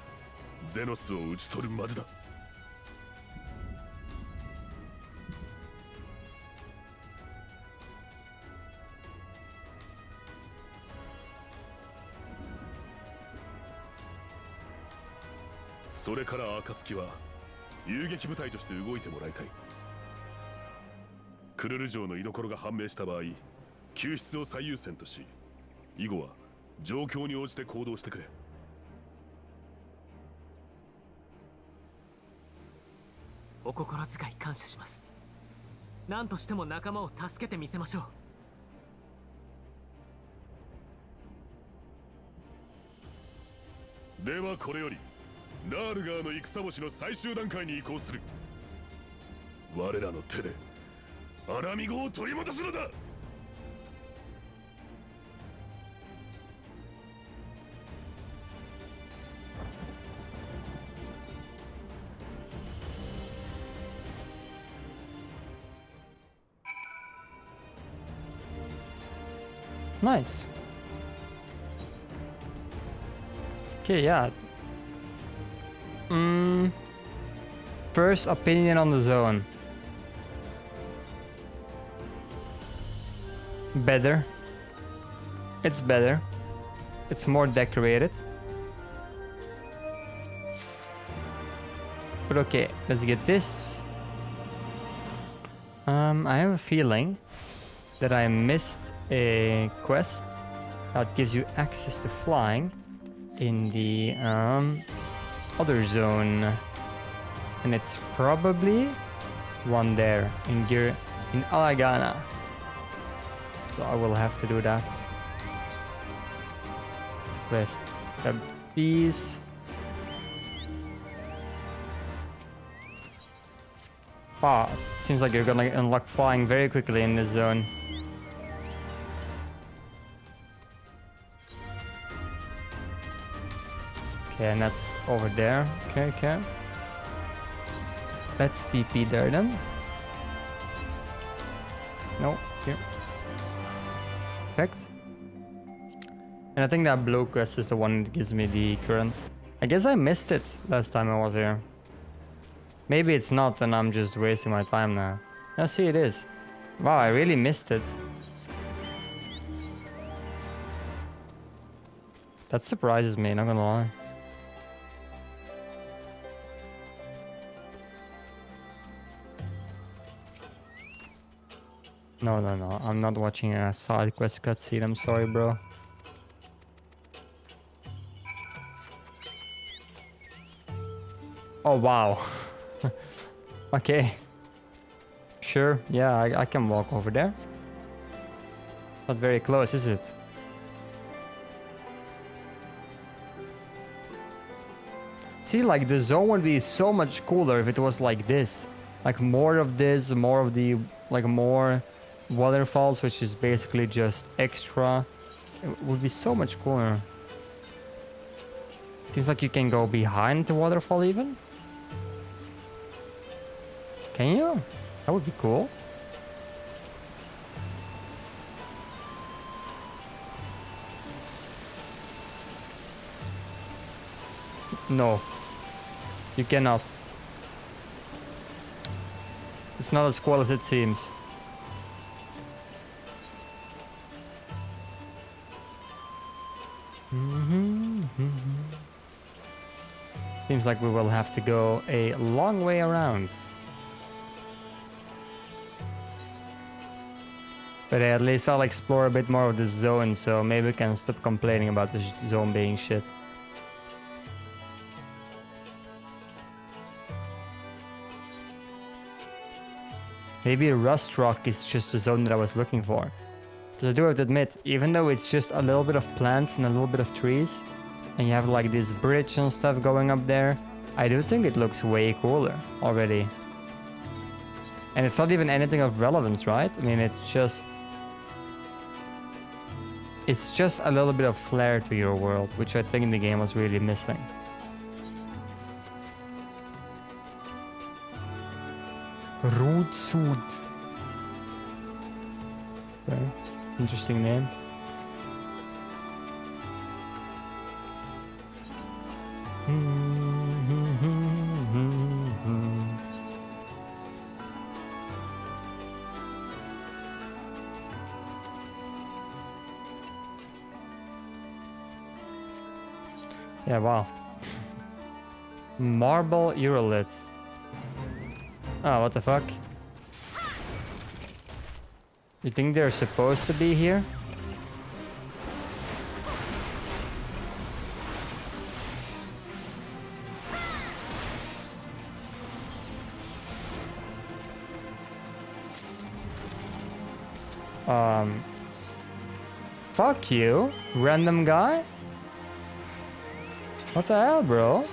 ゼノスを討ち取るまでだ。それから暁は遊撃部隊として動いてもらいたい。クルル城の居所が判明した場合、救出を最優先とし、以後は状況に応じて行動してくれ。お心遣い感謝します。何としても仲間を助けてみせましょう。ではこれよりラールガーの戦星の最終段階に移行する。我らの手でアラミゴを取り戻すのだ。Nice. Okay, yeah. First opinion on the zone. Better. It's better. It's more decorated. But okay, let's get this. I have a feeling that I missed a quest that gives you access to flying in the other zone, and it's probably one there in Alagana. So I will have to do that. Let's grab these. Wow, it seems like you're gonna unlock flying very quickly in this zone. Okay, and that's over there. Okay, okay. Let's TP there then. No, here. Perfect. And I think that blue quest is the one that gives me the current. I guess I missed it last time I was here. Maybe it's not and I'm just wasting my time now. I see it is. Wow, I really missed it. That surprises me, not gonna lie. No, no, no. I'm not watching a side quest cutscene. I'm sorry, bro. Oh, wow. Okay. Sure. Yeah, I can walk over there. Not very close, is it? See, like, the zone would be so much cooler if it was like this. Like, more of this, more of the... Like, more waterfalls, which is basically just extra. It would be so much cooler. Seems like you can go behind the waterfall even. Can you? That would be cool. No. You cannot. It's not as cool as it seems. Seems like we will have to go a long way around. But at least I'll explore a bit more of the zone, so maybe we can stop complaining about the zone being shit. Maybe Rust Rock is just the zone that I was looking for. Because I do have to admit, even though it's just a little bit of plants and a little bit of trees, and you have like this bridge and stuff going up there, I do think it looks way cooler already. And it's not even anything of relevance, right? I mean, it's just a little bit of flair to your world, which I think the game was really missing. Rootsud. Okay. Interesting name. Yeah, wow. Marble Urolith. Oh, what the fuck? You think they're supposed to be here? Fuck you, random guy? What the hell, bro?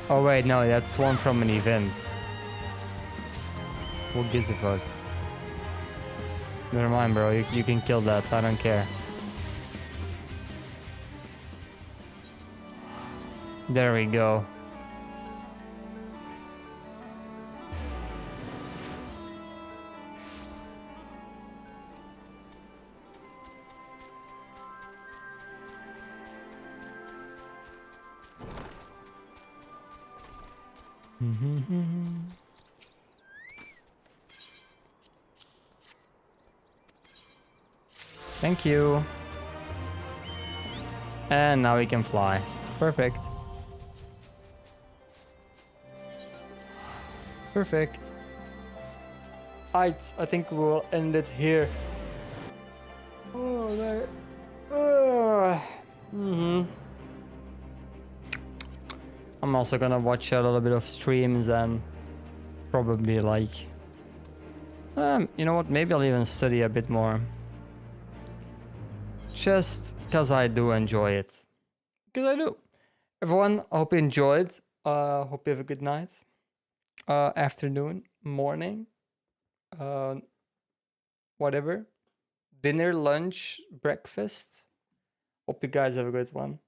Oh wait, no, that's one from an event. Who gives a fuck? Never mind, bro. You can kill that. I don't care. There we go. Thank you. And now we can fly. Perfect. Perfect. I think we'll end it here. Oh, I'm also gonna watch a little bit of streams and probably like... you know what, maybe I'll even study a bit more. Just because I do enjoy it. Because I do. Everyone, I hope you enjoyed. Hope you have a good night, afternoon, morning, whatever. Dinner, lunch, breakfast. Hope you guys have a good one.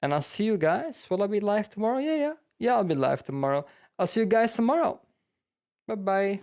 And I'll see you guys. Will I be live tomorrow? Yeah, I'll be live tomorrow. I'll see you guys tomorrow. Bye-bye.